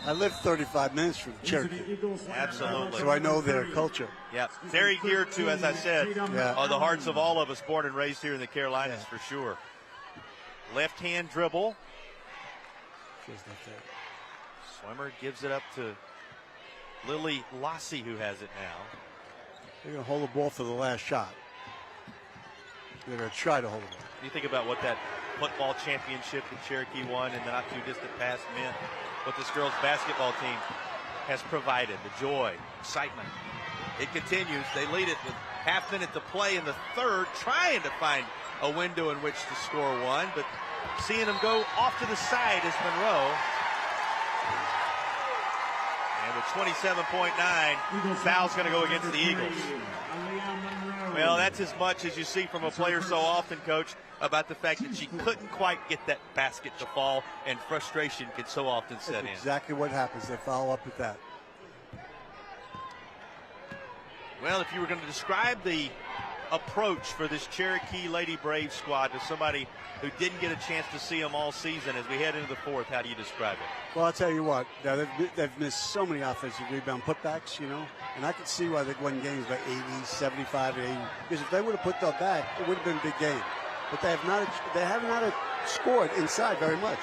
I lived 35 minutes from Cherokee. Absolutely. So I know their culture. Yeah, very dear to, as I said, Yeah. the hearts of all of us born and raised here in the Carolinas, for sure. Left hand dribble. Swimmer gives it up to Lily Lassie, who has it now. They're going to hold the ball for the last shot. They're going to try to hold the ball. You think about what that football championship that Cherokee won in the not too distant past meant, what this girls basketball team has provided, the joy, excitement. It continues. They lead it with half minute to play in the third, trying to find a window in which to score one, but seeing them go off to the side is Monroe. And with 27.9, foul's going to go against the Eagles. Well, that's as much as you see from a player so often, Coach, about the fact that she couldn't quite get that basket to fall, and frustration can so often set in. Exactly what happens. They follow up with that. Well, if you were going to describe the approach for this Cherokee Lady Brave squad to somebody who didn't get a chance to see them all season as we head into the fourth, how do you describe it? Well, I'll tell you what. Now, they've missed so many offensive rebound putbacks, and I can see why they've won games by 80, 75, 80. Because if they would have put that back, it would have been a big game. But they have not scored inside very much.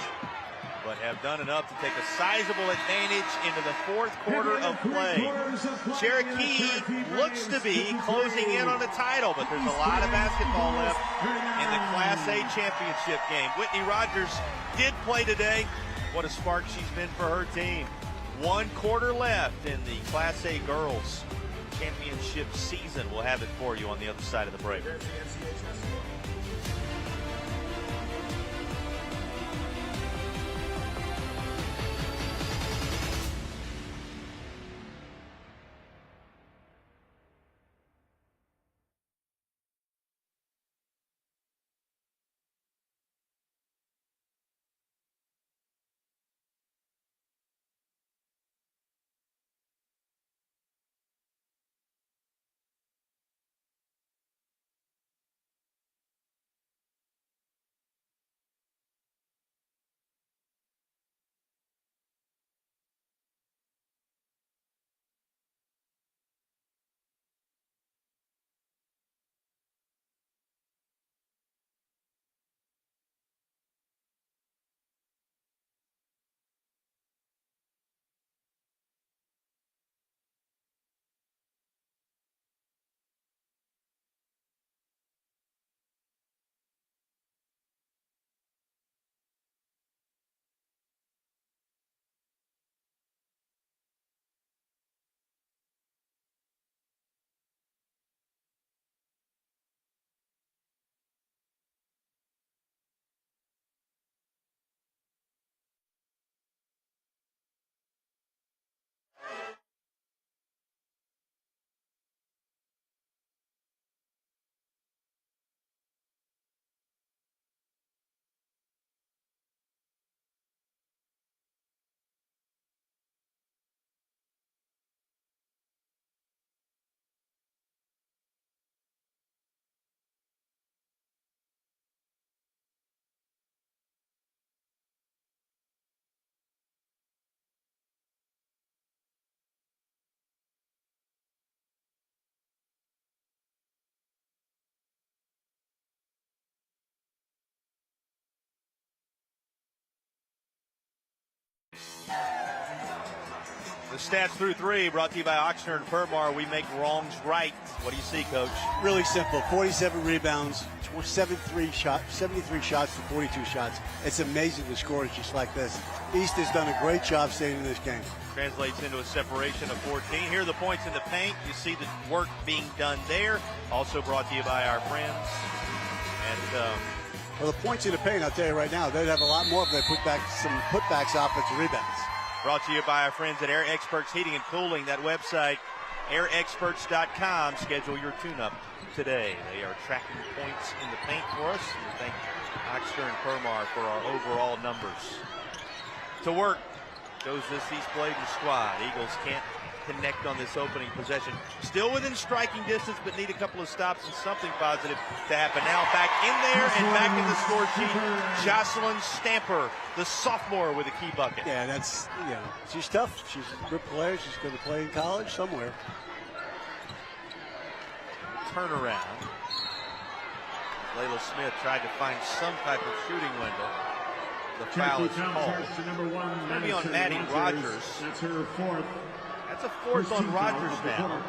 But have done enough to take a sizable advantage into the fourth quarter of play. Cherokee looks to be closing in on the title, but there's a lot of basketball left in the Class A championship game. Whitney Rogers did play today. What a spark she's been for her team. 1 quarter left in the Class A girls championship season. We'll have it for you on the other side of the break. The stats through 3 brought to you by Ochsner and Permar. We make wrongs right. What do you see, Coach? Really simple. 47 rebounds, 73 shots for 42 shots. It's amazing the score is just like this. East has done a great job staying in this game. Translates into a separation of 14. Here are the points in the paint. You see the work being done there. Also brought to you by our friends. And well, the points in the paint, I'll tell you right now, they'd have a lot more if they put back some putbacks, offensive rebounds. Brought to you by our friends at Air Experts Heating and Cooling. That website, airexperts.com. Schedule your tune-up today. They are tracking points in the paint for us. We thank Ochsner and Permar for our overall numbers. To work goes this East Bladen squad. Eagles can't connect on this opening possession. Still within striking distance, but need a couple of stops and something positive to happen. Now back in there and back in the score sheet, Jocelyn Stamper, the sophomore, with a key bucket. Yeah, that's, you know, she's tough. She's a good player. She's going to play in college somewhere. Turnaround. Layla Smith tried to find some type of shooting window. The foul is called. It's going to be on Maddie Rogers. That's her fourth. That's a fourth on Rogers now.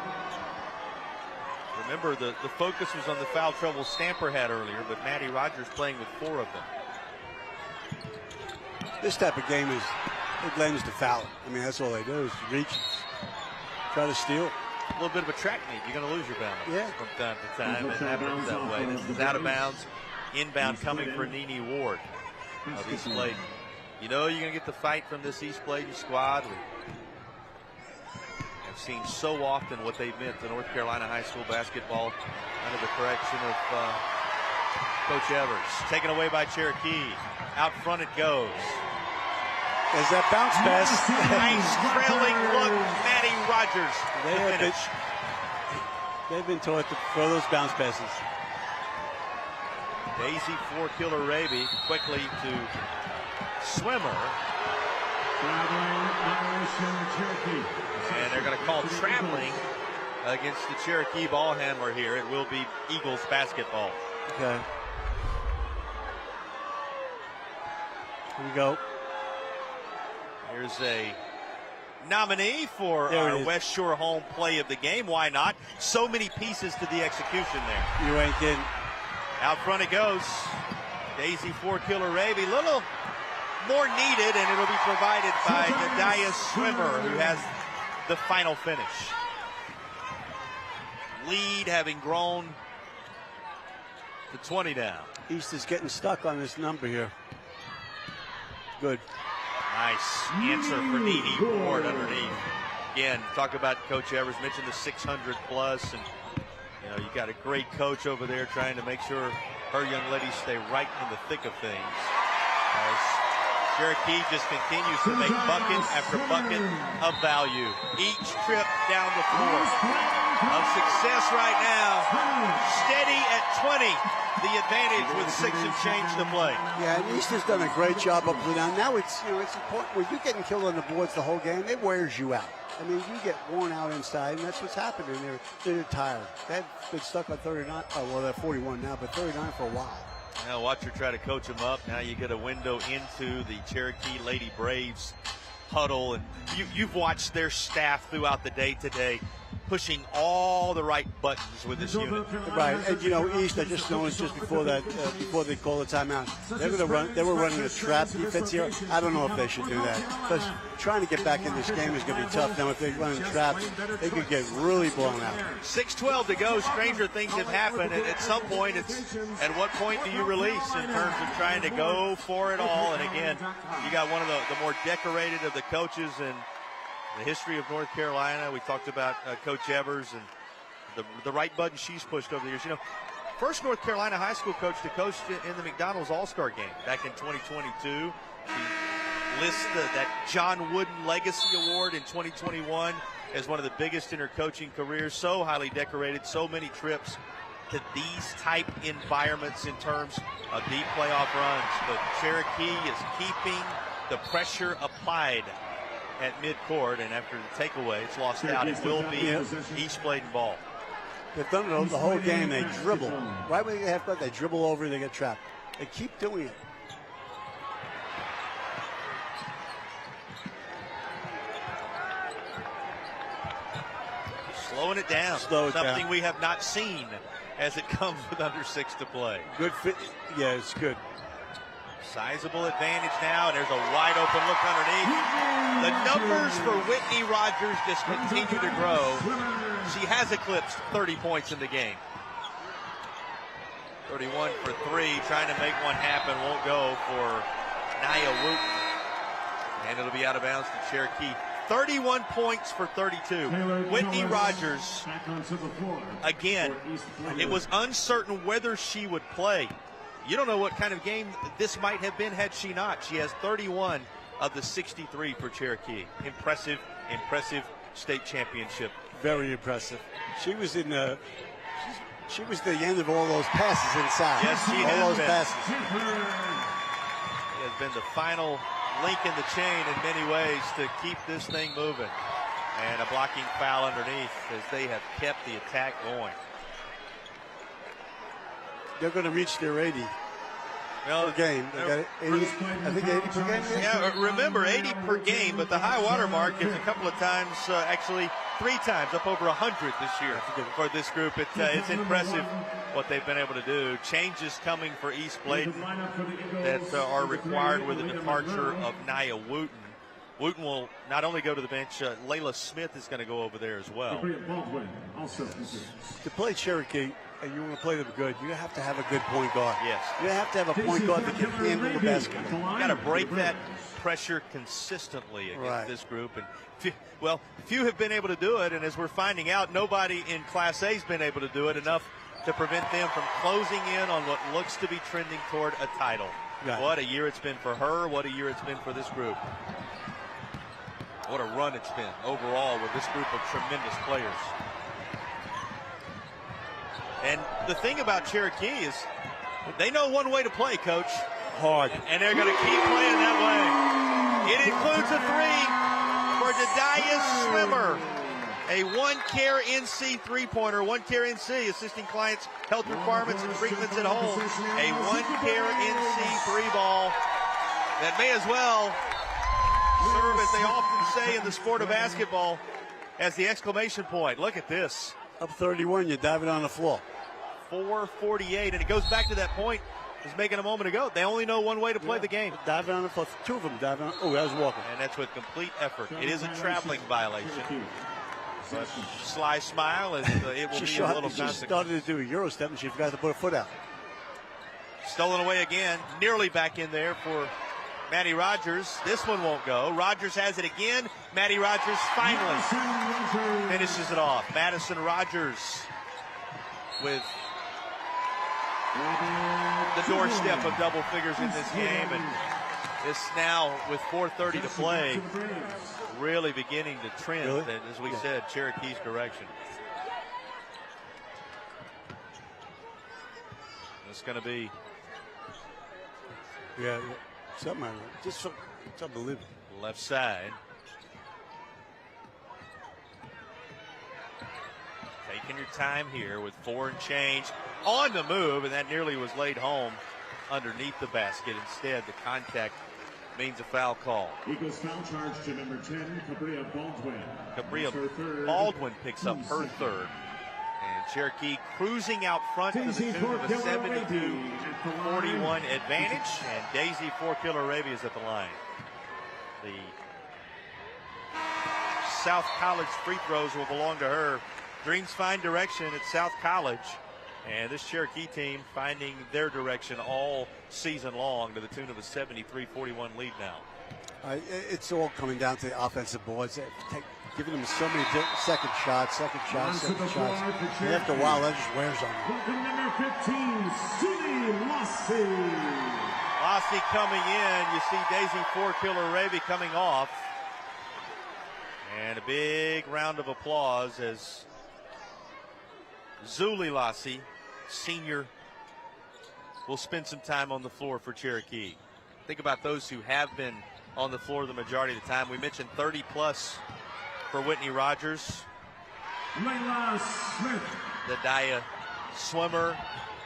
Remember, the focus was on the foul trouble Stamper had earlier, but Maddie Rogers playing with 4 of them. This type of game is, it lends to fouling. I mean, that's all they do is reach, try to steal. A little bit of a track meet. You're going to lose your balance from time to time. It happens that way. This is out of bounds. Inbound coming for Nene Ward of East Bladen. You know you're going to get the fight from this East Bladen squad. I've seen so often what they've meant to North Carolina high school basketball under the correction of Coach Evers. Taken away by Cherokee. Out front it goes. There's that bounce pass. Nice trailing look, Maddie Rogers. They've been taught to throw those bounce passes. Daisy 4-Killer Raby quickly to Swimmer. And they're going to call traveling against the Cherokee ball handler here. It will be Eagles basketball. Okay. Here we go. Here's a nominee for our West Shore home play of the game. Why not? So many pieces to the execution there. You ain't kidding. Out front it goes. Daisy 4-Killer Raby. Little more needed, and it'll be provided by Nadia Swimmer, who has the final finish. Lead having grown to 20 down. East is getting stuck on this number here. Good. Nice answer for Nene Ward underneath. Again, talk about Coach Evers, mentioned the 600 plus, and you know, you got a great coach over there trying to make sure her young ladies stay right in the thick of things. As Cherokee just continues to make bucket after bucket of value. Each trip down the floor of success right now. Steady at 20. The advantage with 6 and change to play. Yeah, and East has done a great job up and down. Now it's, you know, it's important when you're getting killed on the boards the whole game. It wears you out. I mean, you get worn out inside, and that's what's happening. They're tired. They've been stuck on 39. Oh, well, they're 41 now, but 39 for a while. Now watch her try to coach them up. Now you get a window into the Cherokee Lady Braves huddle, and you've watched their staff throughout the day today, pushing all the right buttons with this unit. Right, and you know, East, I just noticed just before that, before they call the timeout, they were running a trap defense here. I don't know if they should do that, because trying to get back in this game is going to be tough. Now, if they're running traps, they could get really blown out. 6:12 to go. Stranger things have happened, and at some point, it's at what point do you release in terms of trying to go for it all? And again, you got one of the more decorated of the coaches in the history of North Carolina. We talked about Coach Evers and the right button she's pushed over the years. You know, first North Carolina high school coach to coach in the McDonald's All-Star game back in 2022. She lists that John Wooden Legacy Award in 2021 as one of the biggest in her coaching career. So highly decorated, so many trips to these type environments in terms of deep playoff runs. But Cherokee is keeping the pressure applied at midcourt, and after the takeaway, it's lost out. It will be East Bladen ball. They've done it the whole game. They dribble. Right when they get half court, they dribble over, they get trapped. They keep doing it. Slowing it down. Something we have not seen as it comes with under 6 to play. Good fit. Yeah, it's good. Sizable advantage now, and there's a wide open look underneath. The numbers for Whitney Rogers just continue to grow. She has eclipsed 30 points in the game. 31 for 3, trying to make one happen, won't go for Nia Wooten. And it'll be out of bounds to Cherokee. 31 points for 32. Whitney Rogers, again, it was uncertain whether she would play. You don't know what kind of game this might have been had she not. She has 31 of the 63 for Cherokee. Impressive, impressive, state championship. Very impressive. She was in the. She was the end of all those passes inside. Yes, she all has those been. passes. She has been the final link in the chain in many ways to keep this thing moving. And a blocking foul underneath as they have kept the attack going. They're going to reach their 80 per game. They got 80, I think 80 per game. Yeah, remember 80 per game, but the high water mark is a couple of times, actually 3 times, up over 100 this year for this group. It's impressive what they've been able to do. Changes coming for East Bladen that are required with the departure of Nia Wooten. Wooten will not only go to the bench, Layla Smith is going to go over there as well. To play Cherokee, and you want to play them good, you have to have a good point guard. Yes. You have to have a point guard that can handle the basketball. You got to break that pressure consistently against this group. And few have been able to do it, and as we're finding out, nobody in Class A has been able to do it enough to prevent them from closing in on what looks to be trending toward a title. Right. What a year it's been for her. What a year it's been for this group. What a run it's been overall with this group of tremendous players. And the thing about Cherokee is they know one way to play, Coach. Hard. And they're going to keep playing that way. It includes a 3 for Jediah Swimmer. A one-care NC three-pointer, one-care NC, assisting clients' health requirements and treatments at home. A one-care NC 3-ball that may as well serve, as they often say in the sport of basketball, as the exclamation point. Look at this. Up 31, you're diving on the floor. 4:48, and it goes back to that point I was making a moment ago. They only know one way to play the game. Diving on the floor. 2 of them diving on. Oh, that was Walker. And that's with complete effort. It is a traveling violation. But sly smile, and it will be a little She started to do a Euro step, and she forgot to put her foot out. Stolen away again. Nearly back in there for Maddie Rogers. This one won't go. Rogers has it again. Maddie Rogers finally finishes it off. Madison Rogers with the doorstep of double figures in this game. And this now, with 4:30 to play, really beginning to trend, as we said, Cherokee's direction. It's going to be... Yeah. Something just it's unbelievable. Left side. Taking your time here with 4 and change on the move, and that nearly was laid home underneath the basket. Instead, the contact means a foul call. Eagles foul charge to number 10, Cabria Baldwin. Cabria Baldwin picks up her 3rd. And Cherokee cruising out front to the tune of a 72-41 advantage. And Daisy 4-Killer Arabia is at the line. The South College free throws will belong to her. Dreams find direction at South College. And this Cherokee team finding their direction all season long to the tune of a 73-41 lead now. It's all coming down to the offensive boards. Giving them so many second shots. And after a while, that just wears on them. Number 15, Suni Lassie. Lassie coming in. You see Daisy 4-Killer Arabia coming off. And a big round of applause as Zuli Lassie, senior, will spend some time on the floor for Cherokee. Think about those who have been on the floor the majority of the time. We mentioned 30-plus for Whitney Rogers. Layla Smith. Jediah Swimmer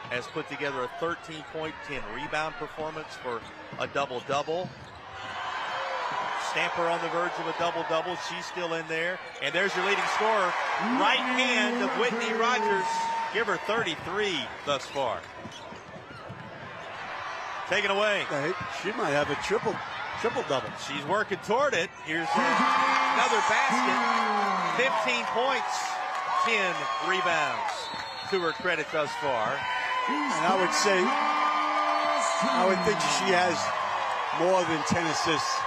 has put together a 13-point, 10-rebound performance for a double-double. Stamper on the verge of a double-double. She's still in there. And there's your leading scorer. Right hand of Whitney Rogers. Give her 33 thus far. Taken away. She might have a triple-double. She's working toward it. Here's another basket. 15 points, 10 rebounds to her credit thus far. And I would think she has more than 10 assists.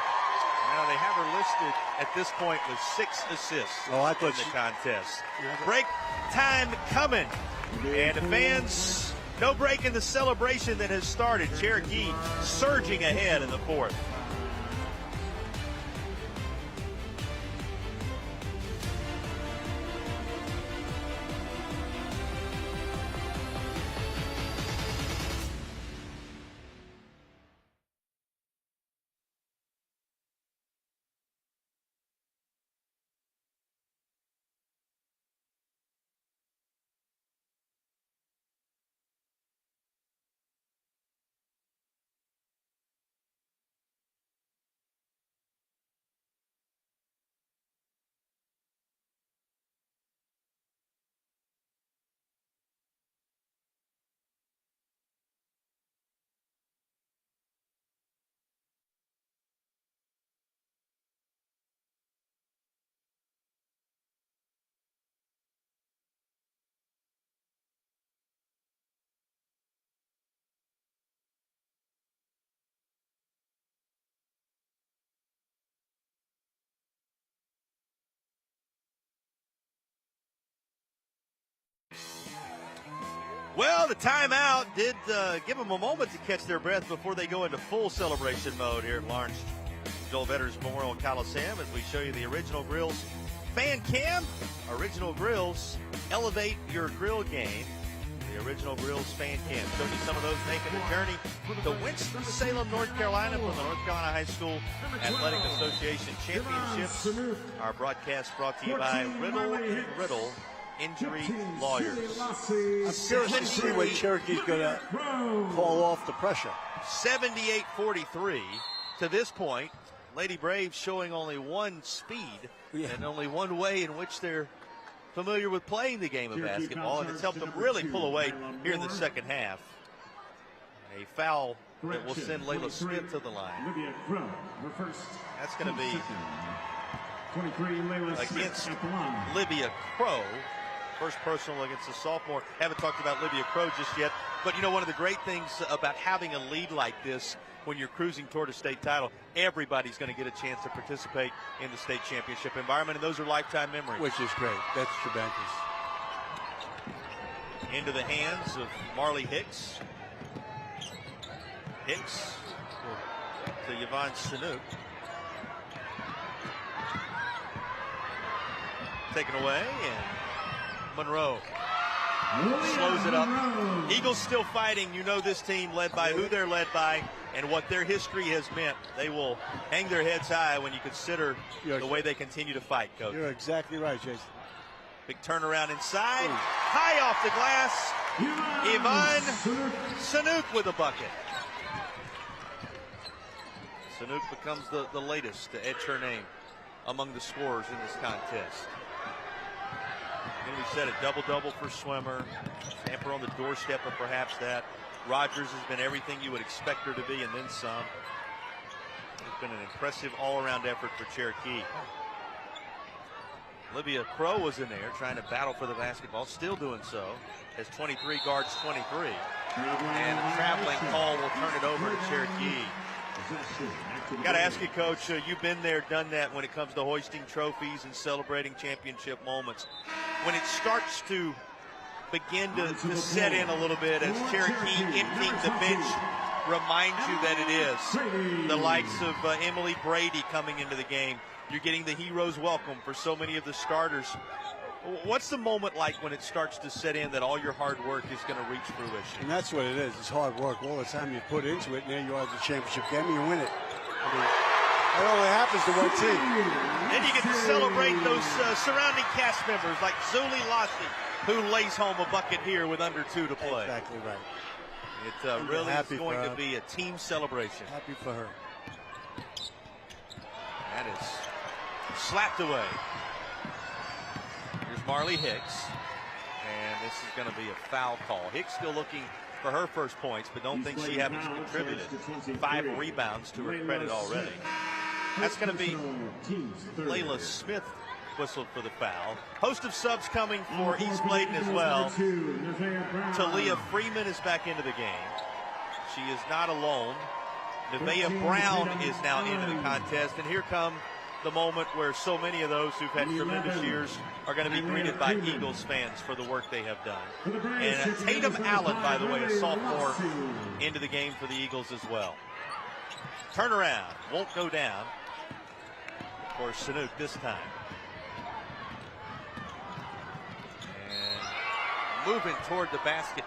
Now they have her listed at this point with 6 assists in the contest. Break time coming. And the fans, no break in the celebration that has started. Cherokee surging ahead in the 4th. Well, the timeout did give them a moment to catch their breath before they go into full celebration mode here at Lawrence Joel Veterans Memorial Coliseum as we show you the Original Grills fan cam. Original Grills, elevate your grill game. The Original Grills fan cam. Showing you some of those making the journey to Winston-Salem, North Carolina from the North Carolina High School Athletic Association Championships. Our broadcast brought to you by Riddle & Riddle Injury Lawyers. I'm curious to see what Cherokee's going to call off the pressure. 78-43 to this point. Lady Braves showing only one speed and only one way in which they're familiar with playing the game of basketball, and it's helped them really pull away here in the second half. A foul that will send Layla Smith to the line. That's going to be against Livia Crow. First personal against the sophomore. Haven't talked about Livia Crow just yet, but you know, one of the great things about having a lead like this when you're cruising toward a state title, everybody's going to get a chance to participate in the state championship environment, and those are lifetime memories. Which is great. That's tremendous. Into the hands of Marley Hicks. Hicks to Yvonne Sanook. Taken away, and Monroe slows it up. Eagles still fighting. You know this team led by who they're led by and what their history has meant. They will hang their heads high when you consider the way they continue to fight, Coach. You're exactly right, Jason. Big turnaround inside. High off the glass. Yvonne Sanook with a bucket. Sanook becomes the latest to etch her name among the scorers in this contest. And we said a double-double for Swimmer. Stamper on the doorstep of perhaps that. Rogers has been everything you would expect her to be and then some. It's been an impressive all-around effort for Cherokee. Olivia Crow was in there trying to battle for the basketball, still doing so, as 23 guards 23. And a traveling call will turn it over to Cherokee. Got to ask you, Coach, you've been there, done that when it comes to hoisting trophies and celebrating championship moments. When it starts to begin to set in a little bit as Cherokee emptying the bench reminds you that it is. The likes of Emily Brady coming into the game. You're getting the hero's welcome for so many of the starters. What's the moment like when it starts to set in that all your hard work is going to reach fruition? And that's what it is. It's hard work. All the time you put into it, and there you are at the championship game, and you win it. I mean, that only happens to one team. Then you get to celebrate those surrounding cast members like Zuli Lassie, who lays home a bucket here with under 2 to play. Exactly right. It really is going to be a team celebration. Happy for her. That is slapped away. Here's Marley Hicks. And this is going to be a foul call. Hicks still looking for her first points, but don't think she hasn't contributed. 5 rebounds to her credit already. That's going to be Layla Smith whistled for the foul. Host of subs coming for East Bladen as well. Talia Freeman is back into the game. She is not alone. Nevaeh Brown is now into the contest, and here come the moment where so many of those who've had tremendous years are going to be greeted by Eagles fans for the work they have done. And Tatum Allen, by the way, a sophomore, into the game for the Eagles as well. Turnaround, won't go down for Sanook this time. And moving toward the basket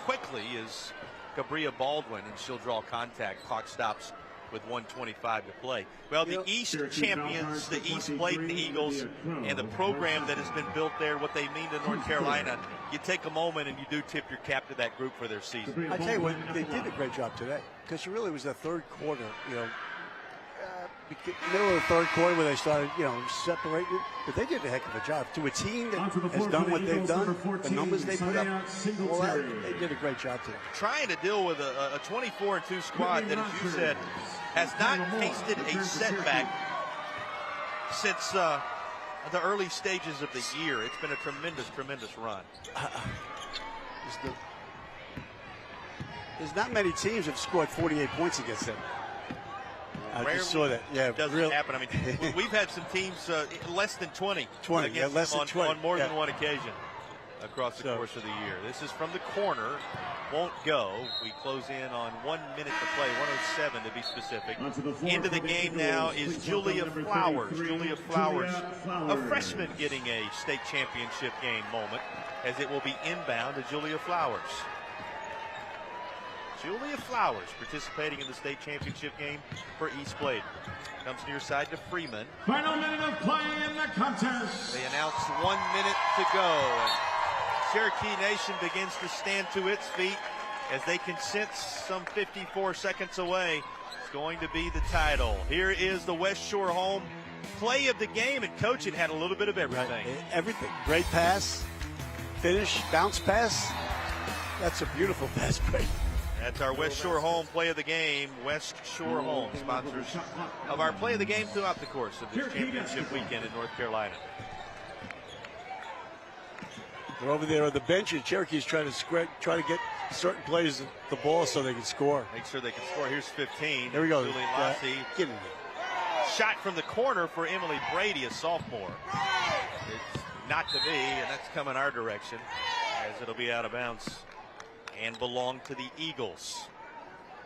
quickly is Cabria Baldwin, and she'll draw contact. Clock stops with 1:25 to play. Well, the East champions, the East Bladen Eagles, and the program that has been built there, what they mean to North Carolina, you take a moment and you do tip your cap to that group for their season. I tell you what, they did a great job today, because it really was the third quarter, middle of the third quarter where they started, separating. But they did a heck of a job. To a team that has done what they've done, the numbers they put up, all that, they did a great job today. Trying to deal with a 24-2 squad that, as you said, has not tasted a setback since the early stages of the year. It's been a tremendous, tremendous run. There's not many teams that have scored 48 points against them. I just saw that. Yeah, doesn't happen. I mean, we've had some teams less than 20. 20, against less than on, 20. On more than one occasion. across the course of the year. This is from the corner. Won't go. We close in on 1 minute to play, 1:07 to be specific. Into the game now is Julia Flowers. Julia Flowers, a freshman getting a state championship game moment, as it will be inbound to Julia Flowers. Julia Flowers participating in the state championship game for East Bladen. Comes near side to Freeman. Final minute of play in the contest. They announce 1 minute to go. And Cherokee Nation begins to stand to its feet as they can sense some 54 seconds away. It's going to be the title. Here is the West Shore home play of the game, and Coach, it had a little bit of everything. Right. Everything. Great pass, finish, bounce pass. That's a beautiful pass break. That's our West Shore home play of the game. West Shore Home, sponsors of our play of the game throughout the course of this championship weekend in North Carolina. They're over there on the bench, and Cherokee's trying to get certain players the ball so they can score. Make sure they can score. Here's 15. There we go. Julie Lassie. Get in there. Shot from the corner for Emily Brady, a sophomore. It's not to be, and that's coming our direction, as it'll be out of bounds and belong to the Eagles.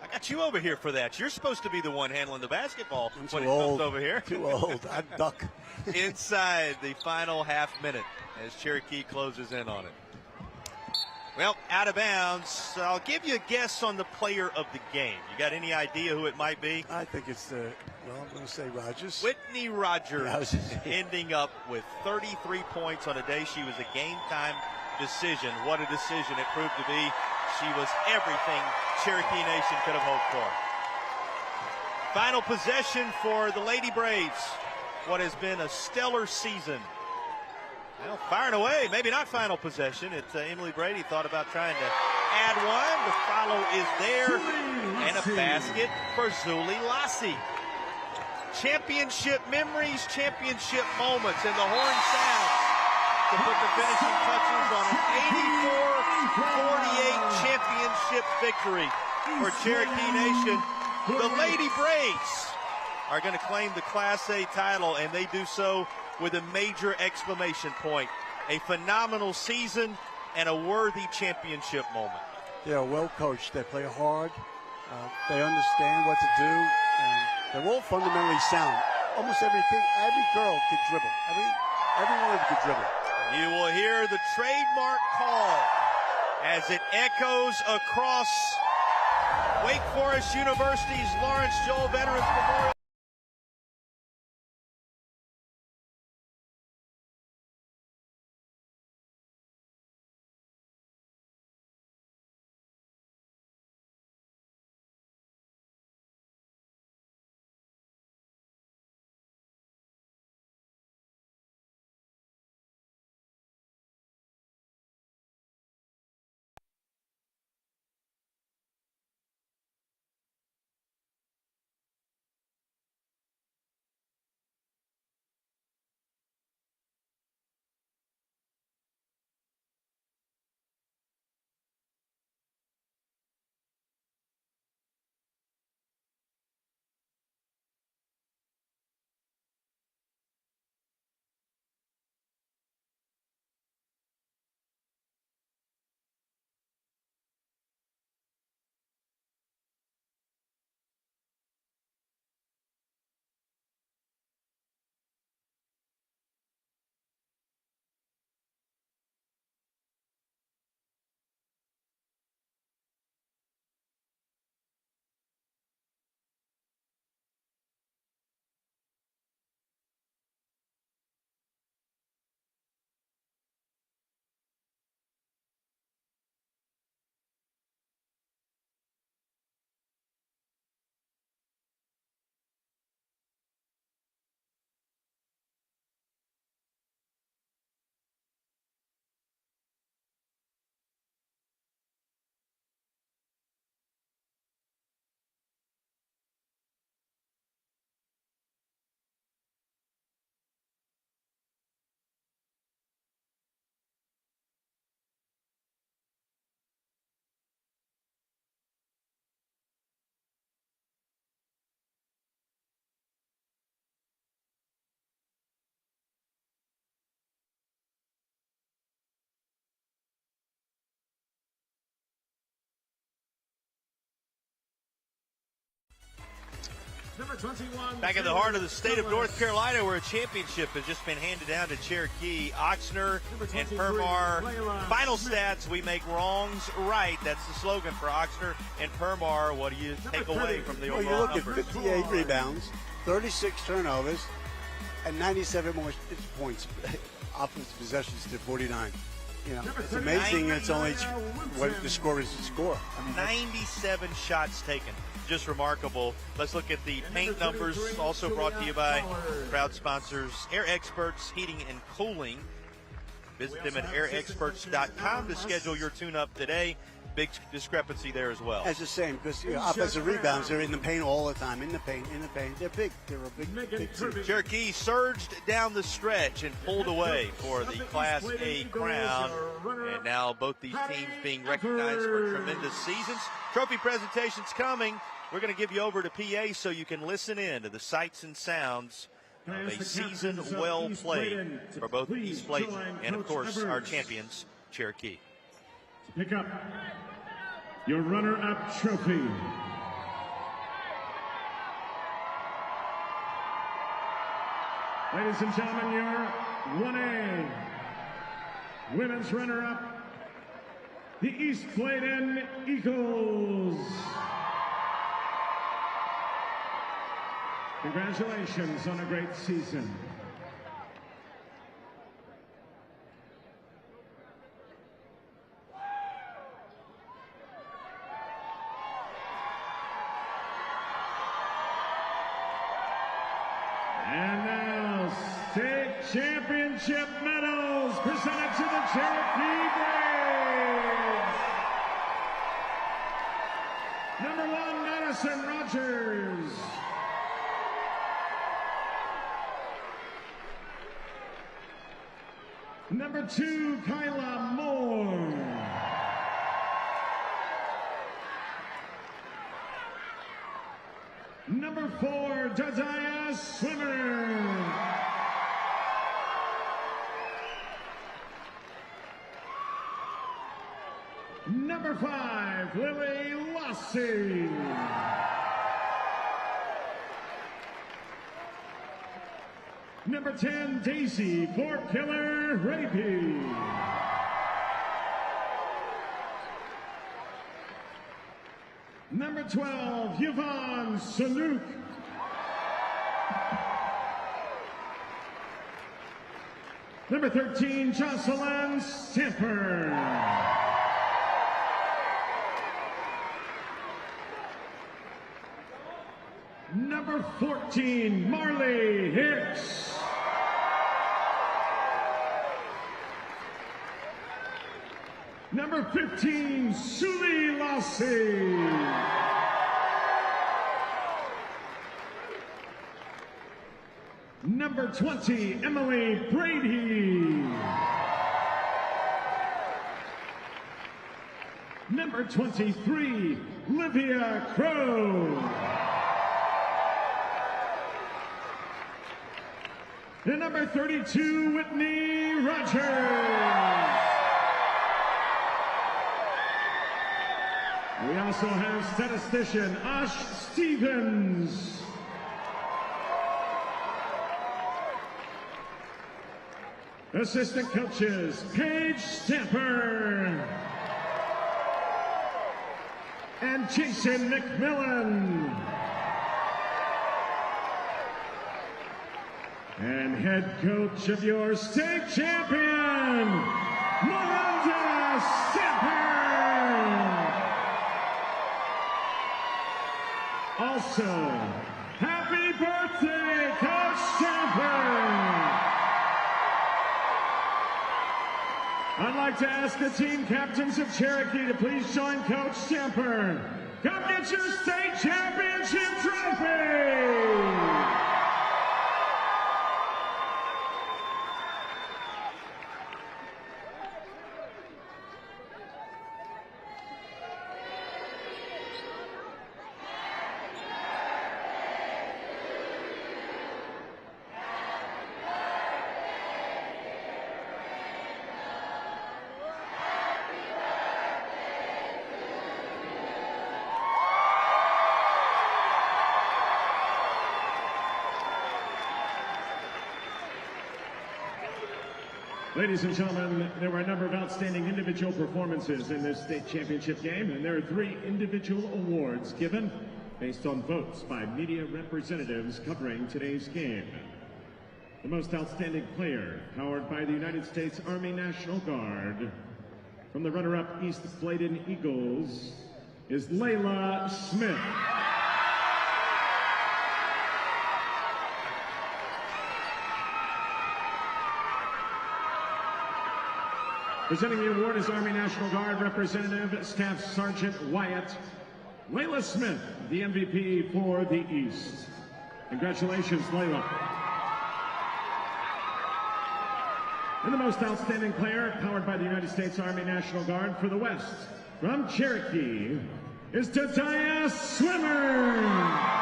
I got you over here for that. You're supposed to be the one handling the basketball when it comes over here. Too old. I'd duck. Inside the final half minute as Cherokee closes in on it. Well, out of bounds. I'll give you a guess on the player of the game. You got any idea who it might be? I think it's I'm going to say Rogers. Whitney Rogers ending up with 33 points on a day she was a game-time decision. What a decision it proved to be. She was everything Cherokee Nation could have hoped for. Final possession for the Lady Braves. What has been a stellar season. Well, firing away, maybe not final possession. It's Emily Brady thought about trying to add one. The follow is there, and a basket for Zuli Lassie. Championship memories, championship moments, and the horn sounds to put the finishing touches on an 84-48 championship victory for Cherokee Nation. The Lady Braves are going to claim the Class A title, and they do so with a major exclamation point. A phenomenal season and a worthy championship moment. They are well coached. They play hard. They understand what to do. And they're all fundamentally sound. Almost every girl could dribble. Every one of them could dribble. You will hear the trademark call as it echoes across Wake Forest University's Lawrence Joel Veterans Memorial. Back in the heart of the state of North Carolina, where a championship has just been handed down to Cherokee, Ochsner and Permar. Final stats, we make wrongs right. That's the slogan for Ochsner and Permar. What do you take away from the overall you look numbers? at 58 rebounds, 36 turnovers, and 97 more points, offensive possessions to 49. You know, it's amazing. It's only what the score is to score. I mean, 97 shots taken. Just remarkable. Let's look at the paint numbers, also brought to you by proud sponsors Air Experts Heating and Cooling. Visit them at airexperts.com to schedule your tune-up today. Big discrepancy there as well. That's the same because offensive rebounds, they're in the paint all the time, in the paint. They're big. They're a big team. Cherokee surged down the stretch and pulled away for the Class A crown. And now both these teams being recognized for tremendous seasons. Trophy presentation's coming. We're going to give you over to PA so you can listen in to the sights and sounds of a season well played for both East Clayton and, of course, our champions, Cherokee. Pick up your runner-up trophy. Ladies and gentlemen, your 1A women's runner-up, the East Clayton Eagles. Congratulations on a great season. And now, state championship medals presented to the Cherokee Braves. Number 1, Madison Rogers. Number 2, Kyla Moore. Number 4, Josiah Swimmer. Number 5, Lily Lassie. Number 10, Daisy Fort Killer Rapey. Number 12, Yvonne Saluk. Number 13, Jocelyn Stamper. Number 14, Marley Hicks. Number 15, Suli Lassie. Number 20, Emily Brady. Number 23, Livia Crow. And number 32, Whitney Rogers. We also have statistician Ash Stevens. Assistant coaches Paige Stamper and Jason McMillan. And head coach of your state champion, Miranda Stamper. Also, happy birthday, Coach Stamper! I'd like to ask the team captains of Cherokee to please join Coach Stamper. Come get your state championship trophy! Ladies and gentlemen, there were a number of outstanding individual performances in this state championship game, and there are 3 individual awards given based on votes by media representatives covering today's game. The most outstanding player, powered by the United States Army National Guard, from the runner-up East Bladen Eagles, is Layla Smith. Presenting the award is Army National Guard Representative Staff Sergeant Wyatt. Layla Smith, the MVP for the East. Congratulations, Layla. And the most outstanding player, powered by the United States Army National Guard for the West, from Cherokee, is Tataya Swimmer.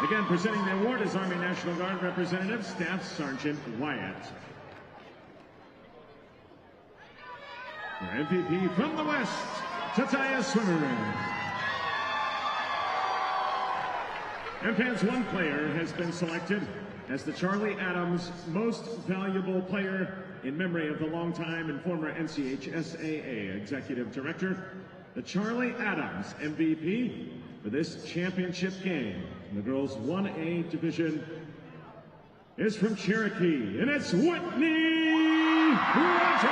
Again, presenting the award is Army National Guard Representative Staff Sergeant Wyatt. Our MVP from the West, Tataya Swimmer. And fans, one player has been selected as the Charlie Adams Most Valuable Player in memory of the longtime and former NCHSAA Executive Director, the Charlie Adams MVP for this championship game. The girls 1A division is from Cherokee, and it's Whitney Rogers.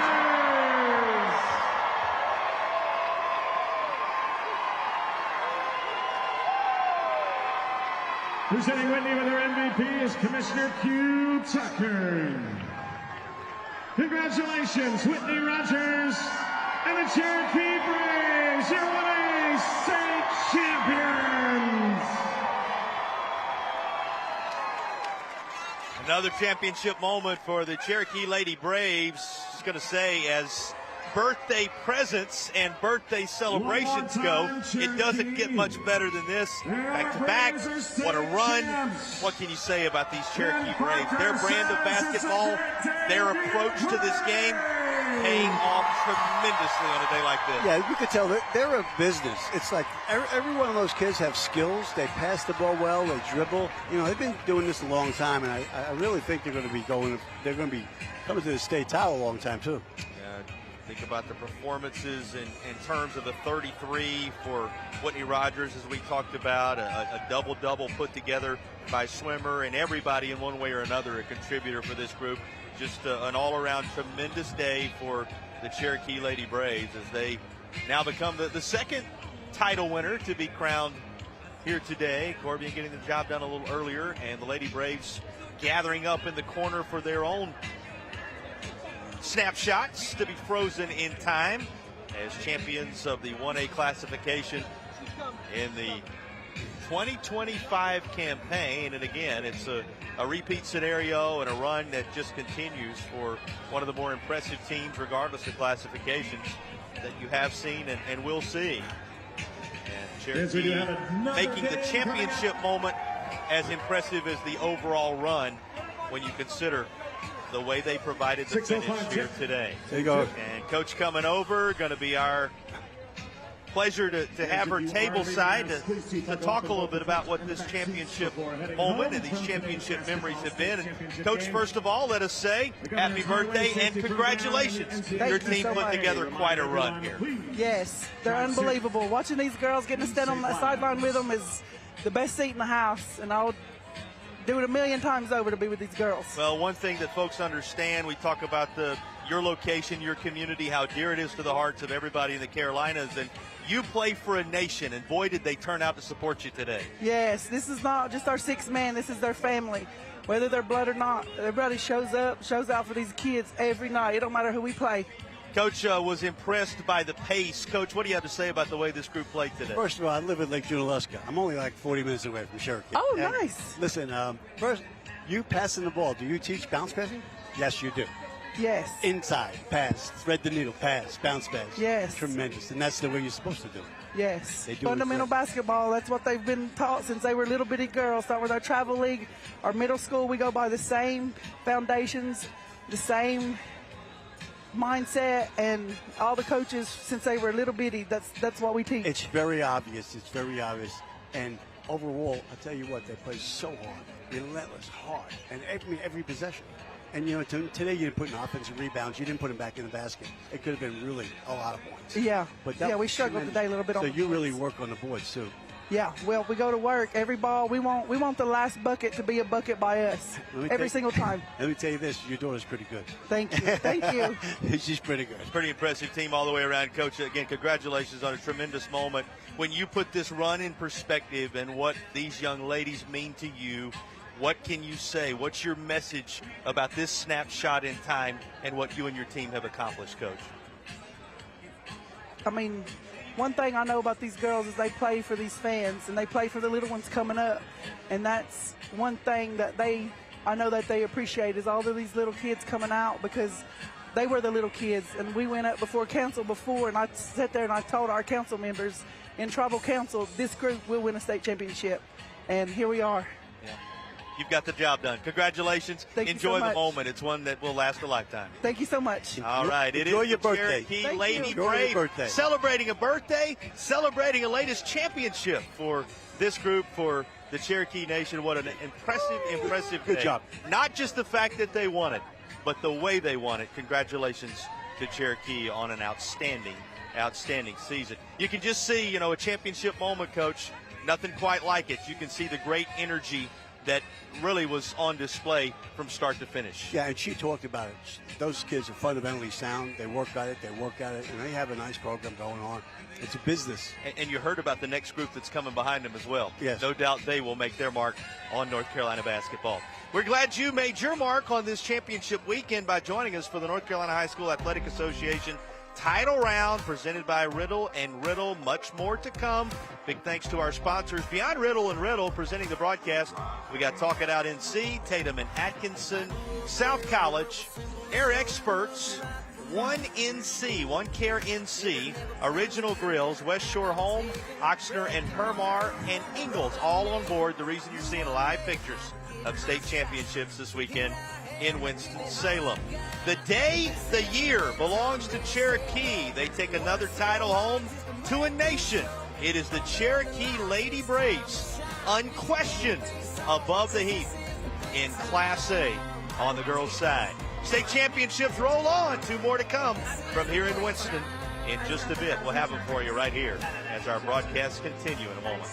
Presenting Whitney with her MVP is Commissioner Q Tucker. Congratulations, Whitney Rogers and the Cherokee Braves, your 1A state champions. Another championship moment for the Cherokee Lady Braves. Just going to say, as birthday presents and birthday celebrations go, it doesn't get much better than this. Back to back, what a run. What can you say about these Cherokee Braves? Their brand of basketball, their approach to this game, paying off tremendously on a day like this. Yeah, you could tell they're a business. It's like every one of those kids have skills. They pass the ball well. They dribble. You know, they've been doing this a long time, and I really think they're going to be coming to the state title a long time too. Think about the performances in terms of the 33 for Whitney Rogers, as we talked about, a double-double put together by Swimmer, and everybody in one way or another a contributor for this group. Just an all-around tremendous day for the Cherokee Lady Braves as they now become the second title winner to be crowned here today. Corbian getting the job done a little earlier, and the Lady Braves gathering up in the corner for their own snapshots to be frozen in time as champions of the 1A classification in the 2025 campaign. And again, it's a repeat scenario and a run that just continues for one of the more impressive teams, regardless of classifications, that you have seen and will see. And Cherokee making the championship moment as impressive as the overall run when you consider the way they provided the finish here today. There you go. And Coach coming over, going to be our pleasure to have her table side to talk a little bit about what this championship moment and these championship memories have been. And Coach, first of all, let us say happy birthday and congratulations. Your team put together quite a run here. Yes, they're unbelievable. Watching these girls getting to stand on that sideline with them is the best seat in the house, and I'll do it 1,000,000 times over to be with these girls. Well, one thing that folks understand, we talk about your location, your community, how dear it is to the hearts of everybody in the Carolinas, and you play for a nation, and boy, did they turn out to support you today. Yes, this is not just our 6 men, this is their family. Whether they're blood or not, everybody shows out for these kids every night. It don't matter who we play. Coach was impressed by the pace. Coach, what do you have to say about the way this group played today? First of all, I live in Lake Junaluska. I'm only like 40 minutes away from Cherokee. Oh, and nice. Listen, first, you passing the ball. Do you teach bounce passing? Yes, you do. Yes. Inside, pass, thread the needle, pass, bounce pass. Yes. Tremendous. And that's the way you're supposed to do it. Yes. They do Fundamental basketball, that's what they've been taught since they were little bitty girls. Start with our travel league, our middle school, we go by the same foundations, the same mindset, and all the coaches since they were little bitty, that's what we teach. It's very obvious. It's very obvious. And overall, I tell you what, they play so hard, relentless, hard, and every possession. And, you know, today you didn't put in offensive rebounds. You didn't put them back in the basket. It could have been really a lot of points. Yeah. But we struggled today a little bit on the So you boards. really work on the boards, too. Yeah, well, we go to work. Every ball, we want the last bucket to be a bucket by us every single time. Let me tell you this, your daughter's pretty good. Thank you. Thank you. She's pretty good. Pretty impressive team all the way around, Coach. Again, congratulations on a tremendous moment. When you put this run in perspective and what these young ladies mean to you, what can you say? What's your message about this snapshot in time and what you and your team have accomplished, Coach? I mean, one thing I know about these girls is they play for these fans and they play for the little ones coming up. And that's one thing that I know that they appreciate is all of these little kids coming out, because they were the little kids. And we went up before council before, and I sat there and I told our council members in tribal council, this group will win a state championship. And here we are. Yeah. You've got the job done. Congratulations. Thank you Enjoy so much. the moment. It's one that will last a lifetime. Thank you so much. All right. It Enjoy is your the birthday. Cherokee Thank Lady you. Enjoy Brave your birthday. celebrating a birthday, celebrating a latest championship for this group, for the Cherokee Nation. What an impressive Good day. job. Not just the fact that they won it, but the way they won it. Congratulations to Cherokee on an outstanding season. You can just see, a championship moment, Coach. Nothing quite like it. You can see the great energy that really was on display from start to finish. Yeah, and she talked about it. Those kids are fundamentally sound. They work at it, and they have a nice program going on. It's a business. And you heard about the next group that's coming behind them as well. Yes. No doubt they will make their mark on North Carolina basketball. We're glad you made your mark on this championship weekend by joining us for the North Carolina High School Athletic Association Title Round presented by Riddle and Riddle. Much more to come. Big thanks to our sponsors. Beyond Riddle and Riddle presenting the broadcast, we got Talk It Out NC, Tatum and Atkinson, South College, Air Experts, One Care NC, Original Grills, West Shore Home, Oxner and Permar, and Ingalls all on board. The reason you're seeing live pictures of state championships this weekend in Winston-Salem. The day, the year belongs to Cherokee. They take another title home to a nation. It is the Cherokee Lady Braves, unquestioned above the heap in Class A on the girls' side. State championships roll on. 2 more to come from here in Winston in just a bit. We'll have them for you right here as our broadcasts continue in a moment.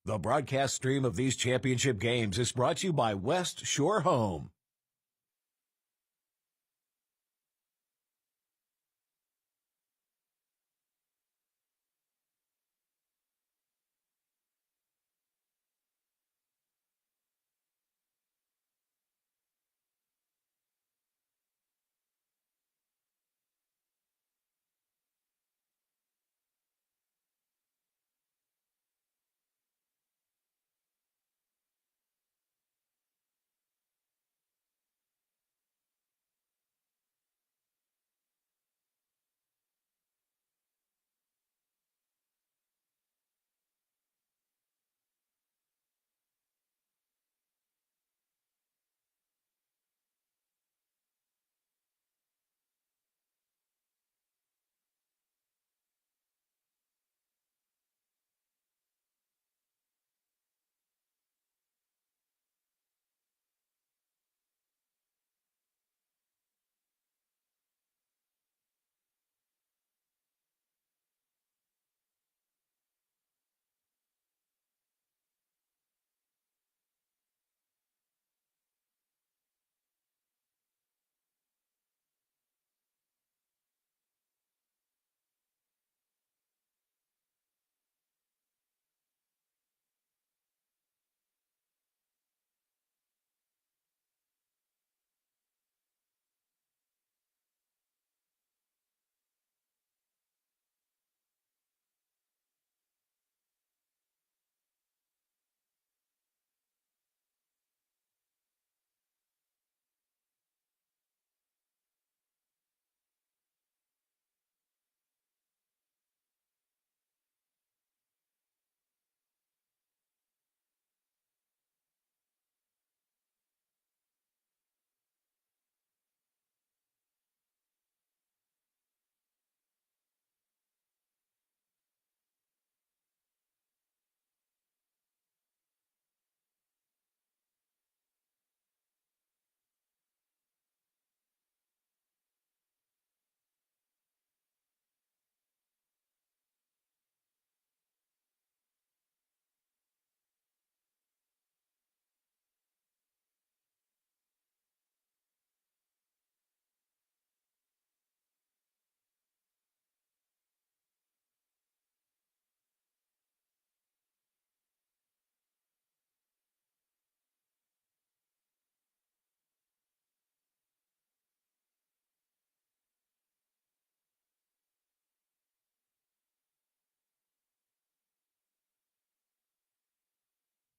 The broadcast stream of these championship games is brought to you by West Shore Home.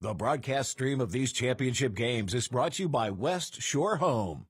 The broadcast stream of these championship games is brought to you by West Shore Home.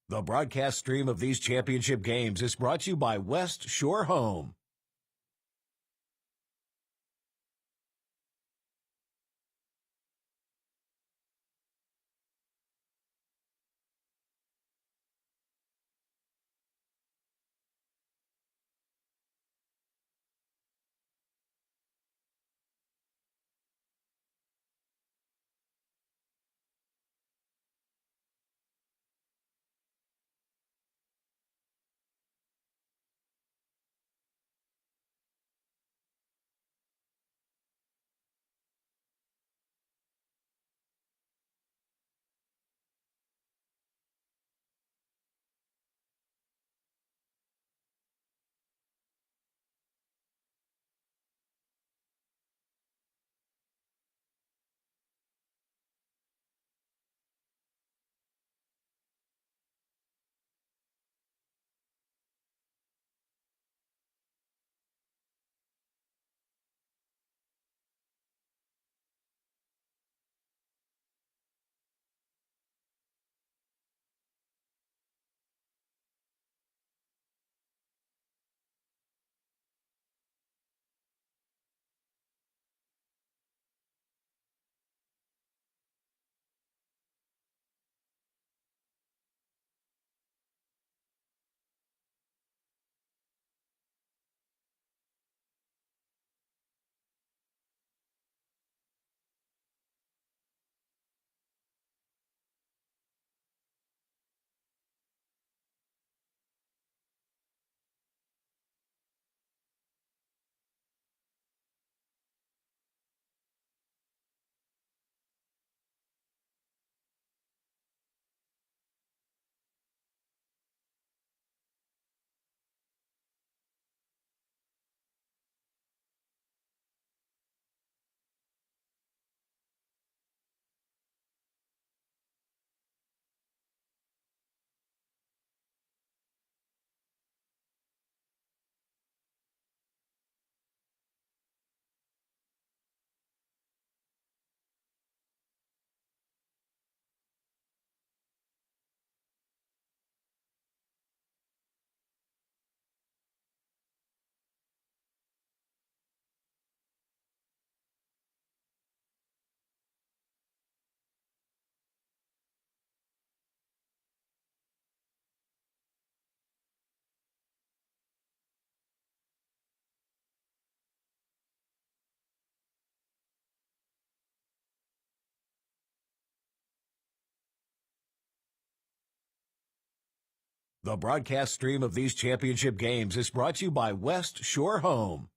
The broadcast stream of these championship games is brought to you by West Shore Home. The broadcast stream of these championship games is brought to you by West Shore Home.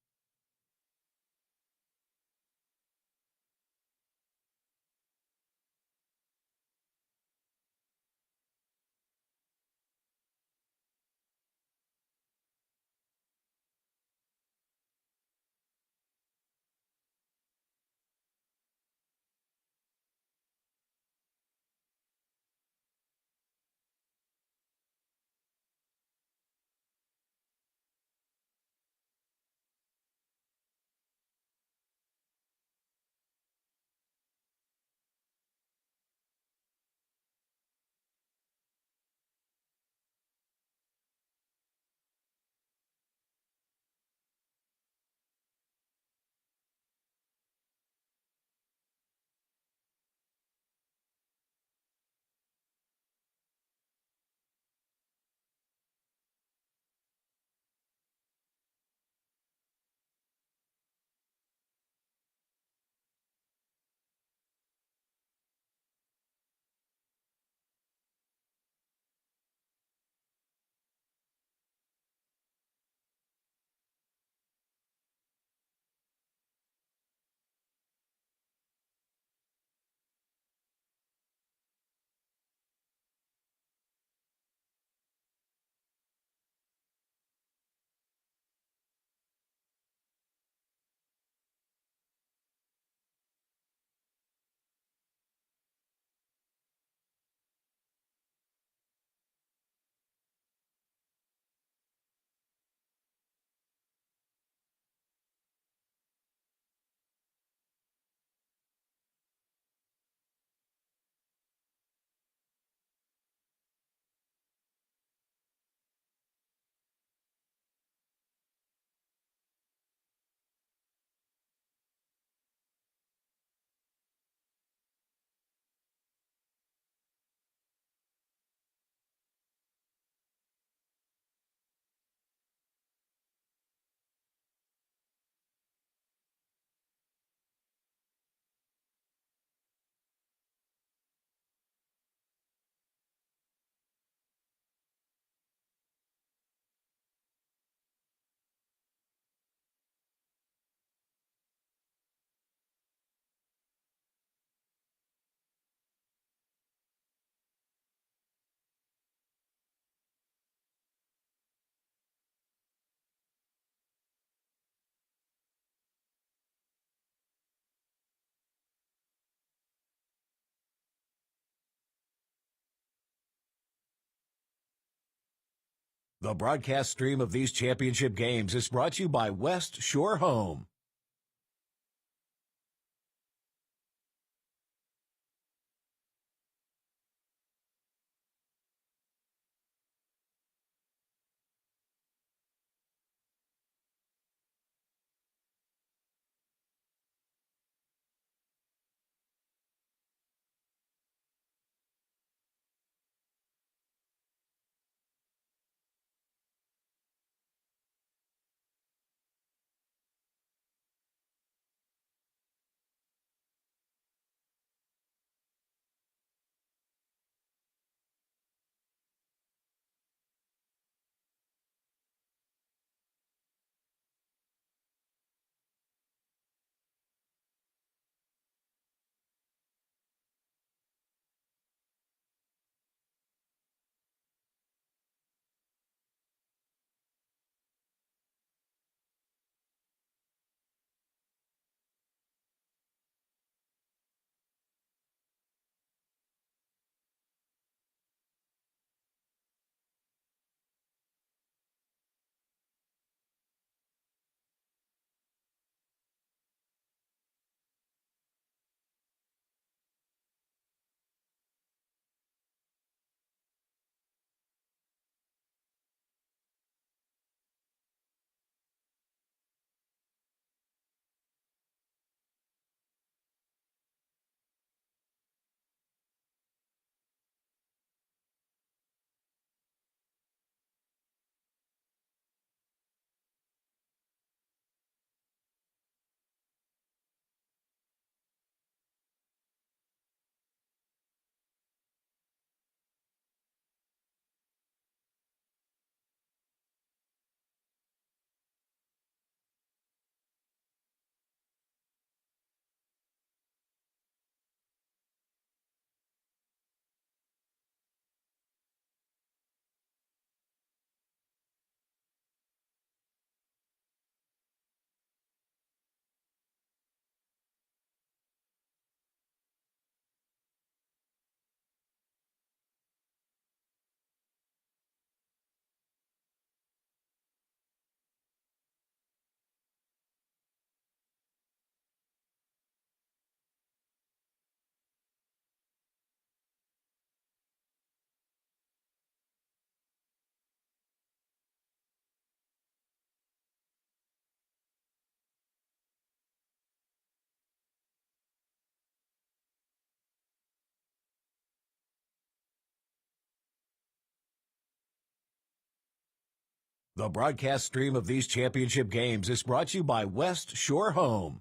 The broadcast stream of these championship games is brought to you by West Shore Home. The broadcast stream of these championship games is brought to you by West Shore Home.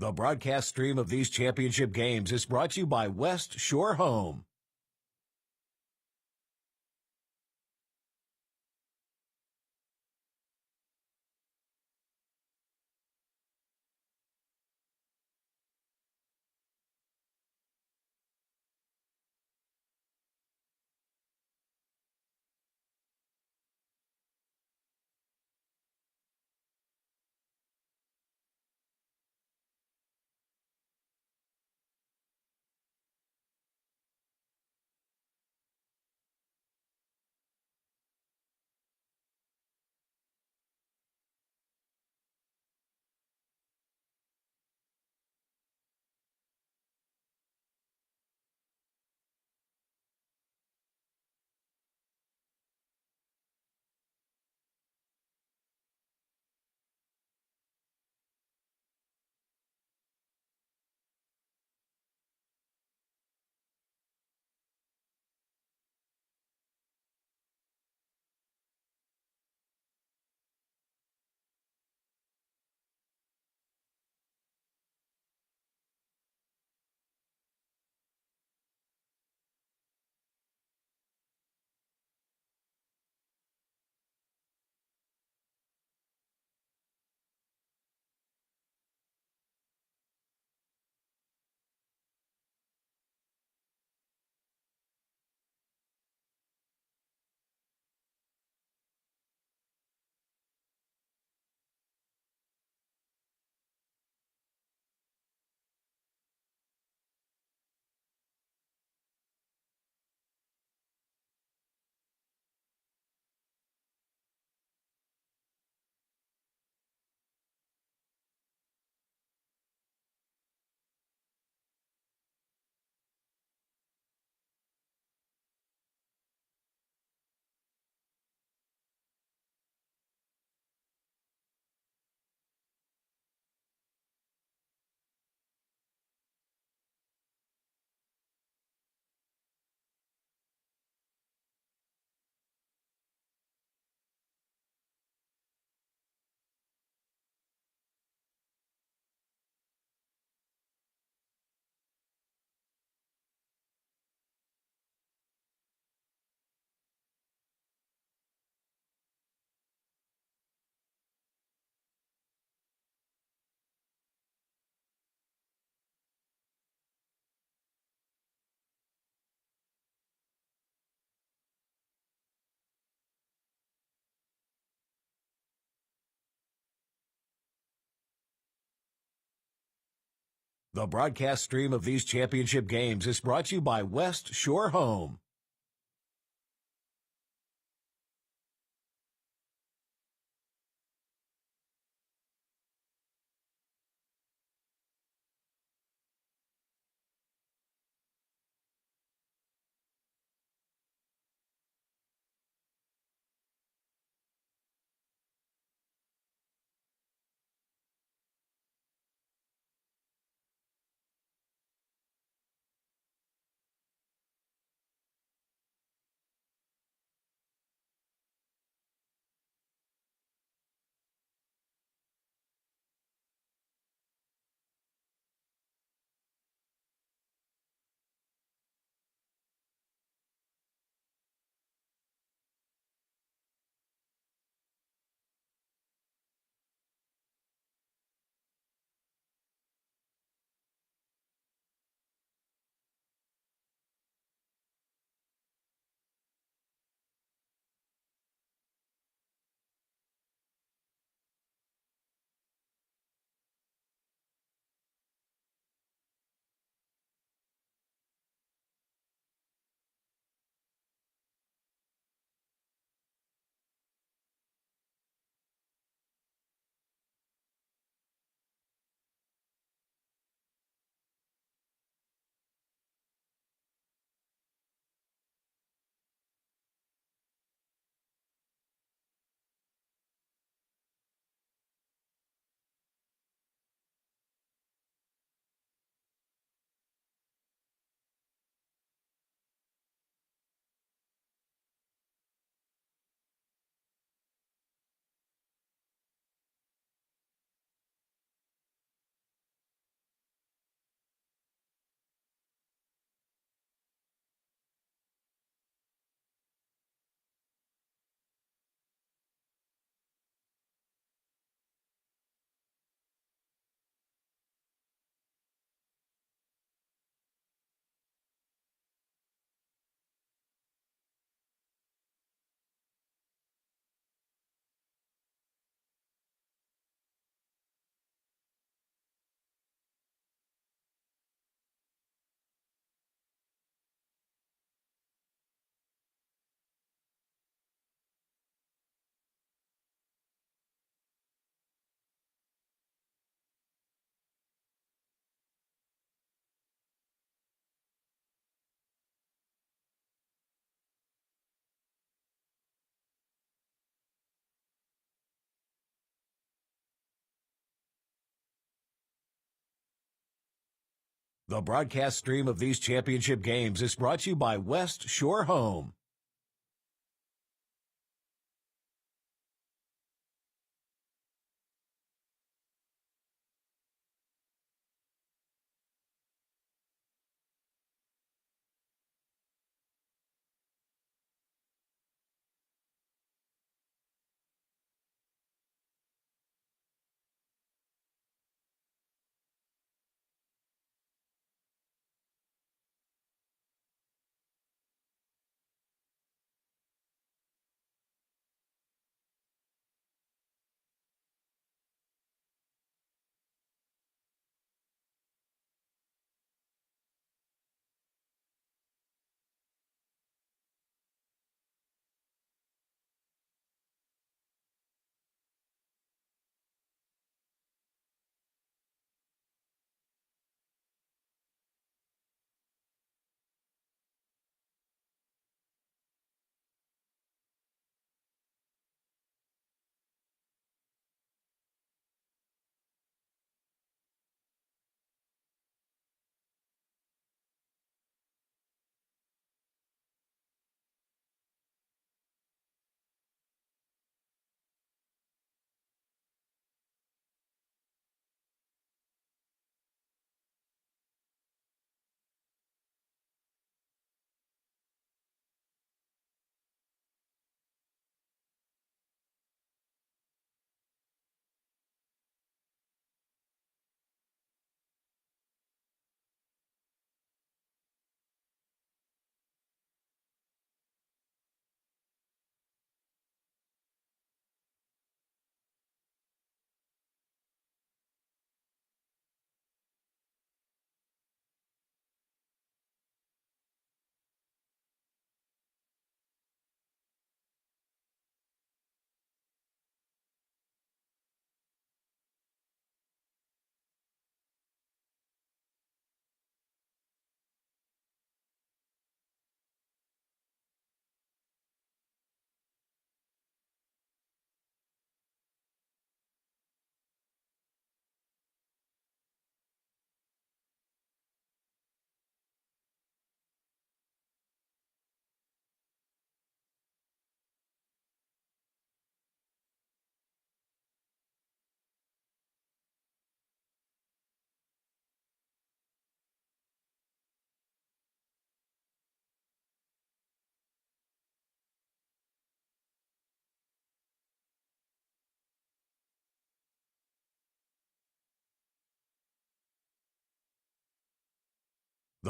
The broadcast stream of these championship games is brought to you by West Shore Home. The broadcast stream of these championship games is brought to you by West Shore Home. The broadcast stream of these championship games is brought to you by West Shore Home.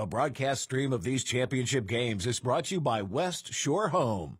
The broadcast stream of these championship games is brought to you by West Shore Home.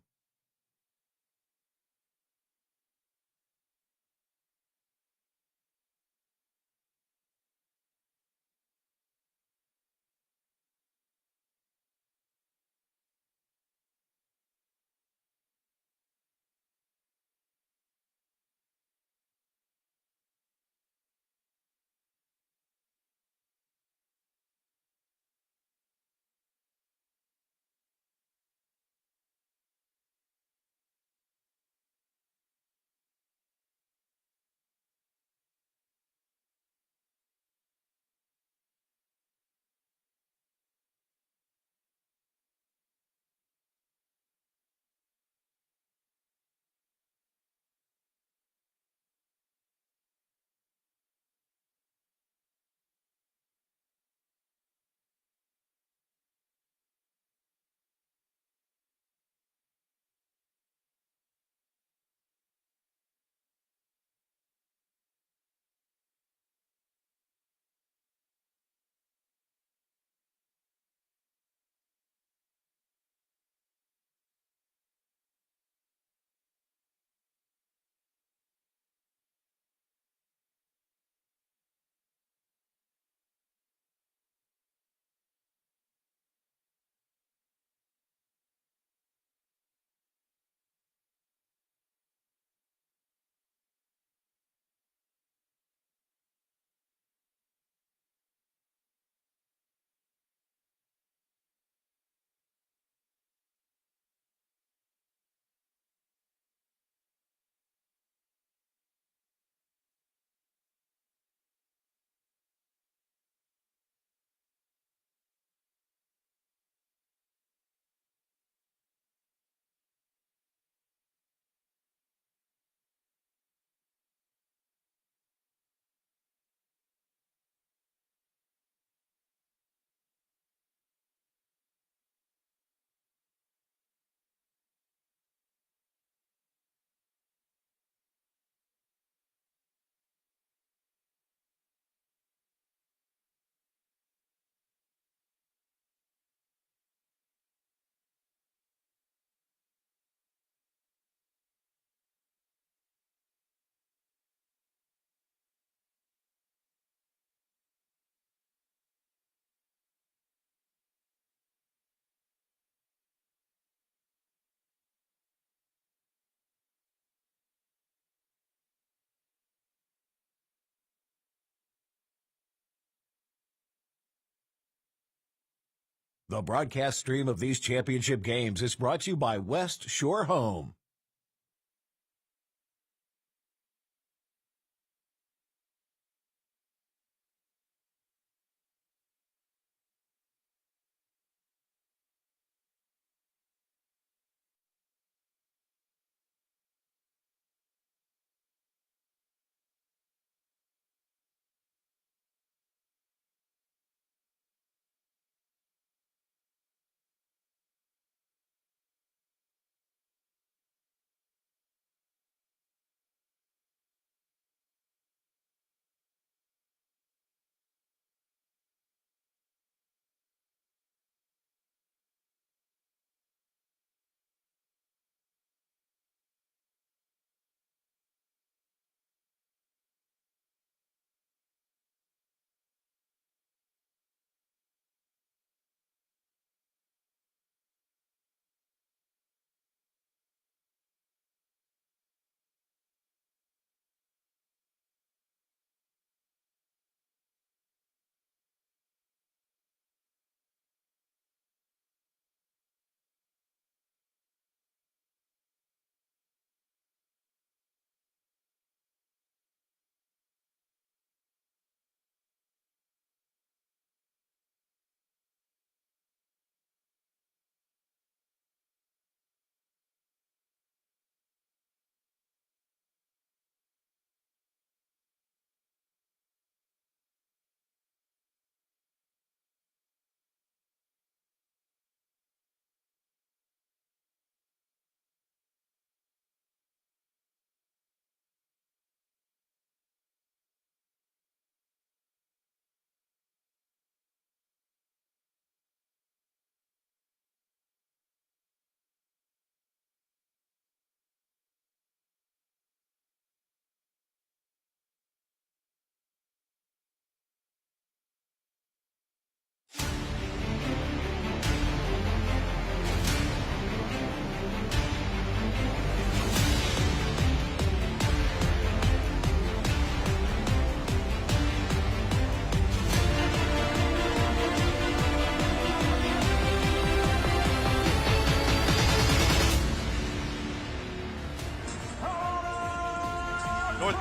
The broadcast stream of these championship games is brought to you by West Shore Home.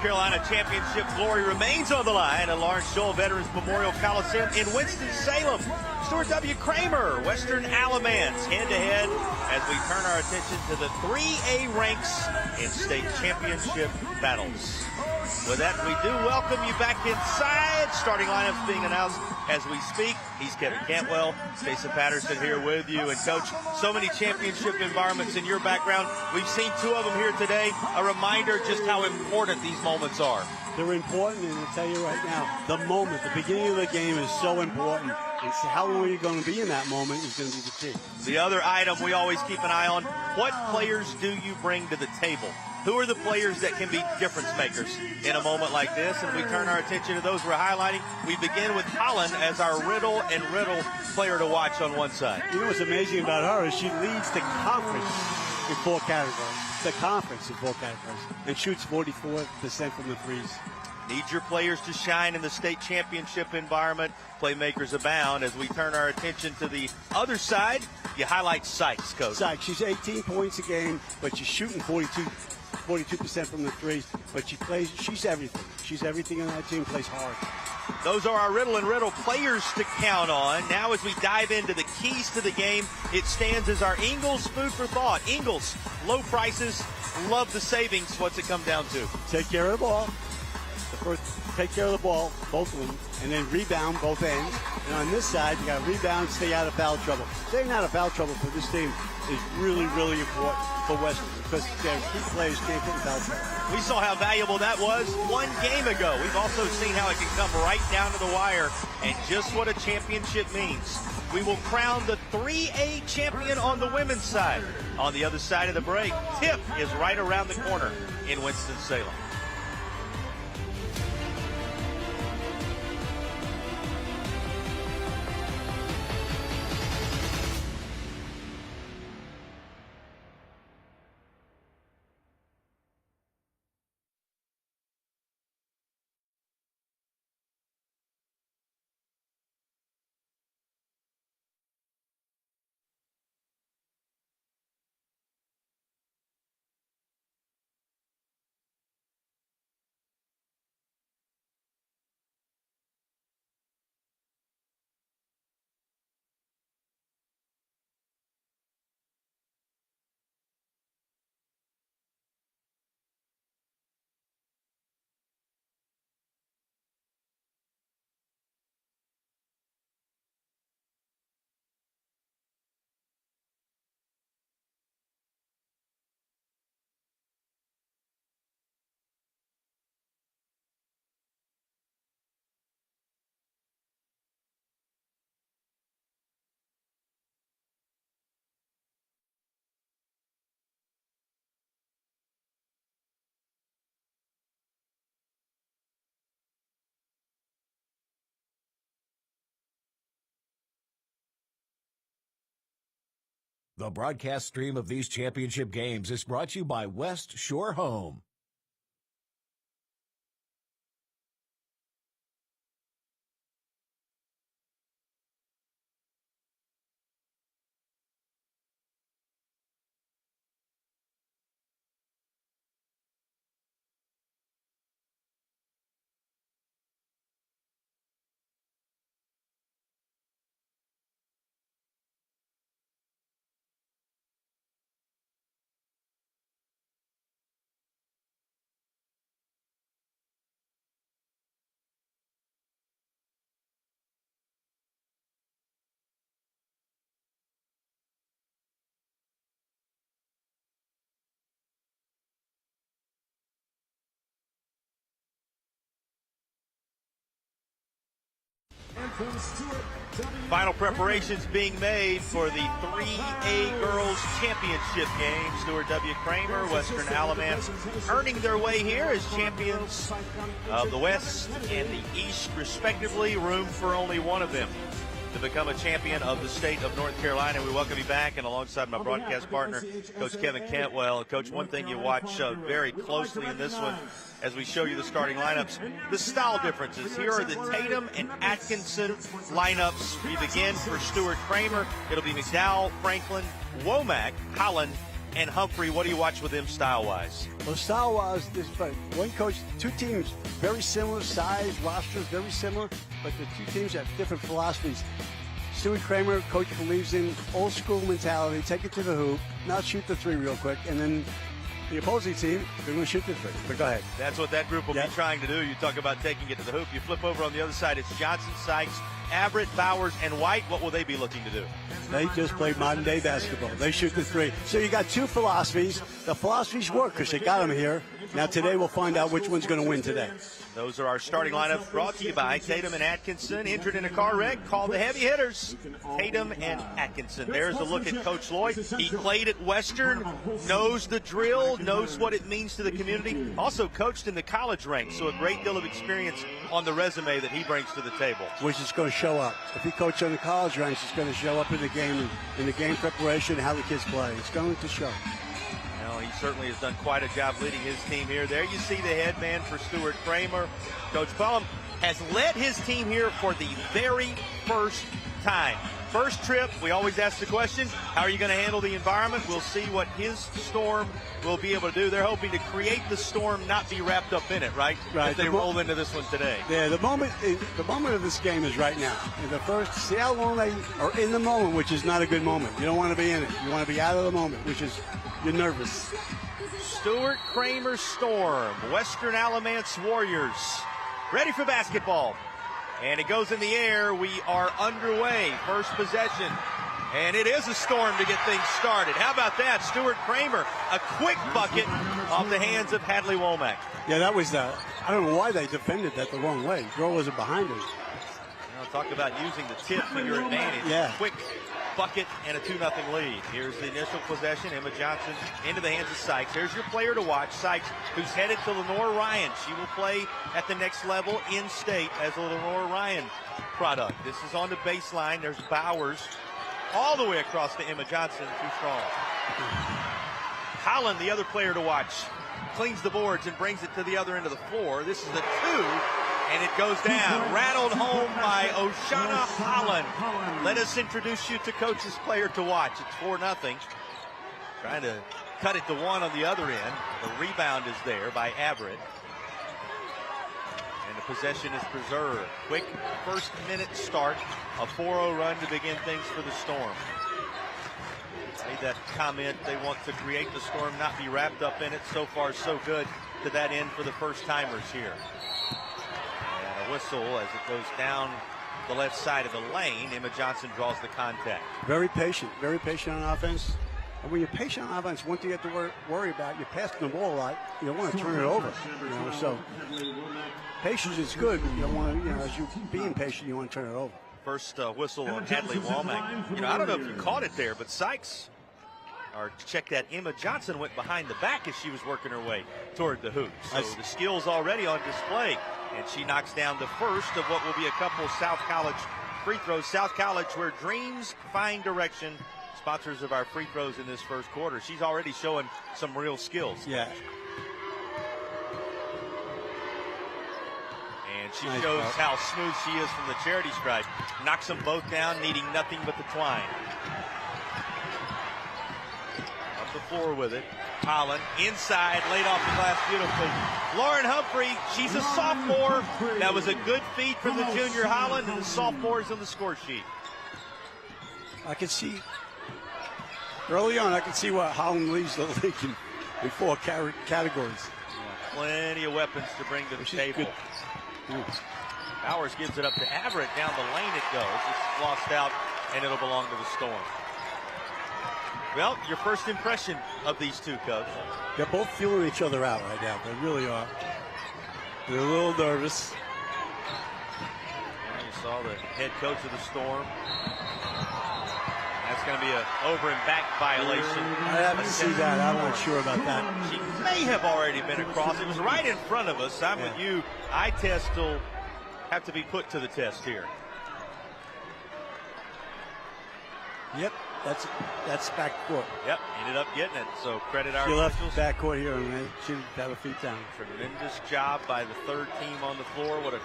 Carolina Championship glory remains on the line at Lawrence Joel Veterans Memorial Coliseum in Winston-Salem. Stuart W. Kramer, Western Alamance, head-to-head as we turn our attention to the 3A ranks in state championship battles. With that, we do welcome you back inside. Starting lineups being announced as we speak. He's Kevin Cantwell, Stacey Patterson here with you. And Coach, so many championship environments in your background. We've seen two of them here today. A reminder just how important these moments are. They're important, and I'll tell you right now, the moment, the beginning of the game is so important. And how long you're going to be in that moment is going to be the key. The other item we always keep an eye on, what players do you bring to the table? Who are the players that can be difference makers in a moment like this? And we turn our attention to those we're highlighting. We begin with Holland as our riddle player to watch on one side. You know what's amazing about her is she leads the conference in 4 categories. The conference in 4 categories. And shoots 44% from the threes. Need your players to shine in the state championship environment. Playmakers abound. As we turn our attention to the other side, you highlight Sykes, Coach. Sykes, she's 18 points a game, but she's shooting 42% from the threes, but she's everything. She's everything on that team, plays hard. Those are our riddle players to count on. Now as we dive into the keys to the game, it stands as our Ingles food for thought. Ingles, low prices, love the savings. What's it come down to? Take care of the ball. Take care of the ball, both of them, and then rebound both ends. And on this side, you got to rebound, stay out of foul trouble. Staying out of foul trouble for this team is really, really important for Western because their key players can't get in foul trouble. We saw how valuable that was 1 game ago. We've also seen how it can come right down to the wire and just what a championship means. We will crown the 3A champion on the women's side. On the other side of the break, tip is right around the corner in Winston-Salem. The broadcast stream of these championship games is brought to you by West Shore Home. Final preparations being made for the 3A Girls Championship game. Stuart W. Kramer, Western Alamance, earning their way here as champions of the West and the East, respectively. Room for only one of them to become a champion of the state of North Carolina. We welcome you back, and alongside my broadcast partner, Coach Kevin Cantwell. Coach, one thing you watch very closely in this one, as we show you the starting lineups, the style differences. Here are the Tatum and Atkinson lineups. We begin for Stuart Kramer. It'll be McDowell, Franklin, Womack, Holland, and Humphrey, what do you watch with them style-wise? Well, style-wise, this one coach, two teams, very similar size, rosters very similar, but the two teams have different philosophies. Stuart Kramer, coach, believes in old school mentality, take it to the hoop, not shoot the three real quick, and then the opposing team, they're going to shoot the three. But go ahead. That's what that group will be trying to do. You talk about taking it to the hoop. You flip over on the other side, it's Johnson, Sykes, Averett, Bowers, and White. What will they be looking to do? They just play modern-day basketball. They shoot the three. So you got two philosophies. The philosophies work because they got them here. Now today we'll find out which one's going to win today. Those are our starting lineup brought to you by Tatum and Atkinson. Injured in a car wreck, call the heavy hitters. Tatum and Atkinson. There's a look at Coach Lloyd. He played at Western, knows the drill, knows what it means to the community. Also coached in the college ranks, so a great deal of experience on the resume that he brings to the table. Which is going to show up. If he coached on the college ranks, it's going to show up in the game, in the game preparation, how the kids play. It's going to show. He certainly has done quite a job leading his team here. There you see the head man for Stuart Kramer. Coach Pullum has led his team here for the very first time. First trip, we always ask the question, how are you going to handle the environment? We'll see what his Storm will be able to do. They're hoping to create the storm, not be wrapped up in it, right? As they roll into this one today. Yeah, the moment of this game is right now. In the first, see how long they are in the moment, which is not a good moment. You don't want to be in it. You want to be out of the moment, which is you're nervous. Stuart Kramer Storm, Western Alamance Warriors, ready for basketball. And it goes in the air. We are underway. First possession. And it is a Storm to get things started. How about that? Stuart Kramer, a quick bucket off the hands of Hadley Womack. Yeah, that was I don't know why they defended that the wrong way. Girl wasn't behind him. Talk about using the tip to your advantage. Yeah. Quick bucket and a 2-0 lead. Here's the initial possession. Emma Johnson into the hands of Sykes. Here's your player to watch. Sykes, who's headed to Lenore Ryan. She will play at the next level in state as a Lenore Ryan product. This is on the baseline. There's Bowers all the way across to Emma Johnson. Too strong. Holland, the other player to watch, cleans the boards and brings it to the other end of the floor. This is the 2. And it goes down, rattled home by Oshana Holland. Let us introduce you to Coach's player to watch. It's 4-0. Trying to cut it to 1 on the other end. The rebound is there by Averett. And the possession is preserved. Quick first minute start. A 4-0 run to begin things for the Storm. Made that comment, they want to create the Storm, not be wrapped up in it. So far, so good to that end for the first timers here. Whistle as it goes down the left side of the lane. Emma Johnson draws the contact. Very patient on offense. And when you're patient on offense, one thing you have to worry about, you're passing the ball a lot. You don't want to turn it over. So patience is good. You don't want to, as you're being patient, you want to turn it over. First whistle on Hadley Womack. I don't know if you caught it there, but Sykes, or check that, Emma Johnson went behind the back as she was working her way toward the hoop. So the skills already on display. And she knocks down the first of what will be a couple South College free throws. South College, where dreams find direction, sponsors of our free throws in this first quarter. She's already showing some real skills. Yeah. And she shows how smooth she is from the charity stripe. Knocks them both down, needing nothing but the twine. Up the floor with it. Holland inside, laid off the glass beautifully. Lauren Humphrey, she's a sophomore. That was a good feat for the junior Holland, and the sophomores on the score sheet. I can see early on. I can see why Holland leads the league in 4 categories. Yeah, plenty of weapons to bring to the table. Bowers gives it up to Averett. Down the lane it goes. It's lost out, and it'll belong to the Storm. Well, your first impression of these two, Coach? They're both feeling each other out right now. They really are. They're a little nervous. And you saw the head coach of the Storm. That's going to be an over and back violation. I haven't seen that. I'm not sure about that. She may have already been across. It was right in front of us. I'm with you. Eye test will have to be put to the test here. Yep. That's backcourt. Yep, ended up getting it. So credit our She officials. left backcourt here, and they should have a feet down. Tremendous job by the third team on the floor. What a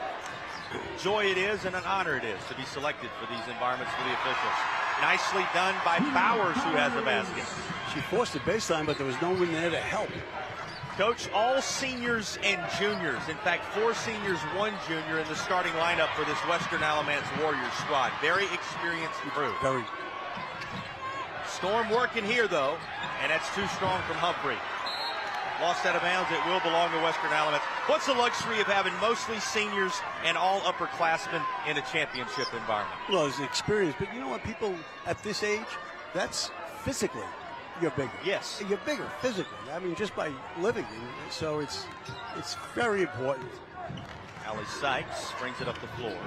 joy it is and an honor it is to be selected for these environments for the officials. Nicely done by Bowers, who has the basket. She forced the baseline, but there was no one there to help. Coach, all seniors and juniors. In fact, 4 seniors, 1 junior in the starting lineup for this Western Alamance Warriors squad. Very experienced crew. Very. Storm working here, though, and that's too strong from Humphrey. Lost out of bounds. It will belong to Western Alamance. What's the luxury of having mostly seniors and all upperclassmen in a championship environment? Well, it's experience, but you know what? People at this age, that's physically, you're bigger. Yes. You're bigger physically. I mean, just by living. So it's very important. Allie Sykes brings it up the floor.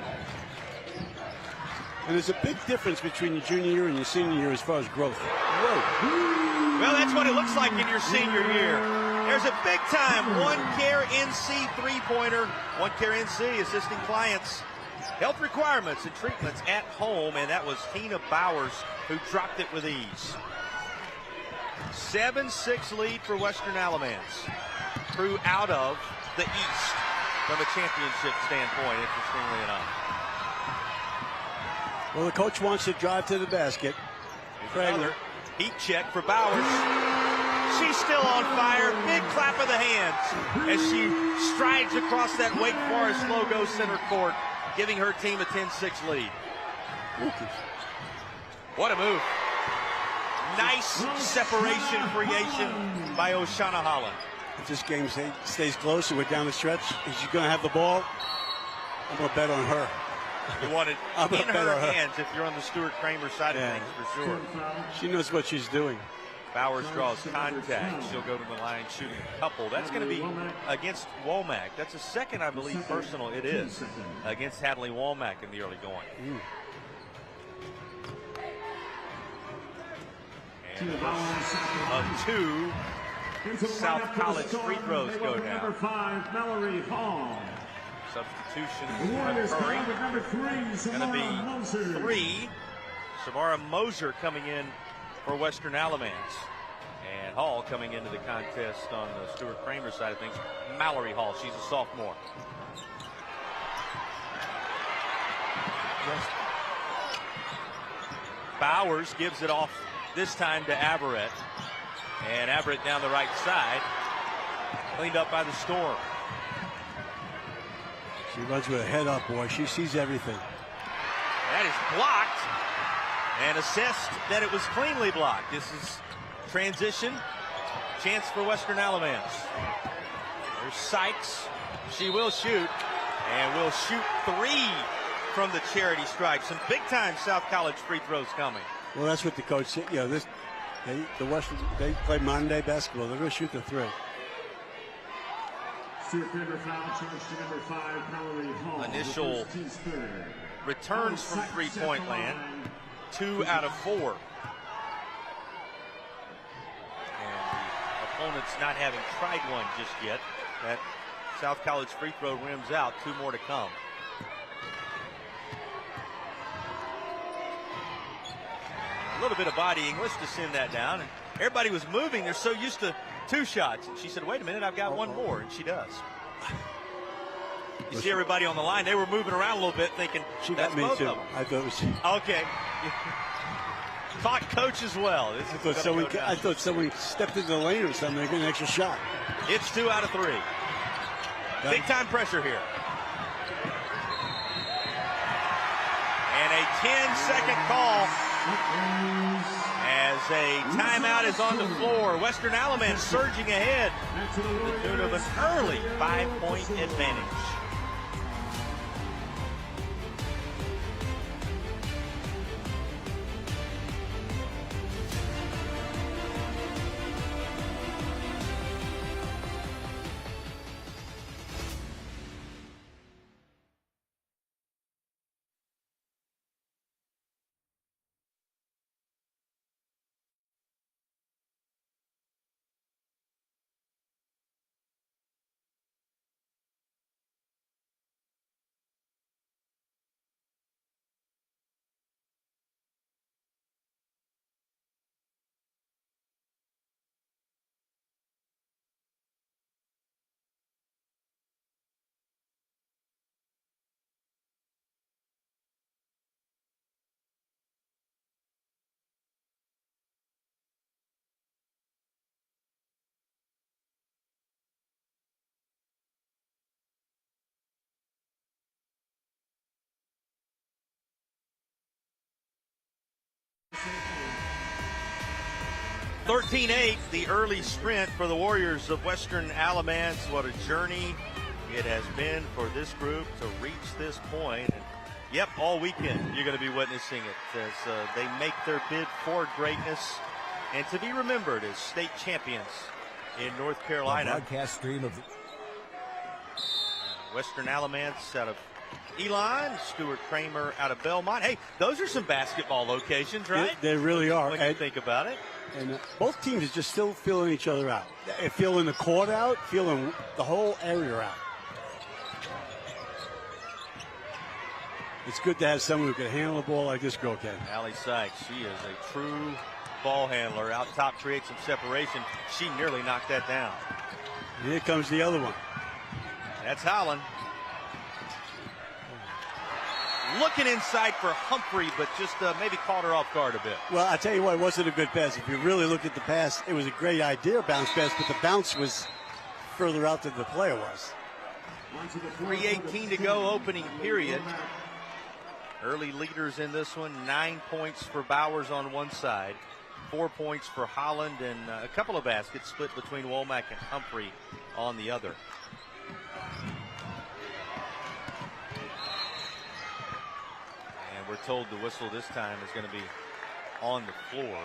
And there's a big difference between your junior year and your senior year as far as growth. Whoa. Well, that's what it looks like in your senior year. There's a big-time OneCare NC three-pointer. OneCare NC assisting clients' health requirements and treatments at home, and that was Tina Bowers who dropped it with ease. 7-6 lead for Western Alamance. Crew out of the East from a championship standpoint, interestingly enough. Well, the coach wants to drive to the basket. Another heat check for Bowers. She's still on fire. Big clap of the hands as she strides across that Wake Forest logo center court, giving her team a 10-6 lead. What a move. Nice separation creation by Oshana Holland. If this game stays close and we're down the stretch, is she going to have the ball? I'm going to bet on her. You want it in her hands if you're on the Stuart Kramer side of things, for sure. She knows what she's doing. Bowers draws contact. She'll go to the line shooting a couple. That's going to be against Womack. That's a second, I believe, personal. It is against Hadley Womack in the early going. And of 2 South College free throws go down. Number 5, Mallory Hall. Substitution going to be 3. Samara Moser coming in for Western Alamance. And Hall coming into the contest on the Stuart Kramer side of things. Mallory Hall, she's a sophomore. Bowers gives it off this time to Averett. And Averett down the right side. Cleaned up by the Storm. She runs with her head up, boy. She sees everything. That is blocked. And assessed that it was cleanly blocked. This is transition. Chance for Western Alamance. There's Sykes. She will shoot. And will shoot 3 from the charity stripe. Some big-time South College free throws coming. Well, that's what the coach said. You know, they play modern day basketball. They're going to shoot the 3. Initial returns from three-point land, 2 out of 4. And the opponents not having tried one just yet. That South College free throw rims out, 2 more to come. A little bit of bodying. Let's just send that down. And everybody was moving. They're so used to 2 shots. And she said, wait a minute, I've got 1 more. And she does. You see everybody on the line. They were moving around a little bit thinking, she that's got me both too. of them. I thought it was. Okay. Caught coach as well. I thought someone stepped into the lane or something. They get an extra shot. It's 2 out of 3. Big time pressure here. And a 10-second call as a timeout is on the floor. Western Alamance surging ahead to the tune of an early 5-point advantage. 13-8, the early sprint for the Warriors of Western Alamance. What a journey it has been for this group to reach this point. And yep, all weekend you're going to be witnessing it as they make their bid for greatness and to be remembered as state champions in North Carolina. The broadcast stream of Western Alamance out of Elon, Stuart Kramer out of Belmont. Hey, those are some basketball locations, right? They really are. When you think about it. And both teams are just still feeling each other out. They're feeling the court out, feeling the whole area out. It's good to have someone who can handle the ball like this girl can. Allie Sykes, she is a true ball handler. Out top, creates some separation. She nearly knocked that down. And here comes the other one. That's Holland. Looking inside for Humphrey, but just maybe caught her off guard a bit. Well, I tell you what, it wasn't a good pass. If you really look at the pass, it was a great idea, bounce pass, but the bounce was further out than the player was. 3:18 to go, opening period. Early leaders in this one, 9 points for Bowers on one side, 4 points for Holland, and a couple of baskets split between Womack and Humphrey on the other. We're told the whistle this time is going to be on the floor.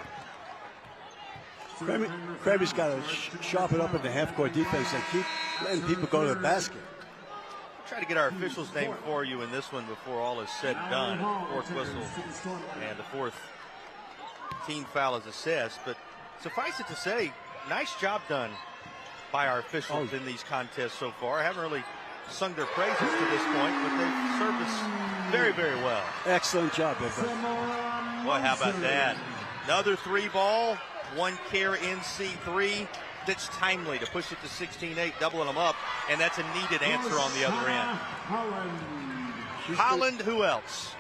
Kramer's got to sharpen up in the half-court defense and keep letting people go to the basket. We'll try to get our official's name for you in this one before all is said and done. Fourth whistle and the fourth team foul is assessed. But suffice it to say, nice job done by our officials in these contests so far. I haven't really sung their praises to this point, but they've served us very, very well. Excellent job, everybody. Boy, how about that? Another three ball, one care NC3 that's timely to push it to 16-8, doubling them up, and that's a needed answer on the other end. Holland, who else?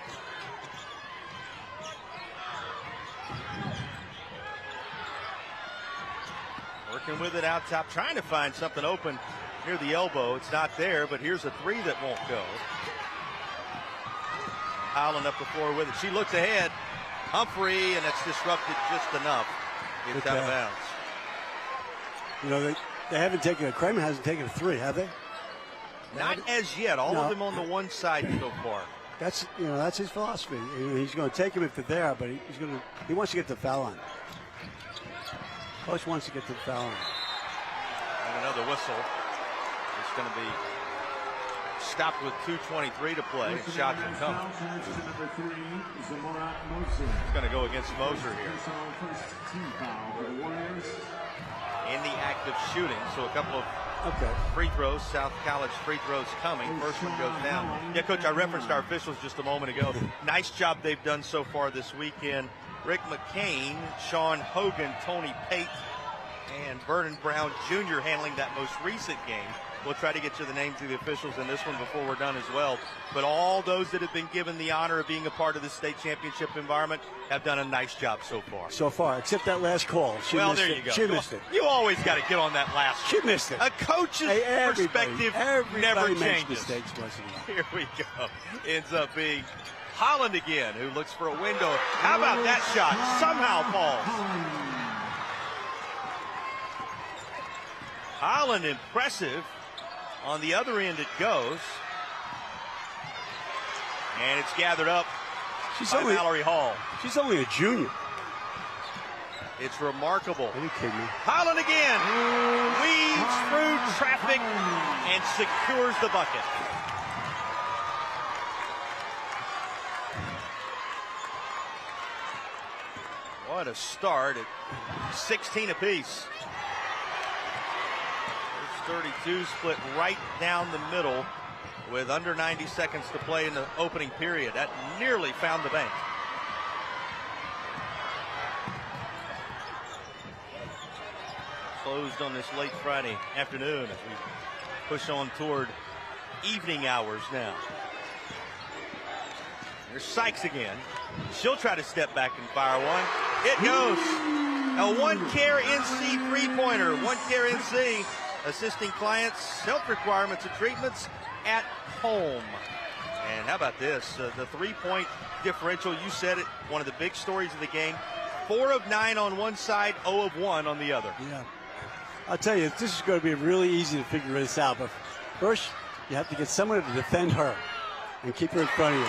Working with it out top, trying to find something open near the elbow. It's not there, but here's a three that won't go. Holland up the floor with it. She looks ahead. Humphrey, and it's disrupted just enough. It's out of bounds. You know, they haven't taken Kramer hasn't taken a three, have they? Not as yet. All of them on the one side so far. That's his philosophy. He's going to take him if they're there, but he wants to get the foul on. Coach wants to get the foul on. And another whistle. It's going to be stopped with 2:23 to play. And shots are coming. It's going to go against Moser here. In the act of shooting, so a couple of free throws, South College free throws coming. First one goes down. Yeah, Coach, I referenced our officials just a moment ago. Nice job they've done so far this weekend. Rick McCain, Sean Hogan, Tony Pate, and Vernon Brown Jr. handling that most recent game. We'll try to get you the names of the officials in this one before we're done as well. But all those that have been given the honor of being a part of the state championship environment have done a nice job so far. So far, except that last call. Well, there you go. She missed it. You always got to get on that last one. She missed it. A coach's perspective never changes. Mistakes once in a while. Here we go. Ends up being Holland again, who looks for a window. How about that shot? Somehow falls. Holland impressive. On the other end it goes. And it's gathered up by Mallory Hall. She's only a junior. It's remarkable. Are you kidding me? Holland again. Weaves through traffic and secures the bucket. What a start at 16 apiece. 32 split right down the middle with under 90 seconds to play in the opening period. That nearly found the bank. Closed on this late Friday afternoon as we push on toward evening hours now. There's Sykes again. She'll try to step back and fire one. It goes. A one-care NC three-pointer. One-care NC. Assisting clients, health requirements and treatments at home. And how about this? The three-point differential, you said it, one of the big stories of the game. 4 of 9 on one side, 0 of 1 on the other. Yeah. I'll tell you, this is going to be really easy to figure this out. But first, you have to get someone to defend her and keep her in front of you.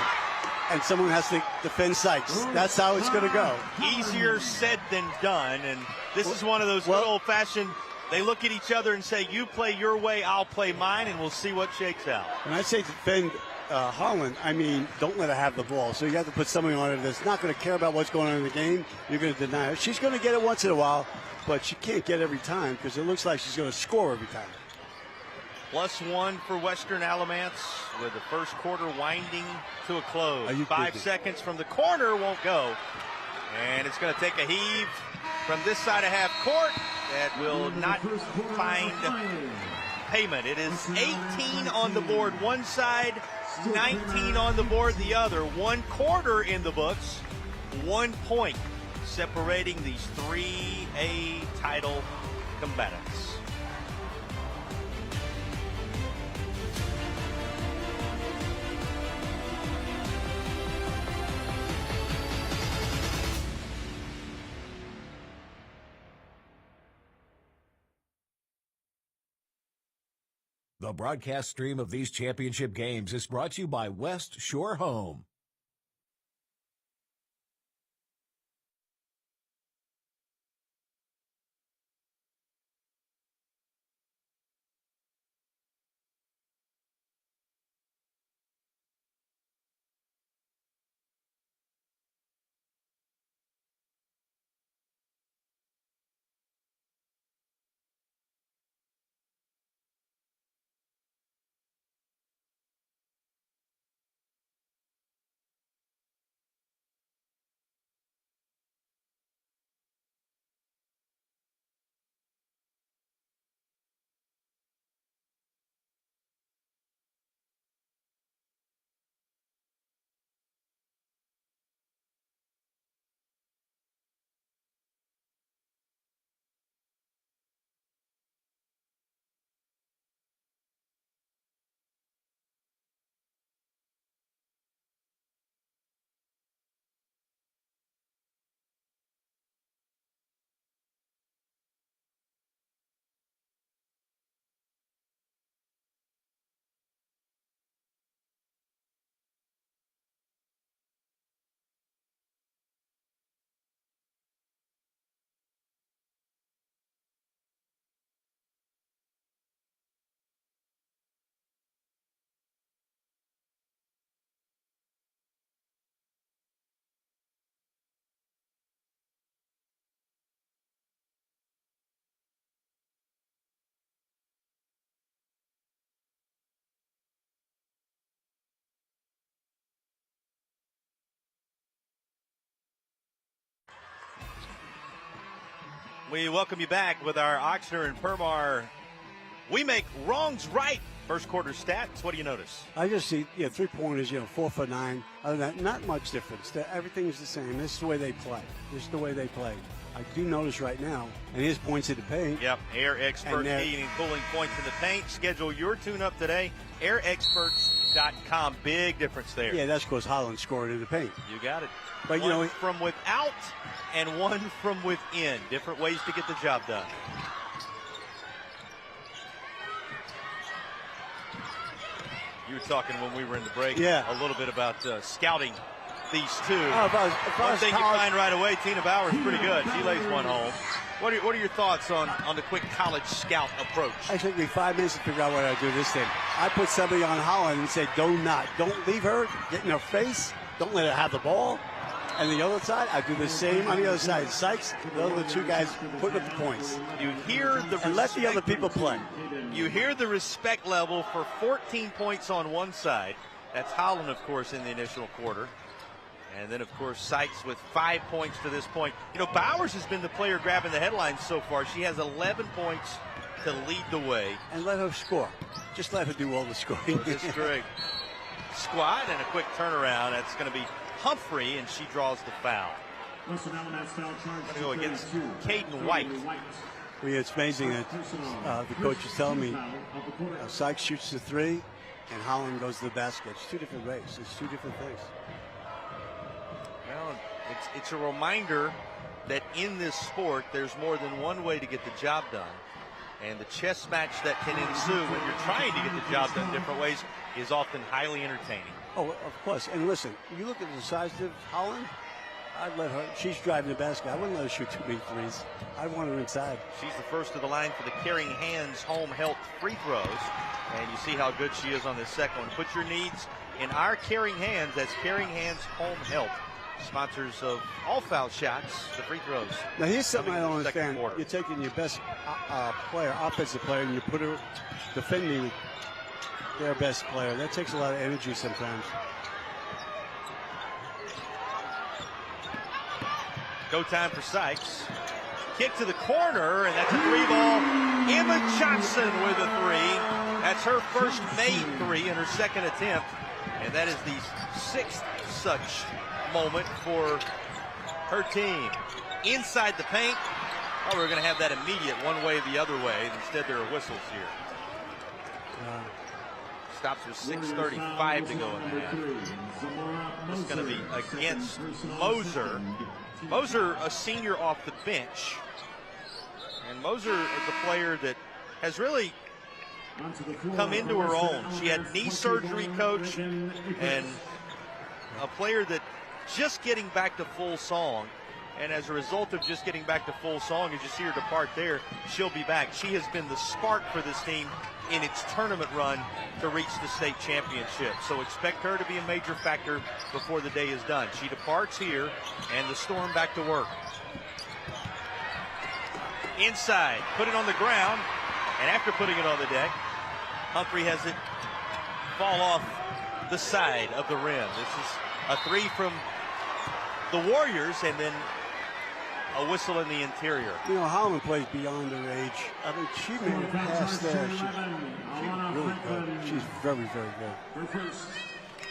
And someone has to defend Sykes. That's how it's going to go. Easier said than done. And this is one of those good old-fashioned, they look at each other and say, you play your way, I'll play mine, and we'll see what shakes out. When I say defend Holland, I mean don't let her have the ball. So you have to put somebody on her that's not going to care about what's going on in the game. You're going to deny her. She's going to get it once in a while, but she can't get every time because it looks like she's going to score every time. +1 for Western Alamance with the first quarter winding to a close. 5 seconds from the corner, won't go. And it's going to take a heave from this side of half court that will not find payment. It is 18 on the board one side, 19 on the board the other. 1 quarter in the books, 1 point separating these 3A title combatants. The broadcast stream of these championship games is brought to you by West Shore Home. We welcome you back with our Ochsner and Permar. We make wrongs right. First quarter stats. What do you notice? I just see 3-pointers, 4 for 9. Other than that, not much difference. Everything's the same. This is the way they play. This is the way they play. I do notice right now, and here's points in the paint. Yep, Air Expert heating and cooling points in the paint. Schedule your tune-up today. AirExperts.com. Big difference there. Yeah, that's because Holland scored in the paint. You got it. But one from without and one from within. Different ways to get the job done. You were talking when we were in the break a little bit about scouting these two. One thing you find right away, Tina Bauer's pretty good. She lays one home. What are your thoughts on the quick college scout approach? I took me 5 minutes to figure out what I do this thing. I put somebody on Holland and say, don't leave her, get in her face, don't let her have the ball. And the other side, I do the same on the other side. Sykes, those are the two guys putting up the points. You hear and let the other people play. You hear the respect level for 14 points on one side. That's Holland, of course, in the initial quarter. And then, of course, Sykes with 5 points to this point. Bowers has been the player grabbing the headlines so far. She has 11 points to lead the way. And let her score. Just let her do all the scoring. That's great. Squat and a quick turnaround. That's going to be Humphrey, and she draws the foul. Going to go against Caden White. Well, it's amazing that the coach is telling me Sykes shoots the 3 and Holland goes to the basket. It's 2 different ways. It's 2 different things. Well, it's a reminder that in this sport, there's more than one way to get the job done. And the chess match that can ensue when you're trying to get the job done different ways is often highly entertaining. Oh, of course. And listen, you look at the size of Holland, I'd let her, she's driving the basket. I wouldn't let her shoot too many threes. I'd want her inside. She's the first of the line for the Caring Hands home health free throws. And you see how good she is on this second one. Put your needs in our Caring Hands. That's Caring Hands Home Health. Sponsors of all foul shots, the free throws. Now here's something I don't understand. You're taking your best player, offensive player, and you put her defending their best player. That takes a lot of energy sometimes. Go time for Sykes. Kick to the corner, and that's a three ball. Emma Johnson with a three. That's her first made three in her second attempt. And that is the sixth such moment for her team. Inside the paint. Oh, we're going to have that immediate one way or the other way. Instead, there are whistles here. Stops with 6:35 to go in the half. This is going to be against Moser. Moser, a senior off the bench. And Moser is a player that has really come into her own. She had knee surgery, coach, and a player that just getting back to full song. And as a result of just getting back to full song, as you see her depart there, she'll be back. She has been the spark for this team in its tournament run to reach the state championship. So expect her to be a major factor before the day is done. She departs here, and the Storm back to work. Inside, put it on the ground, and after putting it on the deck, Humphrey has it fall off the side of the rim. This is a three from the Warriors, and then a whistle in the interior. You know, Holland plays beyond her age. I mean, she made it past there. She's really good. She's very, very good.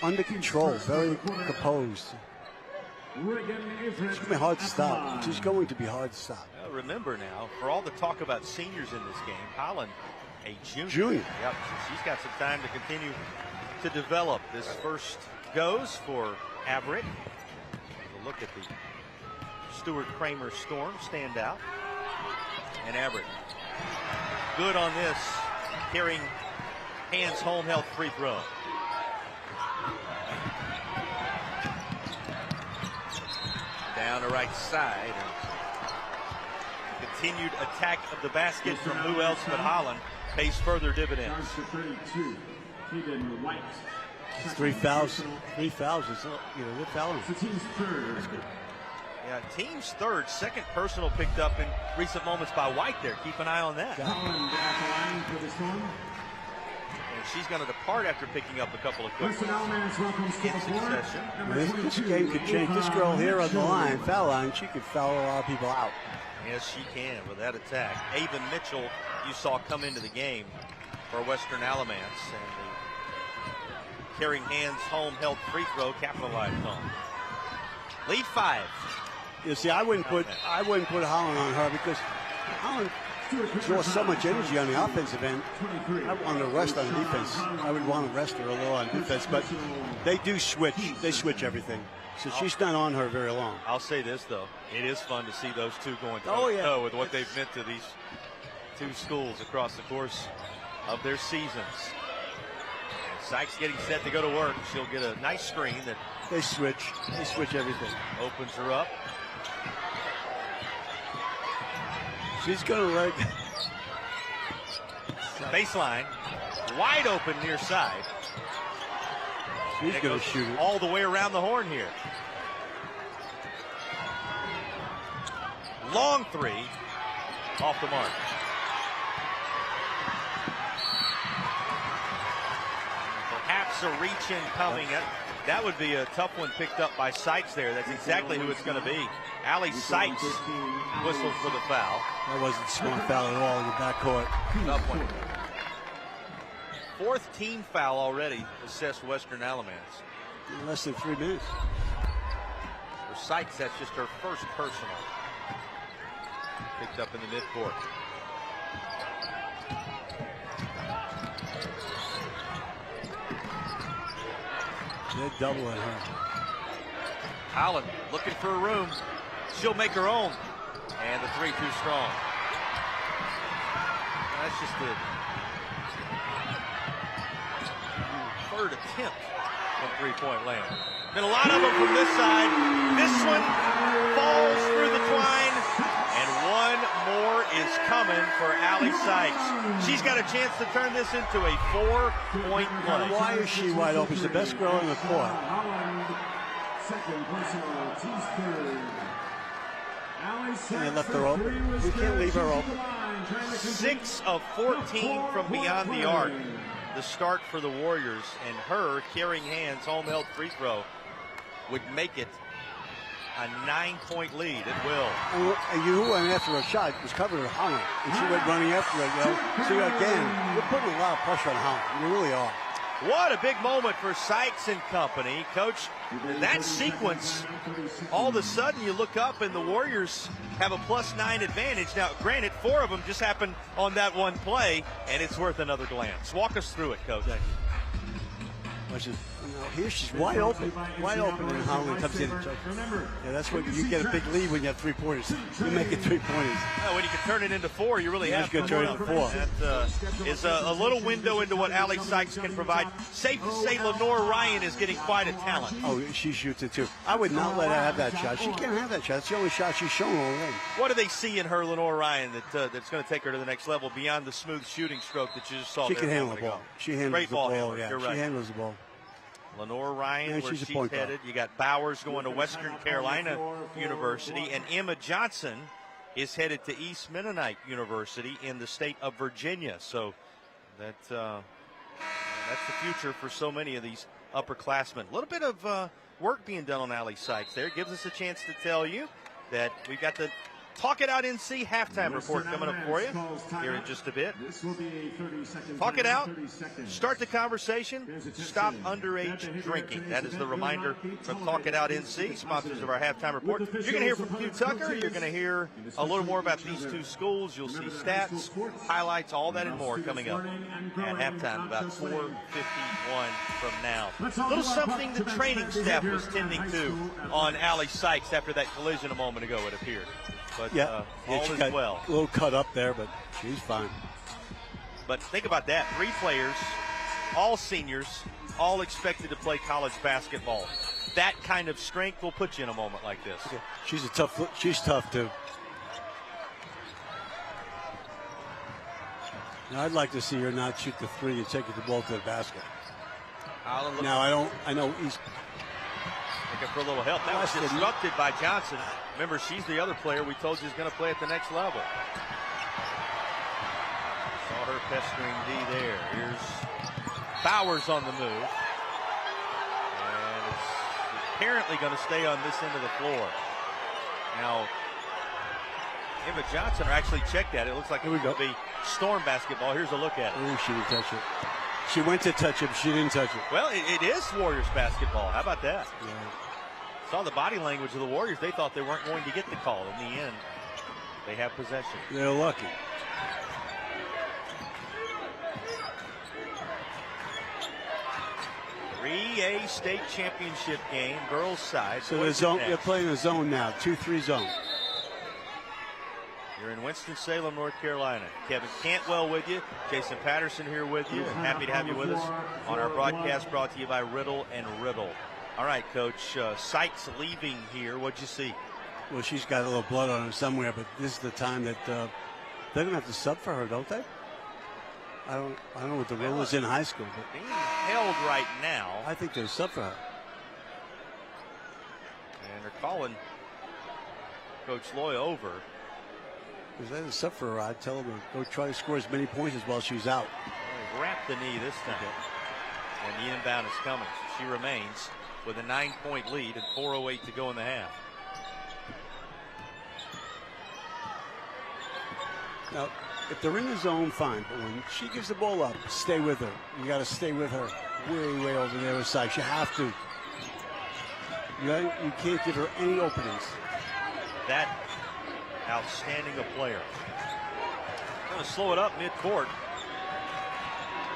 Under control, very composed. She's going to be hard to stop. She's going to be hard to stop. Well, remember now, for all the talk about seniors in this game, Holland, a junior. Junior. Yep, she's got some time to continue to develop. This first goes for Averett. A look at the Stuart Kramer Storm stand out. And Averett good on this Caring Hands home health free throw. Down the right side. Continued attack of the basket from who else but Holland pays further dividends. It's 3 fouls. 3 fouls. You know, they're fouling. Yeah, team's third. Second personal picked up in recent moments by White there. Keep an eye on that. And she's going to depart after picking up a couple of quick in succession. This game could change. This girl here on the line, foul line, she could foul a lot of people out. Yes, she can with that attack. Ava Mitchell, you saw come into the game for Western Alamance. And the Caring Hands home health free throw capitalized on. Lead 5. You see, I wouldn't put Holland on her because Holland draws so much energy on the offensive end. I want to rest on defense. I would want to rest her a little on defense, but they do switch. They switch everything. So she's not on her very long. I'll say this, though. It is fun to see those two going toe-to-toe with what they've meant to these two schools across the course of their seasons. And Sykes getting set to go to work. She'll get a nice screen that they switch everything. Opens her up. She's going to let baseline, wide open near side. She's going to shoot it all the way around the horn here. Long three, off the mark. Perhaps a reach in coming. That would be a tough one picked up by Sykes there. That's exactly who it's going to be. Allie Sykes whistles for the foul. That wasn't a smart foul at all in the backcourt. Tough one. Fourth team foul already assessed Western Alamance. In less than 3 minutes. For Sykes, that's just her first personal. Picked up in the midcourt. They're doubling her. Holland looking for a room. She'll make her own. And the three too strong. That's just the third attempt from three-point land. Been a lot of them from this side. This one falls through the twine. And one more is coming for Allie Sykes. She's got a chance to turn this into a 4-point play. Why is she wide open? She's the best girl in the court. Second personal, team's third. And they left her open. We can't leave her open. 6 of 14 from beyond the arc. The start for the Warriors, and her carrying hands home held free throw would make it a 9-point lead. It will. And you went after a shot was covered with Holland, and she went running after it. You know? So again, you're putting a lot of pressure on Holland. You really are. What a big moment for Sykes and company. Coach, that sequence, all of a sudden you look up and the Warriors have a +9 advantage. Now, granted, 4 of them just happened on that one play, and it's worth another glance. Walk us through it, Coach. Here she's wide open, and Holland comes in and chokes. Yeah, that's what you get a big lead when you have 3-pointers. You make it 3-pointers. Well, when you can turn it into 4, you really have to. You can turn it into 4. That is a little window into what Allie Sykes can provide. Safe to say Lenore Ryan is getting quite a talent. Oh, she shoots it too. I would not let her have that shot. She can't have that shot. That's the only shot she's shown all day. What do they see in her, Lenore Ryan, that's going to take her to the next level beyond the smooth shooting stroke that you just saw? She can handle the ball. She handles the ball. Yeah, she handles the ball. Lenore Ryan, where she's headed. You got Bowers going to Western Carolina University, and Emma Johnson is headed to East Mennonite University in the state of Virginia. So that's the future for so many of these upperclassmen. A little bit of work being done on Allie Sykes there. Gives us a chance to tell you that we've got the Talk It Out NC halftime report coming up for you here in just a bit. Talk It Out, start the conversation, stop underage drinking. That is the reminder from Talk It Out NC, sponsors of our halftime report. You're going to hear from Hugh Tucker. You're going to hear a little more about these two schools. You'll see stats, highlights, all that and more coming up at halftime, about 4:51 from now. A little something the training staff was tending to on Allie Sykes after that collision a moment ago, it appeared. But all is well. A little cut up there, but she's fine. But think about that. 3 players, all seniors, all expected to play college basketball. That kind of strength will put you in a moment like this. Okay. She's tough too. Now, I'd like to see her not shoot the 3 and take the ball to the basket. Now, I know East. Looking for a little help. That was disrupted by Johnson. Remember, she's the other player we told you is going to play at the next level. Saw her pestering D there. Here's Bowers on the move. And it's apparently going to stay on this end of the floor. Now, Emma Johnson actually checked at it. It looks like it would be Storm basketball. Here's a look at it. Oh, she didn't touch it. She went to touch it, but she didn't touch it. Well, it is Warriors basketball. How about that? Yeah. Saw the body language of the Warriors. They thought they weren't going to get the call. In the end, they have possession. They're lucky. A state championship game, girls side. So they're playing a zone now, 2-3 zone. You're in Winston-Salem, North Carolina. Kevin Cantwell with you. Jason Patterson here with you. And happy to have you with us on our broadcast brought to you by Riddle and Riddle. All right, Coach, Sykes leaving here. What'd you see? Well, she's got a little blood on her somewhere, but this is the time that they're going to have to sub for her, don't they? I don't know what the rule is in high school. But being held right now. I think they'll sub for her. And they're calling Coach Loy over. If they had a sub for her, I'd tell them to go try to score as many points as while she's out. Well, wrap the knee this time. Okay. And the inbound is coming. So she remains with a 9-point lead and 4:08 to go in the half. Now, if they're in the zone, fine. But when she gives the ball up, stay with her. You got to stay with her way over the other side. You have to. You can't give her any openings. That outstanding a player. Going to slow it up mid-court.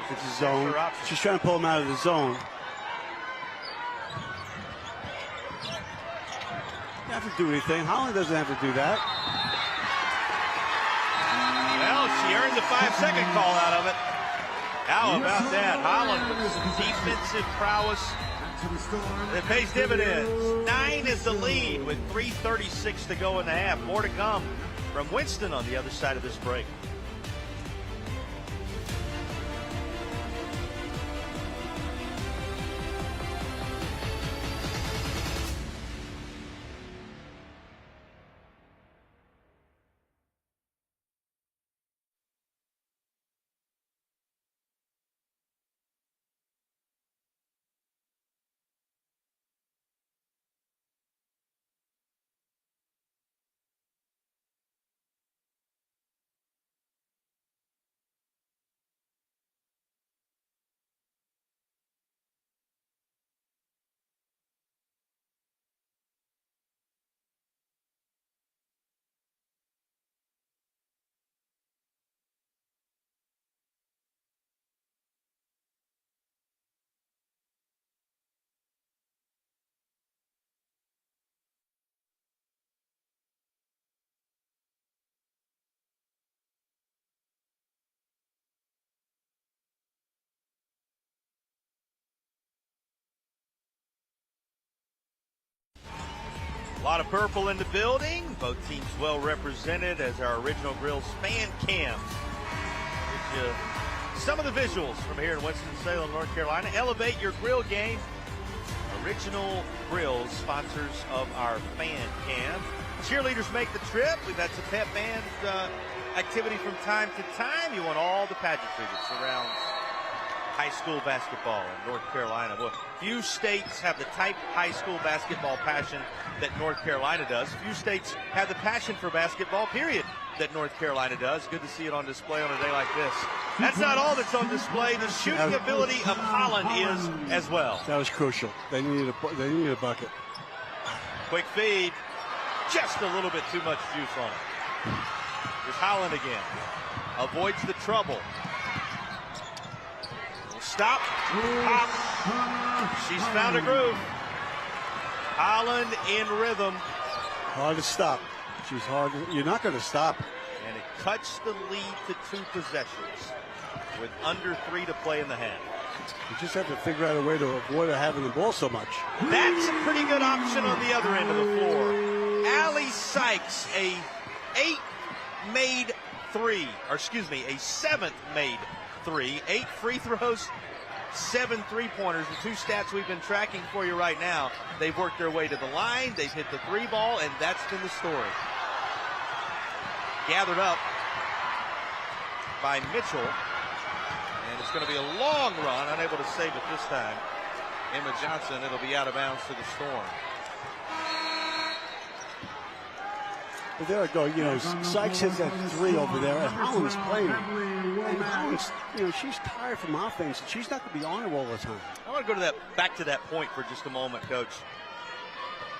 It's a zone. She's trying to pull him out of the zone. have to do anything. Holland doesn't have to do that. Well, she earned the 5-second call out of it. How about that? Holland with some defensive prowess that pays dividends. 9 is the lead with 3:36 to go in the half. More to come from Winston on the other side of this break. A lot of purple in the building. Both teams well represented as our Original Grills fan cam. Some of the visuals from here in Winston-Salem, North Carolina. Elevate your grill game. Original Grills, sponsors of our fan cam. Cheerleaders make the trip. We've had some pep band activity from time to time. You want all the pageantry that surrounds high school basketball in North Carolina. Well, few states have the type high school basketball passion that North Carolina does. Few states have the passion for basketball, period, that North Carolina does. Good to see it on display on a day like this. That's not all that's on display. The shooting ability of Holland is as well. That was crucial. They needed a bucket. Quick feed. Just a little bit too much juice on it. Here's Holland again. Avoids the trouble. Stop. Pop. She's found a groove. Holland in rhythm. Hard to stop. She's hard. You're not going to stop. And it cuts the lead to 2 possessions with under 3 to play in the half. You just have to figure out a way to avoid having the ball so much. That's a pretty good option on the other end of the floor. Allie Sykes, a 7th made 3. 8 free throws, 7 3-pointers. The 2 stats we've been tracking for you right now. They've worked their way to the line. They've hit the 3 ball, and that's been the story. Gathered up by Mitchell. And it's going to be a long run. Unable to save it this time. Emma Johnson, it'll be out of bounds to the Storm. But there I go. You know, Sykes hits that 3 over there, and Holland's playing her. And Holland's, she's tired from offense, and she's not going to be on her all the time. I want to go to back to that point for just a moment, Coach.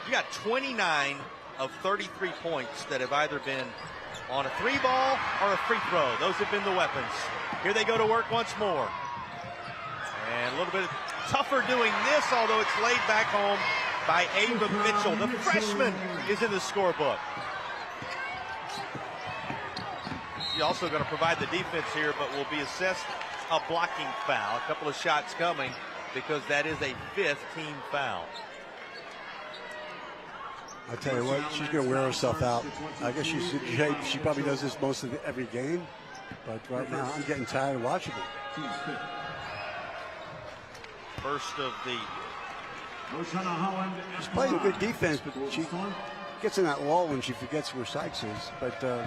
You got 29 of 33 points that have either been on a 3 ball or a free throw. Those have been the weapons. Here they go to work once more. And a little bit tougher doing this, although it's laid back home by Ava Mitchell. The freshman is in the scorebook. She's also going to provide the defense here, but will be assessed a blocking foul. A couple of shots coming because that is a 5th team foul. I tell you what, she's going to wear herself out. I guess she's in shape. She probably does this most of every game. But right now, I'm getting tired of watching it. First of the... She's playing good defense, but she gets in that lull when she forgets where Sykes is. But you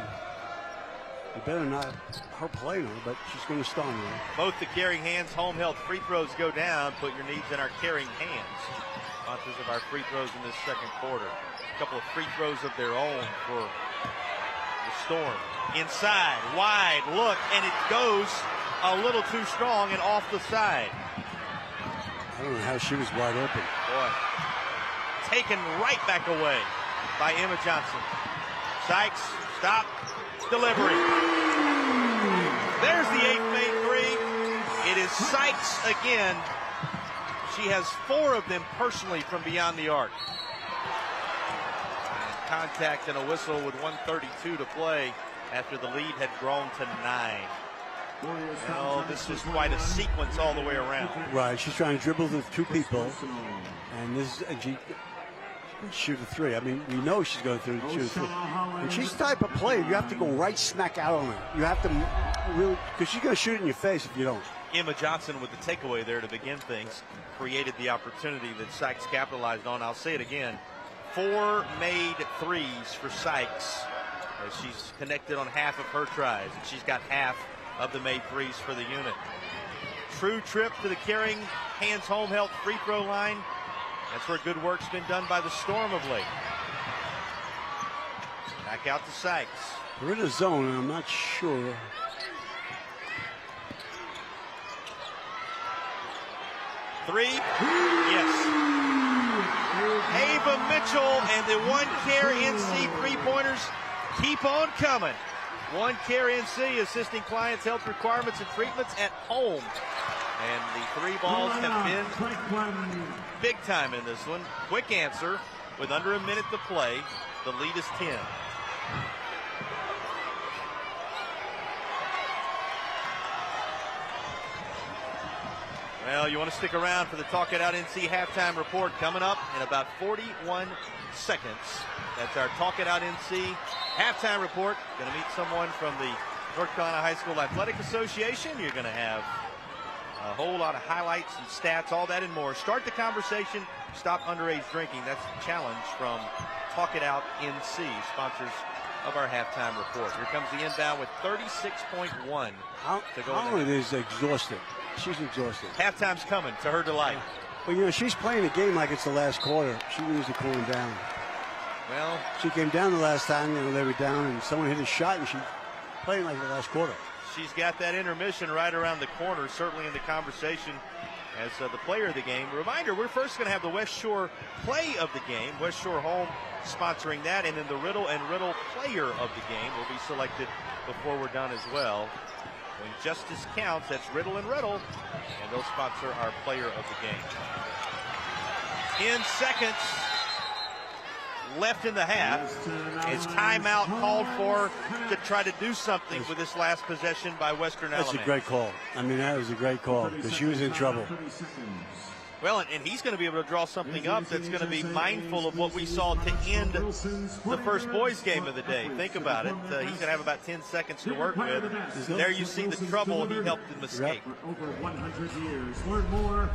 better not her playing her, but she's going to stun her. Both the carrying hands, home health free throws go down. Put your needs in our carrying hands. Sponsors of our free throws in this second quarter. A couple of free throws of their own for the Storm. Inside, wide look, and it goes a little too strong and off the side. I don't know how she was wide open. Boy, taken right back away by Emma Johnson. Sykes, stop, delivery. There's the 8th made 3. It is Sykes again. She has 4 of them personally from beyond the arc. contact and a whistle with 1:32 to play after the lead had grown to 9. Well, this was quite a sequence all the way around. Right, she's trying to dribble the 2 people, and she shoot a 3. I mean, we know she's going to shoot a 3. And she's the type of player, you have to go right smack out on her. You have to really, because she's going to shoot it in your face if you don't. Emma Johnson with the takeaway there to begin things created the opportunity that Sykes capitalized on. I'll say it again. 4 made threes for Sykes as she's connected on half of her tries, and she's got half of the made threes for the unit. True trip to the Caring Hands Home Health free throw line. That's where good work's been done by the Storm of late. Back out to Sykes. We're in a zone, and I'm not sure. Three? Yes. Ava Mitchell and the One Care NC three-pointers keep on coming. One Care NC assisting clients' health requirements and treatments at home. And the 3 balls have been big time in this one. Quick answer with under a minute to play. The lead is 10. Well, you want to stick around for the Talk It Out NC halftime report coming up in about 41 seconds. That's our Talk It Out NC halftime report. Going to meet someone from the North Carolina High School Athletic Association. You're going to have a whole lot of highlights and stats, all that and more. Start the conversation. Stop underage drinking. That's the challenge from Talk It Out NC, sponsors of our halftime report. Here comes the inbound with 36.1 to go. Holland is exhausted. She's exhausted. Halftime's coming to her delight. Well, you know, she's playing the game like it's the last quarter. She needs to cool down. Well, she came down the last time, you know, they were down, and someone hit a shot, and she's playing like the last quarter. She's got that intermission right around the corner, certainly in the conversation as the player of the game. Reminder, we're first going to have the West Shore play of the game. West Shore Home sponsoring that, and then the Riddle and Riddle player of the game will be selected before we're done as well. When justice counts, that's Riddle and Riddle, and they'll sponsor our player of the game. 10 seconds left in the half. Is timeout called for to try to do something with this last possession by Western Elements? That's a great call. I mean, that was a great call because she was in trouble. Well, and he's going to be able to draw something up that's going to be mindful of what we saw to end the first boys game of the day. Think about it. He's going to have about 10 seconds to work with. There you see the trouble he helped them escape. Over 100 years. Learn more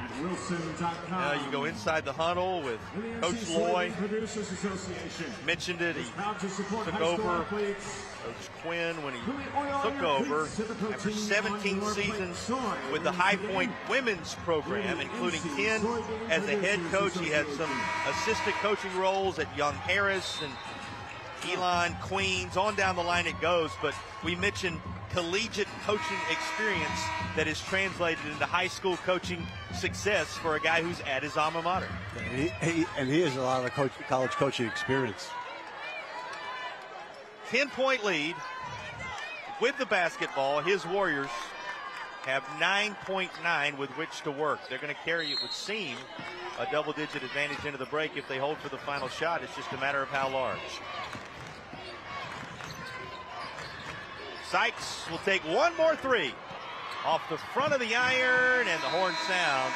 at Wilson.com. You go inside the huddle with Coach Loy. Mentioned it. He took over. Coach Quinn, when he took over after 17 seasons with the High Point women's program, including 10 as a head coach. He had some assistant coaching roles at Young Harris and Elon, Queens, on down the line it goes. But we mentioned collegiate coaching experience that is translated into high school coaching success for a guy who's at his alma mater. And he has a lot of college coaching experience. 10-point lead with the basketball. His Warriors have 9.9 with which to work. They're going to carry it, would seem, a double-digit advantage into the break if they hold for the final shot. It's just a matter of how large. Sykes will take one more three off the front of the iron, and the horn sounds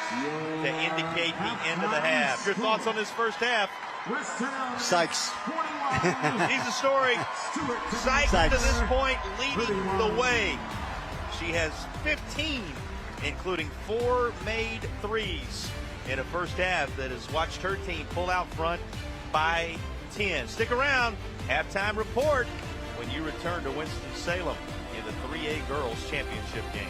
to indicate the end of the half. Your thoughts on this first half? Sykes. He's the story. Sykes to this point leading the way. She has 15, including 4 made threes in a first half that has watched her team pull out front by 10. Stick around. Halftime report when you return to Winston-Salem in the 3A Girls Championship game.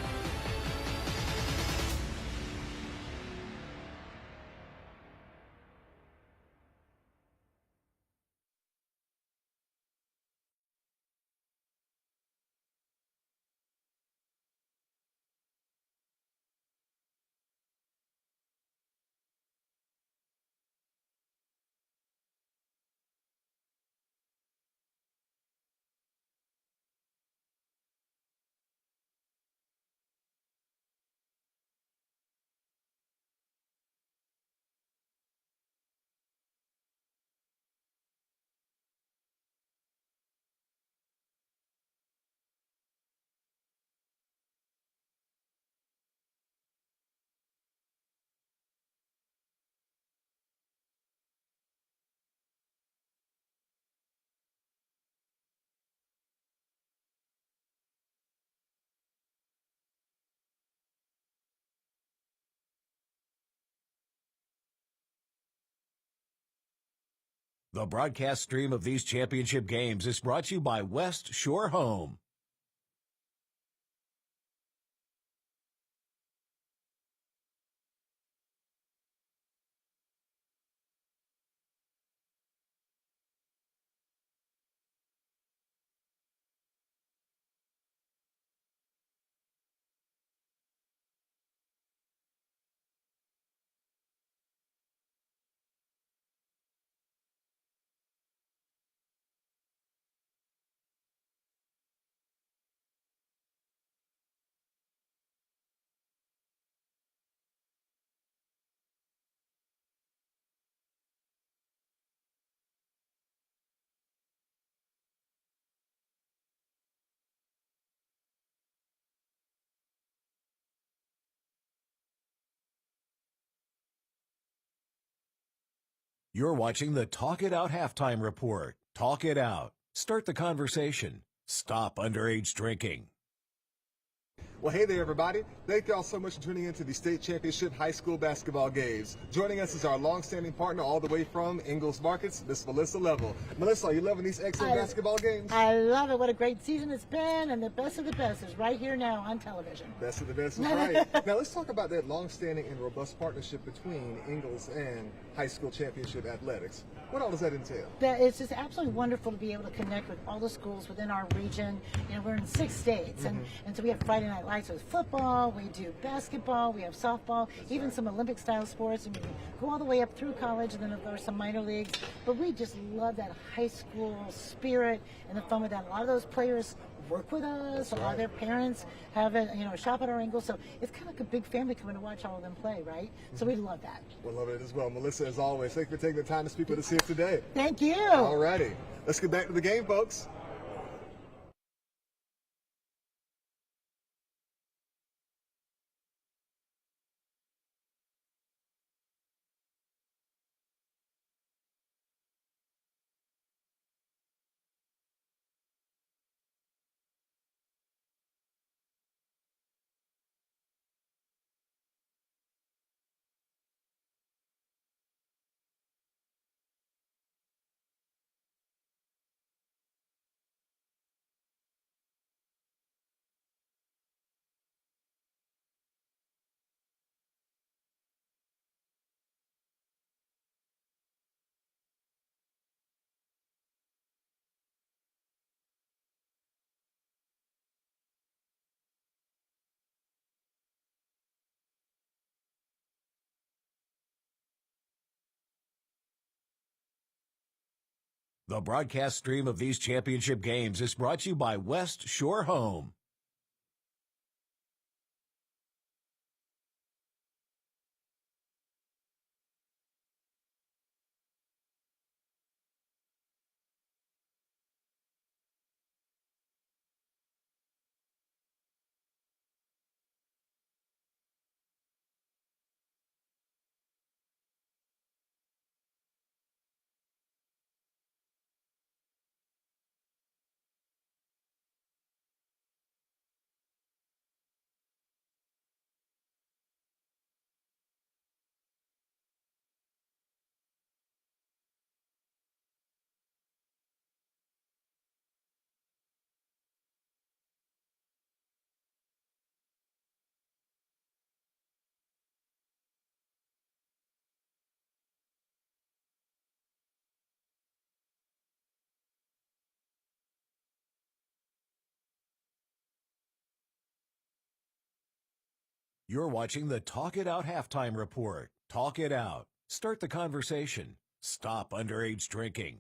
The broadcast stream of these championship games is brought to you by West Shore Home. You're watching the Talk It Out Halftime Report. Talk it out. Start the conversation. Stop underage drinking. Well, hey there, everybody. Thank y'all so much for tuning in to the state championship high school basketball games. Joining us is our long-standing partner all the way from Ingalls Markets, Miss Melissa Level. Melissa, are you loving these excellent basketball games? I love it. What a great season it's been, and the best of the best is right here now on television. Best of the best is right. Now, let's talk about that long-standing and robust partnership between Ingalls and high school championship athletics. What all does that entail? It's just absolutely wonderful to be able to connect with all the schools within our region. You know, we're in 6 states, and so we have Friday Night Lights with football, we do basketball, we have softball, even some Olympic-style sports, and we go all the way up through college, and then of course some minor leagues. But we just love that high school spirit and the fun with that. A lot of those players work with us. A lot of their parents have a shop at our Ingalls, so it's kind of like a big family coming to watch all of them play, right? So we love that. We love it as well. Melissa, as always, thank you for taking the time to speak with us here today. Thank you. All righty. Let's get back to the game, folks. The broadcast stream of these championship games is brought to you by West Shore Home. You're watching the Talk It Out Halftime Report. Talk it out. Start the conversation. Stop underage drinking.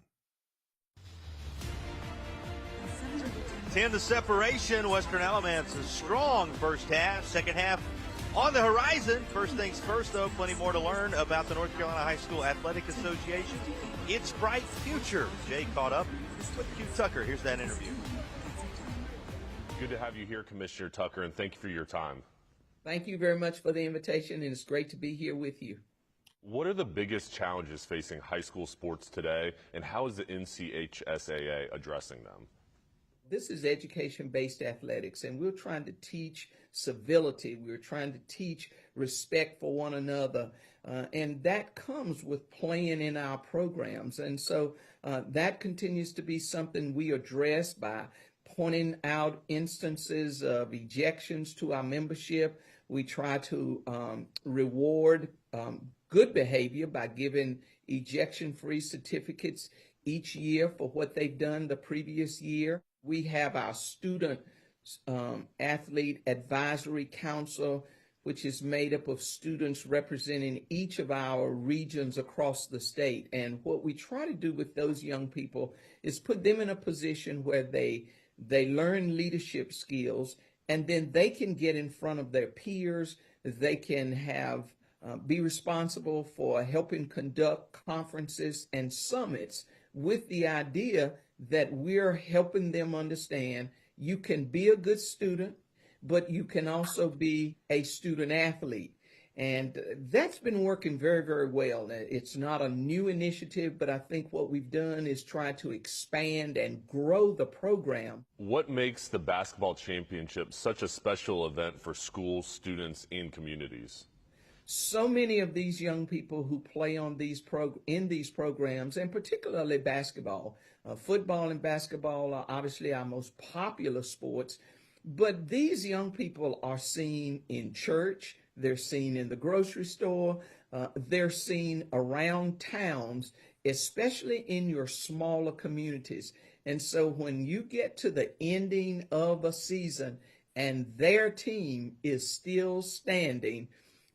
10 the separation. Western Alamance a strong first half. Second half on the horizon. First things first, though, plenty more to learn about the North Carolina High School Athletic Association. Its bright future. Jay caught up with Q Tucker. Here's that interview. Good to have you here, Commissioner Tucker, and thank you for your time. Thank you very much for the invitation, and it's great to be here with you. What are the biggest challenges facing high school sports today, and how is the NCHSAA addressing them? This is education-based athletics, and we're trying to teach civility. We're trying to teach respect for one another, and that comes with playing in our programs. And so that continues to be something we address by pointing out instances of ejections to our membership. We try to reward good behavior by giving ejection-free certificates each year for what they've done the previous year. We have our student athlete advisory council, which is made up of students representing each of our regions across the state. And what we try to do with those young people is put them in a position where they learn leadership skills, and then they can get in front of their peers. They can have be responsible for helping conduct conferences and summits with the idea that we're helping them understand you can be a good student, but you can also be a student athlete. And that's been working very, very well. It's not a new initiative, but I think what we've done is try to expand and grow the program. What makes the basketball championship such a special event for schools, students, and communities? So many of these young people who play on in these programs, and particularly basketball, football and basketball are obviously our most popular sports, but these young people are seen in church, they're seen in the grocery store, they're seen around towns, especially in your smaller communities. And so when you get to the ending of a season and their team is still standing,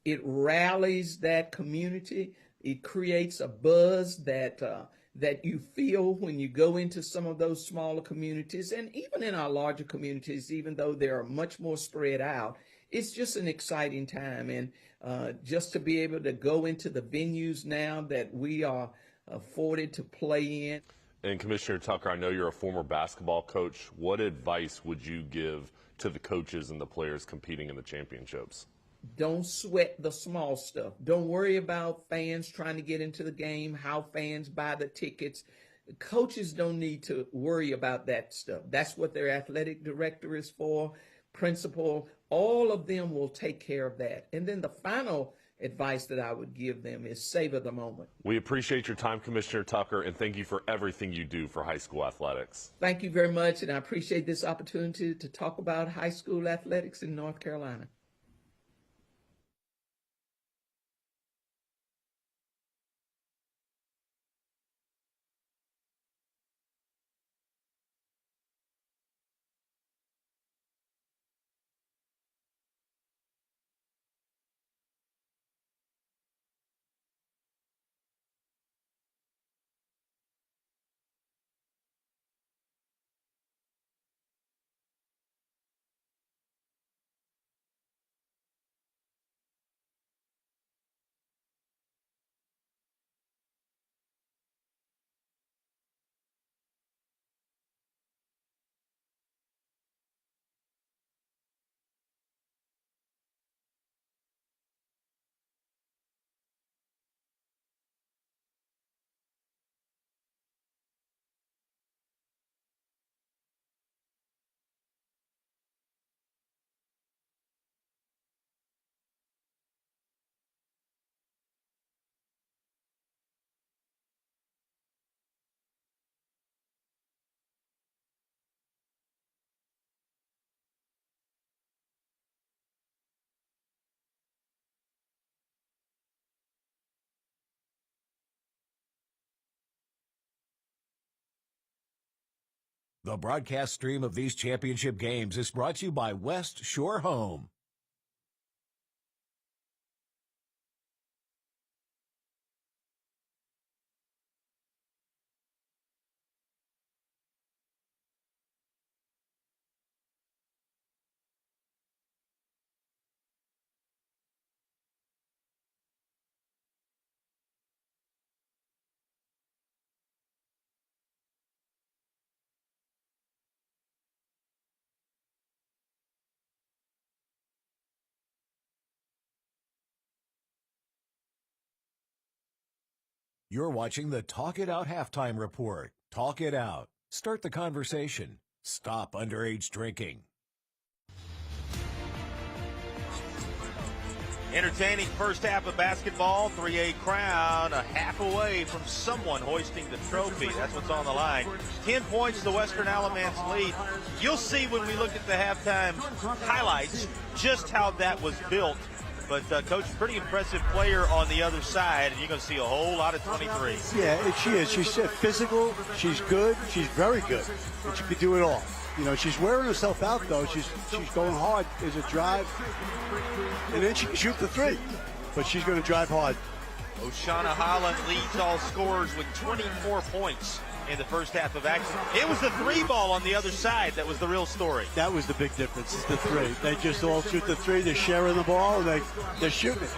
it rallies that community. It creates a buzz that you feel when you go into some of those smaller communities, and even in our larger communities, even though they are much more spread out. It's just an exciting time, and just to be able to go into the venues now that we are afforded to play in. And Commissioner Tucker, I know you're a former basketball coach. What advice would you give to the coaches and the players competing in the championships? Don't sweat the small stuff. Don't worry about fans trying to get into the game, how fans buy the tickets. Coaches don't need to worry about that stuff. That's what their athletic director is for, principal. All of them will take care of that. And then the final advice that I would give them is savor the moment. We appreciate your time, Commissioner Tucker, and thank you for everything you do for high school athletics. Thank you very much, and I appreciate this opportunity to talk about high school athletics in North Carolina. The broadcast stream of these championship games is brought to you by West Shore Home. You're watching the Talk It Out Halftime Report. Talk it out. Start the conversation. Stop underage drinking. Entertaining first half of basketball. 3A Crown a half away from someone hoisting the trophy. That's what's on the line. 10 points, the Western Alamance lead. You'll see when we look at the halftime highlights just how that was built. But, Coach, pretty impressive player on the other side, and you're going to see a whole lot of 23. Yeah, she is. She's physical. She's good. She's very good. And she can do it all. You know, she's wearing herself out, though. She's going hard. There's a drive. And then she can shoot the three. But she's going to drive hard. Oshana Holland leads all scorers with 24 points in the first half of action. It was the three ball on the other side that was the real story. That was the big difference, is the three. They just all shoot the three. They're sharing the ball, and they're shooting it.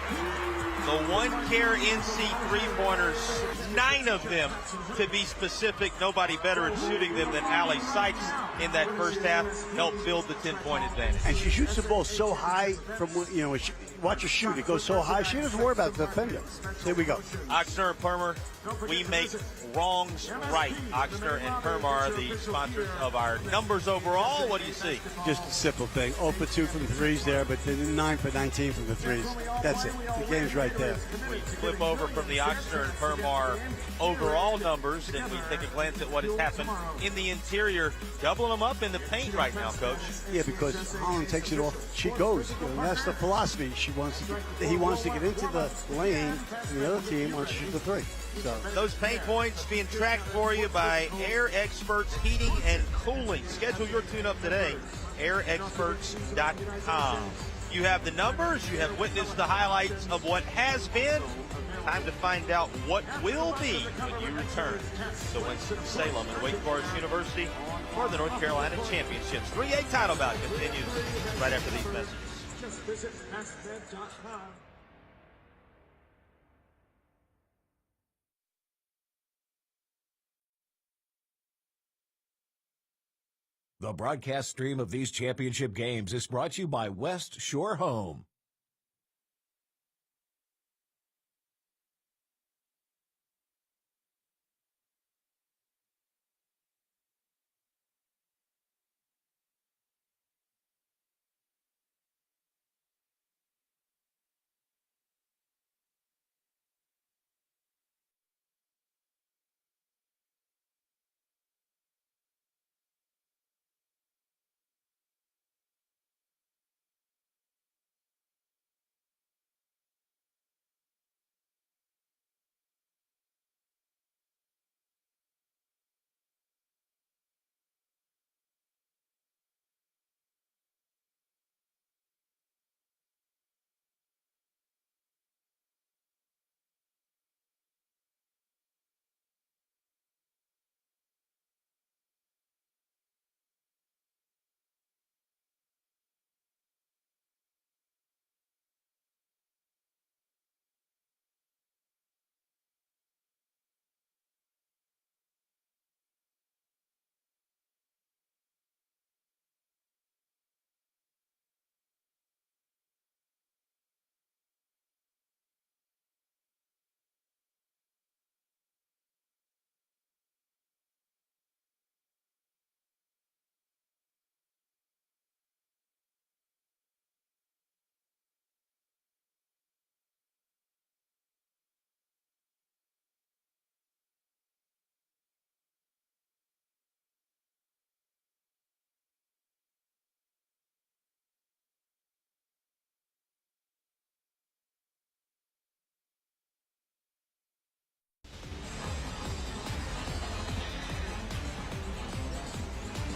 The one-care NC three-pointers, 9 of them, to be specific. Nobody better at shooting them than Allie Sykes in that first half, helped build the 10-point advantage. And she shoots the ball so high from, you know, watch her shoot. It goes so high, she doesn't worry about the defender. Here we go. Oxnard and Permer, we make wrongs right. Oxnard and Permer are the sponsors of our numbers overall. What do you see? Just a simple thing. 0 for 2 from the threes there, but then 9 for 19 from the threes. That's it. The game's right there. We flip over from the Oxnard and Permar overall numbers, and we take a glance at what has happened in the interior, doubling them up in the paint right now, Coach. Yeah, because Holland takes it off. She goes. And that's the philosophy. He wants to get into the lane, and the other team wants to shoot the three. So those paint points being tracked for you by Air Experts Heating and Cooling. Schedule your tune-up today, airexperts.com. You have the numbers. You have witnessed the highlights of what has been. Time to find out what will be when you return to Winston-Salem and Wake Forest University for the North Carolina Championships. 3A title bout continues right after these messages. Just visit PassFed.com. The broadcast stream of these championship games is brought to you by West Shore Home.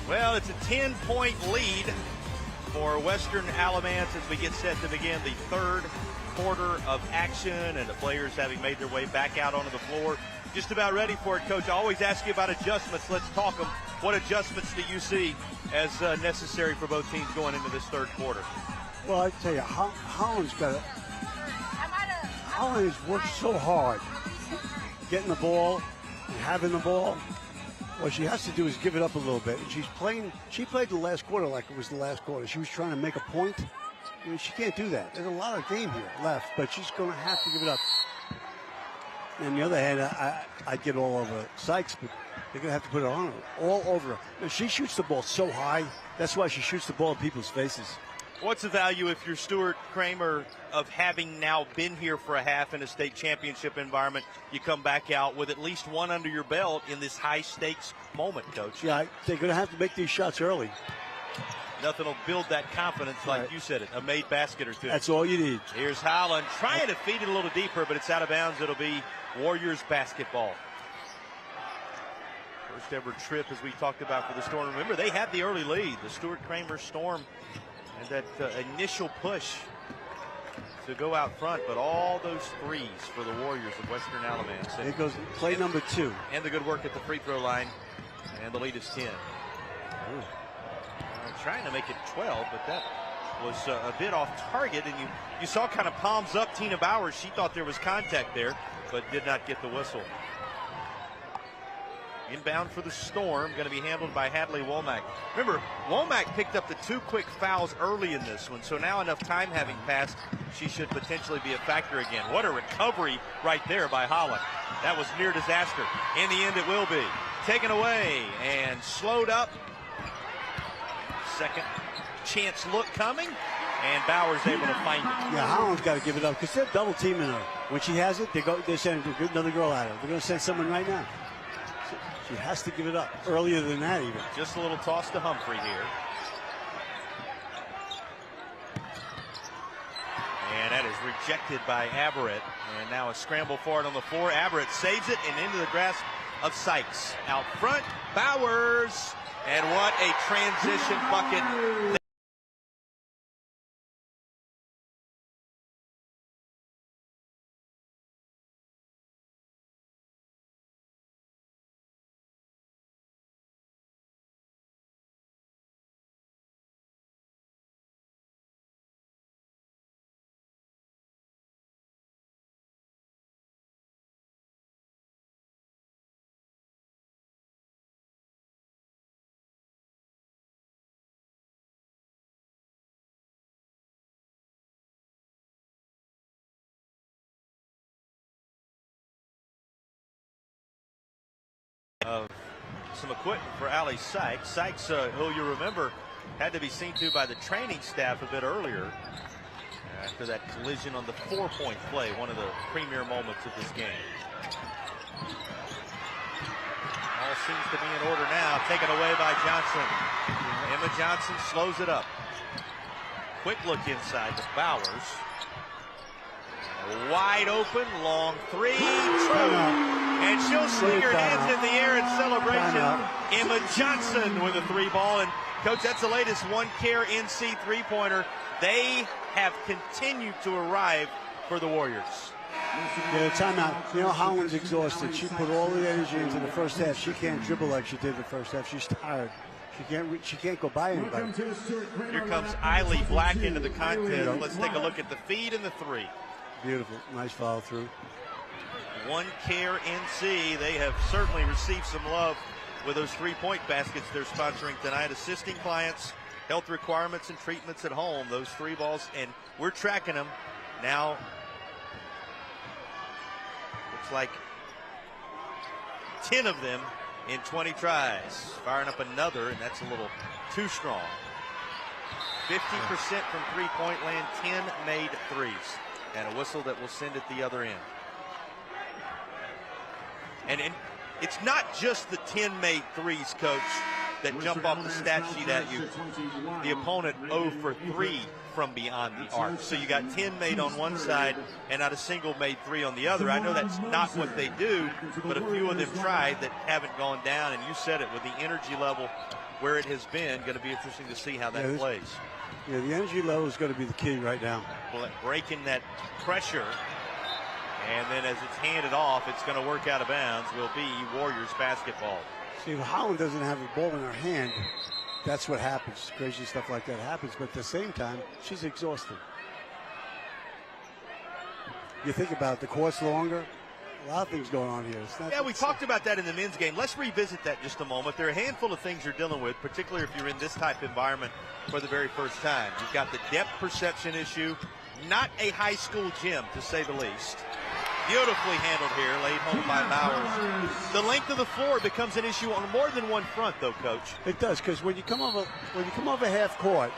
Well, it's a 10-point lead for Western Alamance as we get set to begin the third quarter of action, and the players having made their way back out onto the floor. Just about ready for it, Coach. I always ask you about adjustments. Let's talk them. What adjustments do you see as necessary for both teams going into this third quarter? Well, I tell you, Holland has worked so hard getting the ball and having the ball. What she has to do is give it up a little bit. And she played the last quarter like it was the last quarter. She was trying to make a point. I mean, she can't do that. There's a lot of game here left, but she's going to have to give it up. On the other hand, I'd get all over Sykes, but they're going to have to put it on her, all over her. Now, she shoots the ball so high. That's why she shoots the ball in people's faces. What's the value if you're Stuart Kramer of having now been here for a half in a state championship environment? You come back out with at least one under your belt in this high-stakes moment, Coach. Yeah, they're going to have to make these shots early. Nothing will build that confidence, like you said it, a made basket or two. That's all you need. Here's Howland trying to feed it a little deeper, but it's out of bounds. It'll be Warriors basketball. First ever trip, as we talked about, for the Storm. Remember, they had the early lead, the Stuart Kramer Storm, and that initial push to go out front, but all those threes for the Warriors of Western Alamance. It goes play number 2. And the good work at the free throw line, and the lead is 10. Trying to make it 12, but that was a bit off target, and you saw kind of palms up Tina Bowers. She thought there was contact there, but did not get the whistle. Inbound for the Storm, going to be handled by Hadley Womack. Remember, Womack picked up the 2 quick fouls early in this one, so now enough time having passed, she should potentially be a factor again. What a recovery right there by Holland. That was near disaster. In the end, it will be. Taken away and slowed up. Second chance look coming, and Bowers able to find it. Yeah, Holland's got to give it up because they're double teaming her. When she has it, they're sending another girl at her. They're going to send someone right now. So she has to give it up earlier than that, even. Just a little toss to Humphrey here. And that is rejected by Averett. And now a scramble for it on the floor. Averett saves it and into the grasp of Sykes. Out front, Bowers. And what a transition bucket. Of some equipment for Allie Sykes. Sykes, who you remember, had to be seen to by the training staff a bit earlier after that collision on the 4-point play, one of the premier moments of this game. All seems to be in order now, taken away by Johnson. Emma Johnson slows it up. Quick look inside to Bowers. Wide open, long three, true. And she'll sling her hands in the air in celebration. Emma Johnson with a 3-ball. And, Coach, that's the latest OneCare NC three-pointer. They have continued to arrive for the Warriors. Yeah, timeout. You know, Holland's exhausted. She put all the energy into the first half. She can't dribble like she did the first half. She's tired. She can't go by anybody. Here comes Eiley Black into the contest. Let's take a look at the feed and the 3. Beautiful. Nice follow through. OneCare NC, they have certainly received some love with those 3-point baskets they're sponsoring tonight, assisting clients, health requirements and treatments at home. Those 3 balls, and we're tracking them now. Looks like 10 of them in 20 tries. Firing up another, and that's a little too strong. 50% from 3-point land, 10 made threes. And a whistle that will send it the other end. And it's not just the 10 made threes, Coach, that jump off the stat sheet at you. The opponent 0 for 3 from beyond the arc. So you got 10 made on one side and not a single made 3 on the other. I know that's not what they do, but a few of them tried that haven't gone down. And you said it, with the energy level where it has been, going to be interesting to see how that plays. Yeah, the energy level is going to be the key right now. Well, breaking that pressure, and then as it's handed off, it's going to work out of bounds, will be Warriors basketball. See, if Holland doesn't have the ball in her hand, that's what happens. Crazy stuff like that happens, but at the same time, she's exhausted. You think about it, the court's longer. A lot of things going on here. Yeah, we talked about that in the men's game. Let's revisit that just a moment. There are a handful of things you're dealing with, particularly if you're in this type of environment for the very first time. You've got the depth perception issue, not a high school gym, to say the least. Beautifully handled here, laid home by Bowers. The length of the floor becomes an issue on more than one front, though, Coach. It does, because when you come over half court,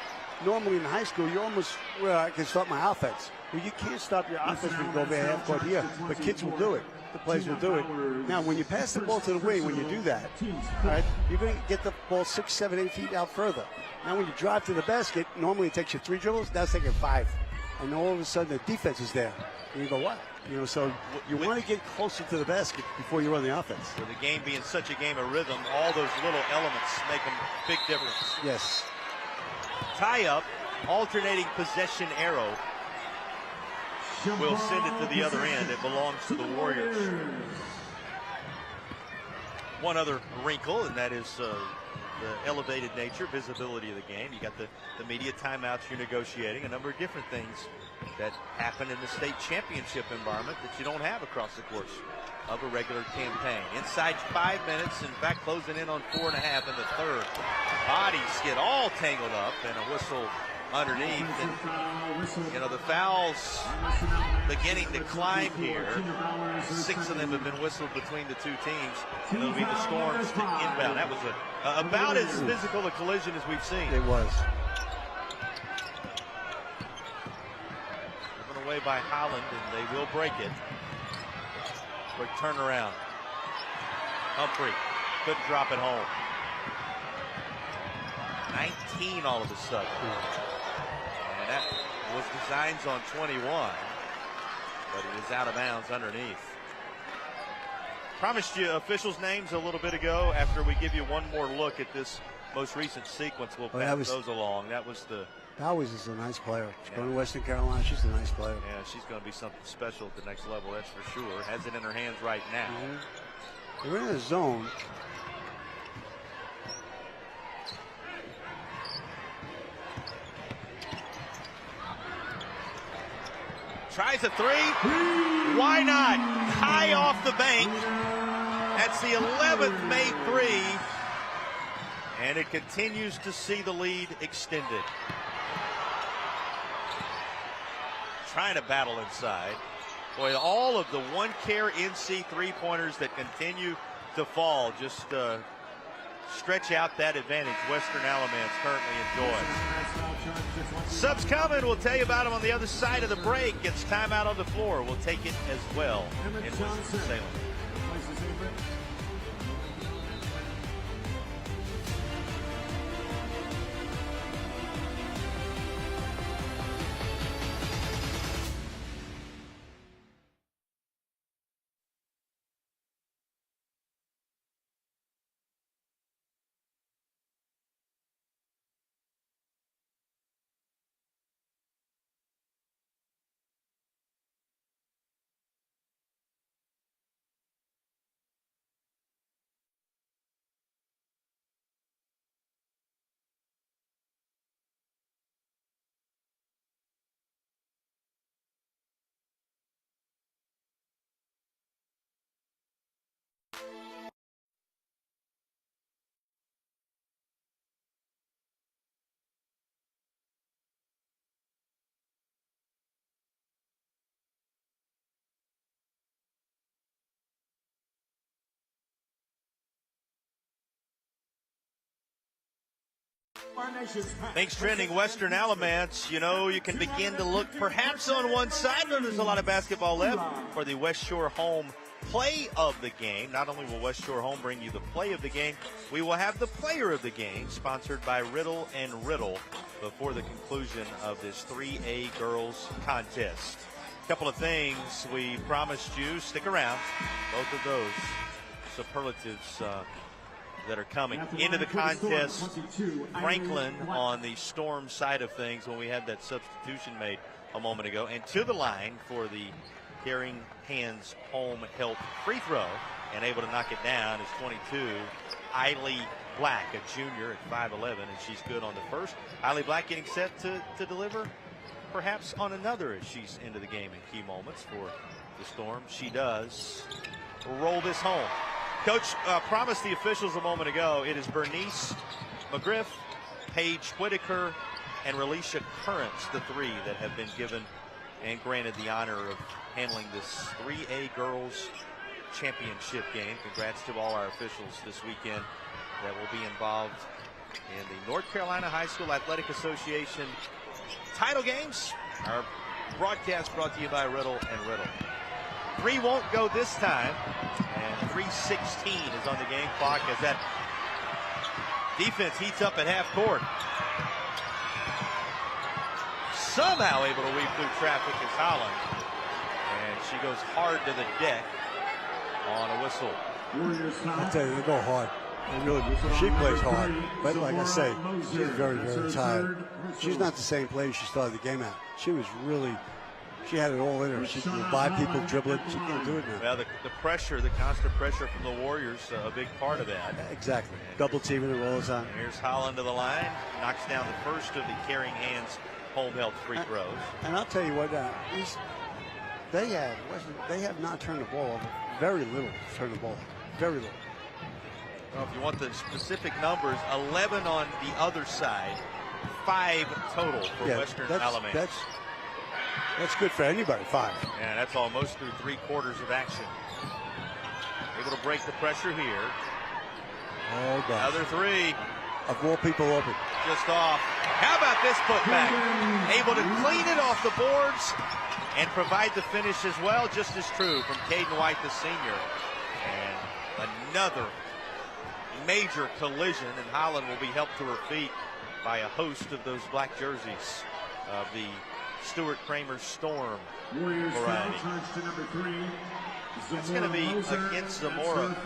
normally in high school, you're almost where I can start my offense. Well, you can't stop your offense when you go over half court here, but kids will do it. The players will do it. Now, when you pass the ball to the wing, when you do that, all right, you're going to get the ball 6, 7, 8 feet out further. Now, when you drive to the basket, normally it takes you 3 dribbles. Now it's taking 5. And all of a sudden, the defense is there. And you go, what? You know, so you want to get closer to the basket before you run the offense. With the game being such a game of rhythm, all those little elements make a big difference. Yes. Tie up, alternating possession arrow. We'll send it to the other end. It belongs to the Warriors. One other wrinkle, and that is the elevated nature, visibility of the game. You got the media timeouts you're negotiating, a number of different things that happen in the state championship environment that you don't have across the course of a regular campaign. Inside 5 minutes, in fact, closing in on 4.5 in the third. Bodies get all tangled up, and a whistle underneath. And, you know, the fouls beginning to climb here. 6 of them have been whistled between the two teams. And it'll be the Storm's inbound. That was about as physical a collision as we've seen. It was. Given away by Holland, and they will break it. Quick turnaround. Humphrey couldn't drop it home. 19 all of a sudden. And that was designs on 21, but it is out of bounds underneath. Promised you officials' names a little bit ago. After we give you one more look at this most recent sequence, we'll pass those along. That was the... Bowers is a nice player. She's going to Western Carolina. She's a nice player. Yeah, she's going to be something special at the next level, that's for sure. Has it in her hands right now. They're in a zone. Tries a 3. Why not? High off the bank. That's the 11th made 3. And it continues to see the lead extended. Trying to battle inside. Boy, all of the one-care NC three-pointers that continue to fall just stretch out that advantage Western Alamance currently enjoys. Subs coming. We'll tell you about them on the other side of the break. It's timeout on the floor. We'll take it as well in Winston-Salem. Things trending Western Alamance. You know, you can begin to look perhaps on one side. There's a lot of basketball left for the West Shore Home play of the game. Not only will West Shore Home bring you the play of the game, we will have the player of the game, sponsored by Riddle and Riddle, before the conclusion of this 3A girls contest. A couple of things we promised you. Stick around. Both of those superlatives that are coming into the contest. Franklin on the Storm side of things when we had that substitution made a moment ago. And to the line for the Caring Hands Home Help free throw and able to knock it down is 22, Eiley Black, a junior at 5'11", and she's good on the first. Eiley Black getting set to deliver perhaps on another as she's into the game in key moments for the Storm. She does roll this home. Coach promised the officials a moment ago. It is Bernice McGriff, Paige Whitaker, and Relisha Currents, the three that have been given and granted the honor of handling this 3A girls championship game. Congrats to all our officials this weekend that will be involved in the North Carolina High School Athletic Association title games. Our broadcast brought to you by Riddle and Riddle. 3 won't go this time, and 3:16 is on the game clock as that defense heats up at half court. Somehow able to weave through traffic is Holland, and she goes hard to the deck on a whistle. I tell you, they go hard. They really, she plays hard, but like I say, she's very, very tired. She's not the same player she started the game at. She was really, she had it all in her. She could buy people, dribble it. She can't do it now. Well, the pressure, the constant pressure from the Warriors, a big part of that. Exactly. Double teaming her all the time. Here's Holland to the line, knocks down the first of the Carrying Hands home health free throws. And I'll tell you what, they have not turned the ball over. Very little turned the ball over. Very little. Well, if you want the specific numbers, 11 on the other side, 5 total for Western Alamance. That's good for anybody, 5. Yeah, that's almost through 3/4 of action. Able to break the pressure here. Oh, gosh. Another 3. Of more people open. Just off. How about this putback? Able to clean it off the boards and provide the finish as well, just as true from Caden White, the senior. And another major collision, and Holland will be helped to her feet by a host of those black jerseys of the Stuart Kramer Storm variety. It's going to be against Zamora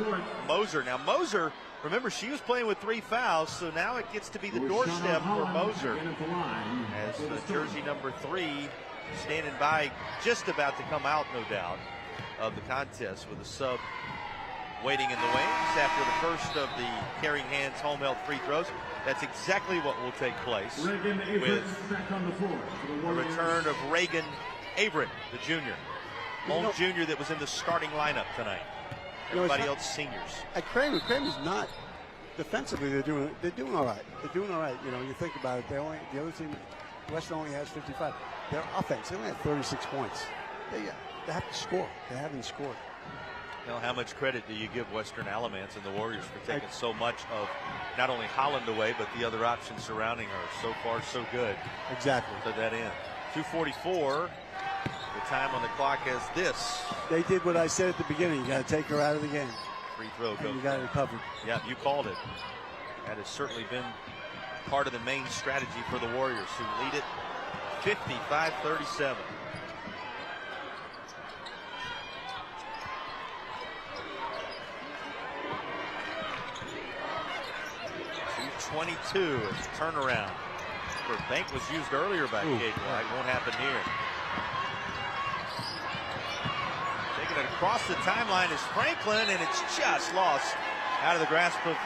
Moser. Now Moser, remember, she was playing with 3 fouls, so now it gets to be the doorstep for Moser as the jersey number 3 standing by, just about to come out, no doubt, of the contest with a sub waiting in the wings after the first of the Carrying Hands home health free throws. That's exactly what will take place with the return of Reagan Averett, the junior. Lone junior that was in the starting lineup tonight. Everybody else seniors. At Kramer's not defensively. They're doing all right. They're doing all right. You know, you think about it. The other team, Western only has 55. Their offense, they only have 36 points. They have to score. They haven't scored. Well, how much credit do you give Western Alamance and the Warriors for taking so much of not only Holland away, but the other options surrounding her? So far, so good. Exactly. To that end. 2:44. The time on the clock as this. They did what I said at the beginning. You got to take her out of the game. Free throw goes. You got it covered. Yeah, you called it. That has certainly been part of the main strategy for the Warriors, who lead it 55-37. 22 as a turnaround. Her bank was used earlier by Caden White. Won't happen here. Taking it across the timeline is Franklin, and it's just lost out of the grasp of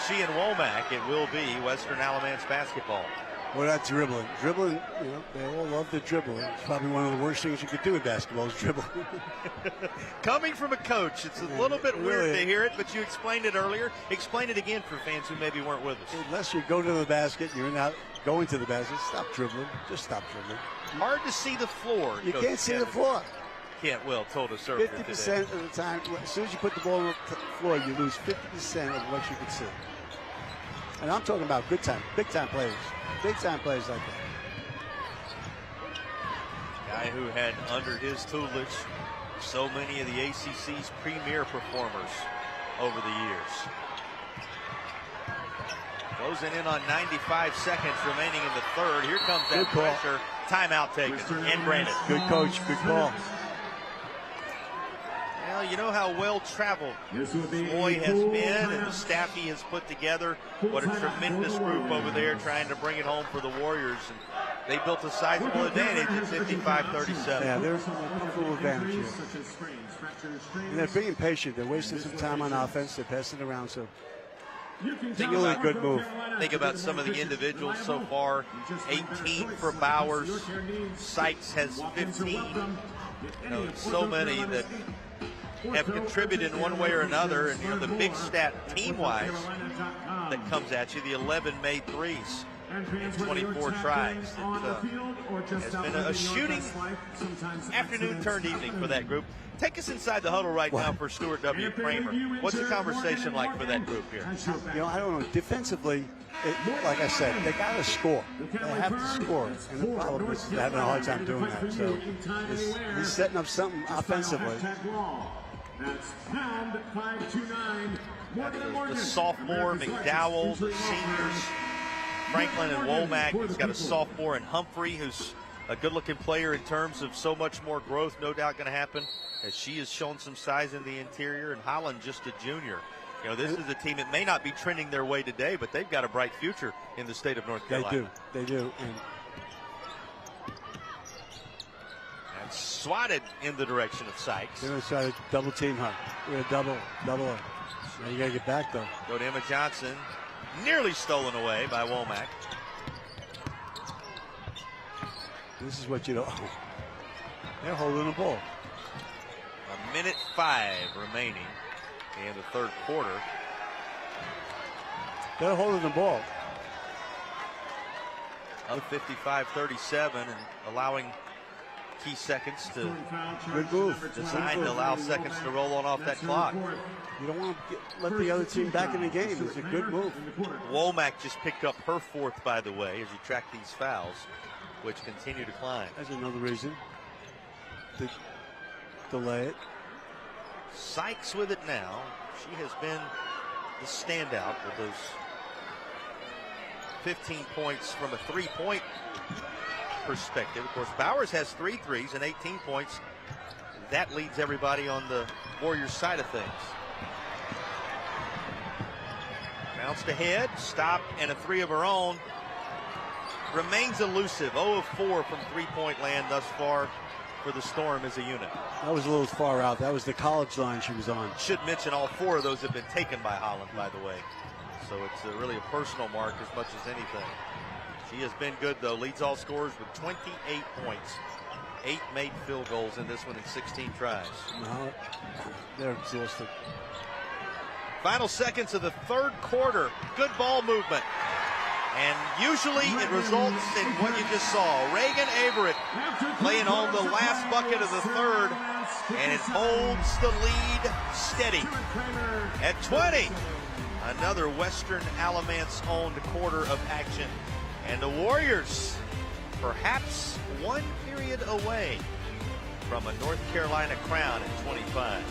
Sheehan Womack. It will be Western Alamance basketball. Well, that's dribbling. Dribbling, you know, they all love to dribble. It's probably one of the worst things you could do in basketball is dribble. Coming from a coach, it's a little bit weird to hear it, but you explained it earlier. Explain it again for fans who maybe weren't with us. Unless you go to the basket, you're not going to the basket, stop dribbling. Just stop dribbling. Hard to see the floor. You can't see the floor. Kent Will told us earlier 50% of the time, as soon as you put the ball on the floor, you lose 50% of what you can see. And I'm talking about good time, big time players. Big time players like that. Guy who had under his tutelage so many of the ACC's premier performers over the years. Closing in on 95 seconds remaining in the third. Here comes that pressure. Timeout taken and granted. Good coach, good call. Well, you know how well traveled Floyd has been and the staff he has put together. What a tremendous group over there trying to bring it home for the Warriors. And they built a sizable advantage at 55-37. Yeah, there's a comfortable advantage here. And they're being patient. They're wasting some time on offense. They're passing it around. So really a good move. Think about some of the individuals so far. 18 for Bowers. Sykes has 15. You know, so many that have contributed in one way or another. And, you know, the big stat team-wise that comes at you, the 11 made threes. And 24 tries. It's been a shooting afternoon turned evening for that group. Take us inside the huddle right now for Stuart W. Kramer. What's the conversation like for that group here? I don't know. Defensively, like I said, they got to score. They have to score. And the problem is they're having a hard time doing that. So he's setting up something offensively. That's pound 529. The sophomore, McDowell, the seniors, Franklin and Womack. He's got a sophomore in Humphrey, who's a good-looking player in terms of so much more growth, no doubt going to happen, as she has shown some size in the interior, and Holland just a junior. This is a team that may not be trending their way today, but they've got a bright future in the state of North Carolina. They do. And swatted in the direction of Sykes. They're going to try to double team her. We're going to double her. Now you got to get back, though. Go to Emma Johnson. Nearly stolen away by Womack. This is what you don't. They're holding the ball. 1:05 remaining in the third quarter. They're holding the ball. Up 55-37 and allowing key seconds to Good move. designed to allow seconds to roll on off that clock. You don't want to let the other team back in the game. It's a good move. Womack just picked up her fourth, by the way, as you track these fouls, which continue to climb. That's another reason to delay it. Sykes with it now. She has been the standout with those 15 points from a three-point perspective. Of course, Bowers has 3 threes and 18 points. That leads everybody on the Warriors side of things. Bounced ahead, stopped, and a 3 of her own. Remains elusive. 0 of 4 from three-point land thus far for the Storm as a unit. That was a little far out. That was the college line she was on. Should mention all 4 of those have been taken by Holland, by the way. So it's really a personal mark as much as anything. She has been good, though. Leads all scorers with 28 points. 8 made field goals in this one in 16 tries. No, they're exhausted. Final seconds of the third quarter. Good ball movement. And usually it results in what you just saw. Reagan Averett laying home the last bucket of the third, and it holds the lead steady at 20. Another Western Alamance-owned quarter of action. And the Warriors, perhaps one period away from a North Carolina crown at 25.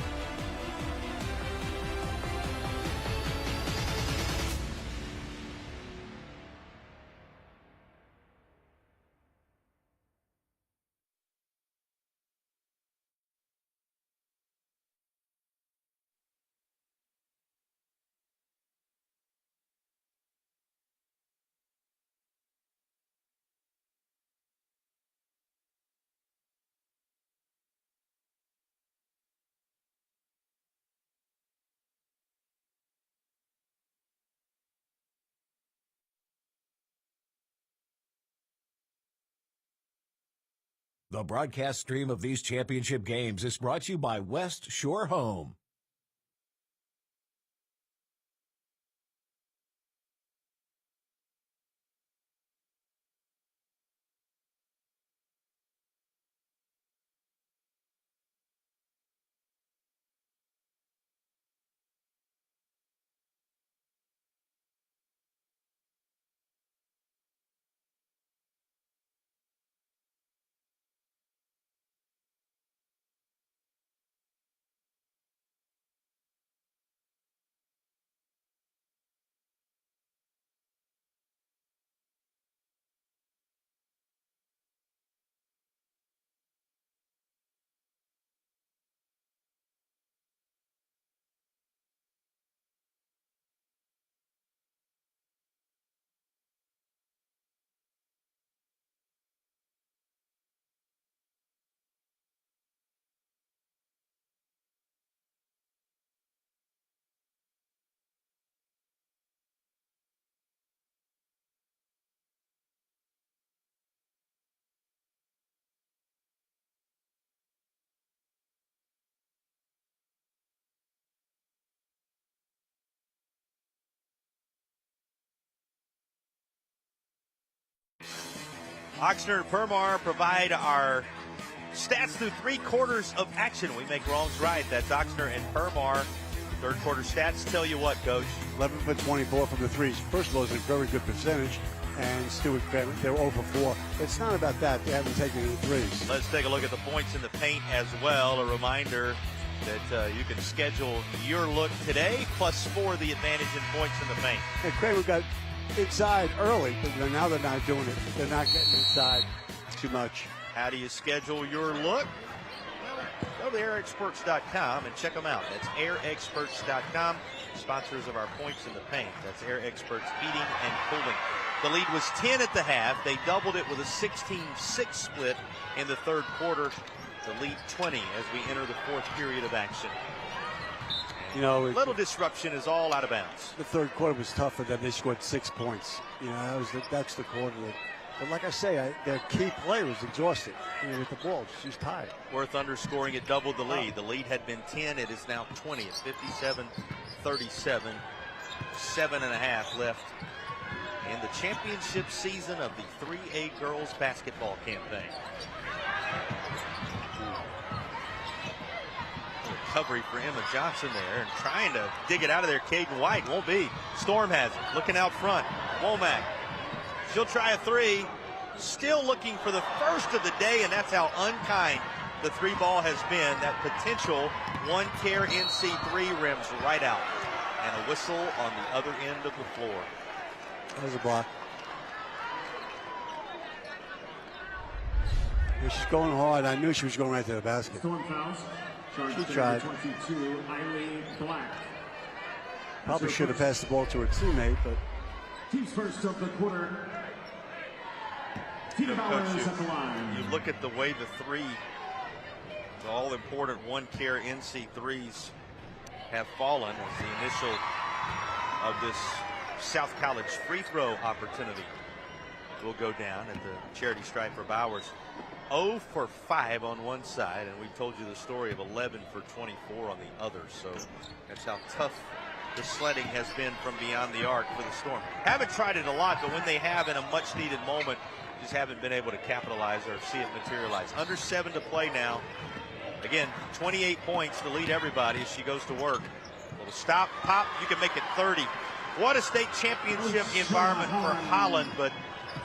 The broadcast stream of these championship games is brought to you by West Shore Home. Oxnard and Permar provide our stats through 3 quarters of action. We make wrongs right. That's Oxnard and Permar. Third quarter stats tell you what, Coach. 11 for 24 from the threes. First of all, it's a very good percentage. And Stewart, they're 0 for 4. It's not about that. They haven't taken any threes. Let's take a look at the points in the paint as well. A reminder that you can schedule your look today, +4 the advantage in points in the paint. And Kramer got inside early, but now they're not doing it. They're not getting inside too much. How do you schedule your look? Well, go to airexperts.com and check them out. That's airexperts.com, sponsors of our points in the paint. That's Air Experts Heating and Cooling. The lead was 10 at the half. They doubled it with a 16-6 split in the third quarter. The lead 20 as we enter the fourth period of action. You know, little disruption is all out of bounds. The third quarter was tougher. Then they scored 6 points. You know, that's the quarter. But like I say, their key player was exhausted with the ball. She's tired. Worth underscoring, it doubled the lead. The lead had been 10. It is now 20. It's 57-37. 7.5 left in the championship season of the 3A girls basketball campaign. Recovery for Emma Johnson there, and trying to dig it out of there. Caden White won't be. Storm has it, looking out front. Womack, she'll try a 3. Still looking for the first of the day, and that's how unkind the 3 ball has been. That potential one care NC3 rims right out, and a whistle on the other end of the floor. There's a block. And she's going hard. I knew she was going right to the basket. Storm fouls. She tried. 22, Eileen Black. Probably should have passed the ball to her teammate, but. Team's first of the quarter. Tina Bowers at the line. You look at the way the 3, the all-important one care NC3s have fallen as the initial of this South College free throw opportunity will go down at the charity stripe for Bowers. 0 for 5 on one side, and we told you the story of 11 for 24 on the other. So that's how tough the sledding has been from beyond the arc for the Storm. Haven't tried it a lot, but when they have in a much needed moment, just haven't been able to capitalize or see it materialize. Under 7 to play now. Again, 28 points to lead everybody as she goes to work. A little stop, pop, you can make it 30. What a state championship environment for Holland, but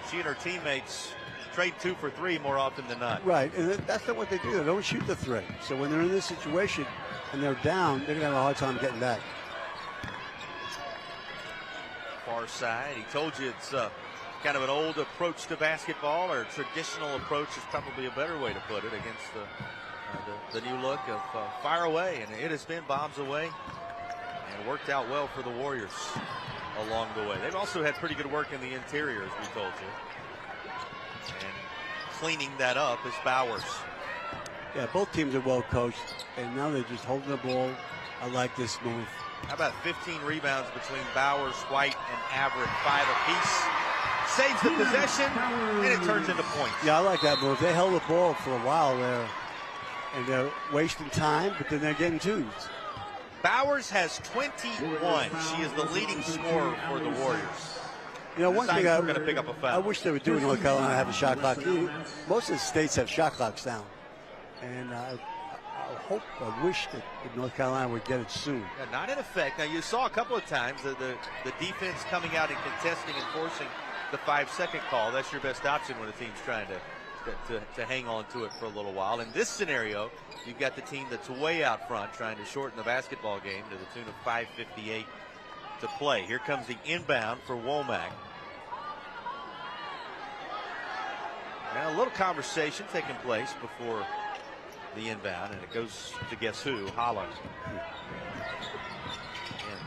she and her teammates trade 2 for 3 more often than not. Right, and that's not what they do. They don't shoot the 3. So when they're in this situation and they're down, they're going to have a hard time getting back. Far side. He told you it's kind of an old approach to basketball, or traditional approach is probably a better way to put it, against the new look of fire away, and it has been bombs away, and worked out well for the Warriors along the way. They've also had pretty good work in the interior, as we told you. And cleaning that up is Bowers. Yeah, both teams are well coached, and now they're just holding the ball. I like this move. How about 15 rebounds between Bowers, White, and Averett, 5 apiece. Saves the possession, and it turns into points. Yeah, I like that move. They held the ball for a while there, and they're wasting time, but then they're getting 2s. Bowers has 21. She is the leading scorer for the Warriors. You know, one thing going to pick up a foul. I wish they would do in North Carolina, have a shot clock. Most of the states have shot clocks down, and I wish that North Carolina would get it soon. Yeah, not in effect. Now, you saw a couple of times the defense coming out and contesting and forcing the 5-second call. That's your best option when a team's trying to hang on to it for a little while. In this scenario, you've got the team that's way out front trying to shorten the basketball game to the tune of 5:58 to play. Here comes the inbound for Womack. Now, a little conversation taking place before the inbound, and it goes to guess who? Holland. And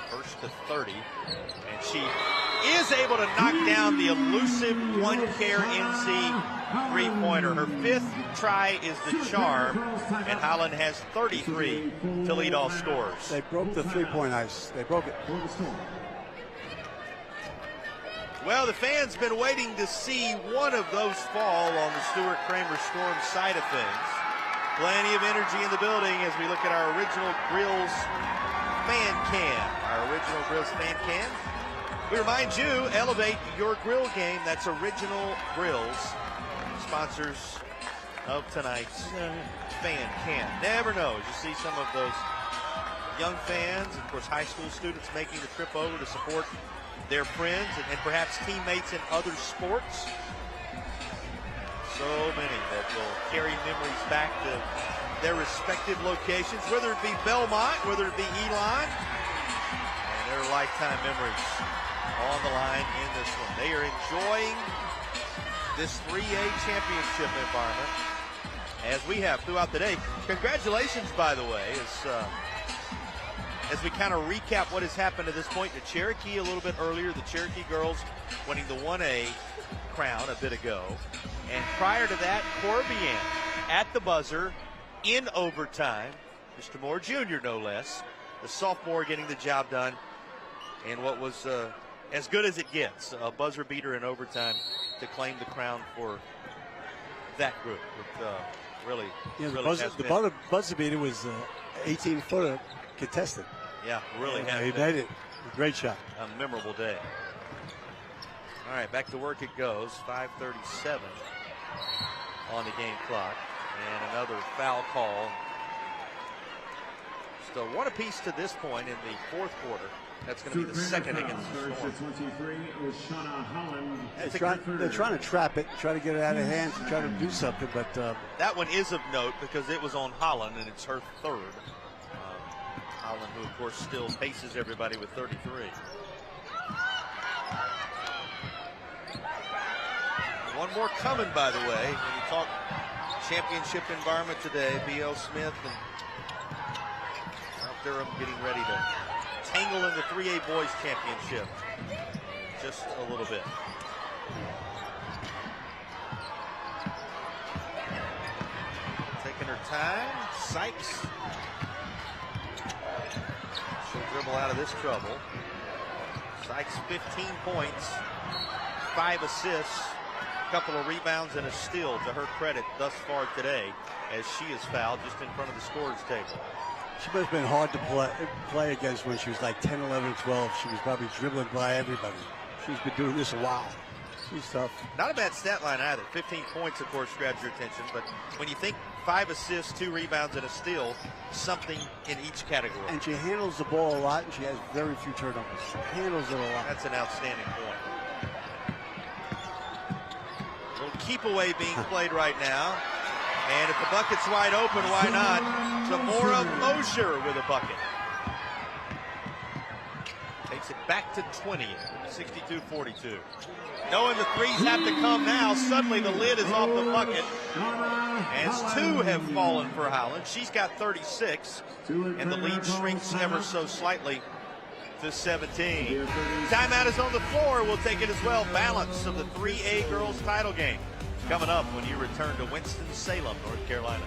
first to 30, and she is able to knock down the elusive one care NC three-pointer. Her 5th try is the charm, and Holland has 33 to lead all scorers. They broke the three-point ice. They broke it. Well, the fans been waiting to see one of those fall on the Stuart Kramer Storm side of things. Plenty of energy in the building as we look at our Original Grills fan cam. Our Original Grills fan cam. We remind you, elevate your grill game. That's Original Grills sponsors of tonight's fan camp. Never know. You see some of those young fans, of course, high school students making the trip over to support their friends and perhaps teammates in other sports. So many that will carry memories back to their respective locations, whether it be Belmont, whether it be Elon, and their lifetime memories on the line in this one. They are enjoying this 3A championship environment, as we have throughout the day. Congratulations, by the way, as we kind of recap what has happened to this point. To Cherokee a little bit earlier, the Cherokee girls winning the 1A crown a bit ago. And prior to that, Corbian at the buzzer in overtime. Mr. Moore Jr., no less. The sophomore getting the job done in what was as good as it gets. A buzzer beater in overtime to claim the crown for that group. Really, the buzzer beater was 18-footer contested. Yeah, really. He made it. Great shot. A memorable day. All right, back to work it goes. 5:37 on the game clock. And another foul call. Still one apiece to this point in the fourth quarter. That's going to be the second against the Storm. 23 is Shauna Holland. They're trying to trap it, try to get it out of hands and try to do something, but that one is of note because it was on Holland and it's her third. Holland, who of course still paces everybody with 33. One more coming, by the way. When you talk championship environment today, B.L. Smith and South Durham getting ready to tangle in the 3A boys championship just a little bit. Taking her time, Sykes. She'll dribble out of this trouble. Sykes 15 points, 5 assists, a couple of rebounds and a steal to her credit thus far today, as she is fouled just in front of the scorers table. She must have been hard to play against when she was like 10, 11, 12. She was probably dribbling by everybody. She's been doing this a while. She's tough. Not a bad stat line either. 15 points, of course, grabs your attention. But when you think 5 assists, 2 rebounds, and a steal, something in each category. And she handles the ball a lot, and she has very few turnovers. She handles it a lot. That's an outstanding point. A little keep away being played right now. And if the bucket's wide open, why not? Zamora Mosher with a bucket. Takes it back to 20, 62-42. Knowing the threes have to come now, suddenly the lid is off the bucket. As 2 have fallen for Holland. She's got 36, and the lead shrinks ever so slightly to 17. Timeout is on the floor. We'll take it as well. Balance of the 3A girls title game coming up when you return to Winston-Salem, North Carolina.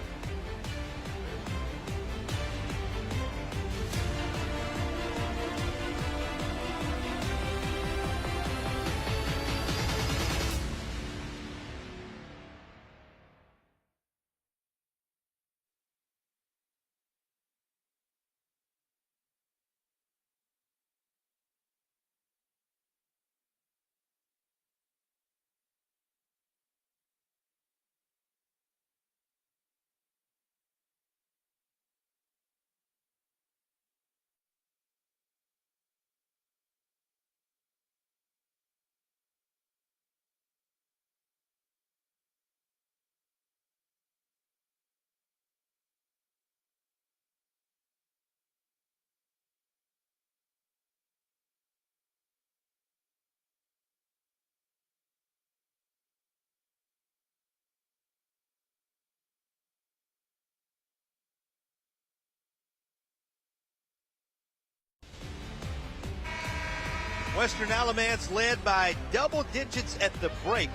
Western Alamance led by double digits at the break.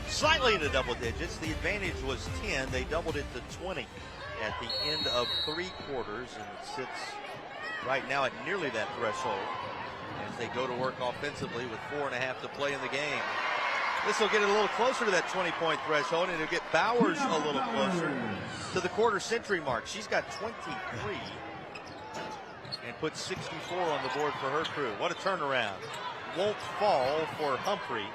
Slightly into double digits. The advantage was 10. They doubled it to 20 at the end of 3 quarters, and it sits right now at nearly that threshold as they go to work offensively with 4.5 to play in the game. This will get it a little closer to that 20-point threshold, and it'll get Bowers a little closer to the quarter century mark. She's got 23 and put 64 on the board for her crew. What a turnaround. Won't fall for Humphrey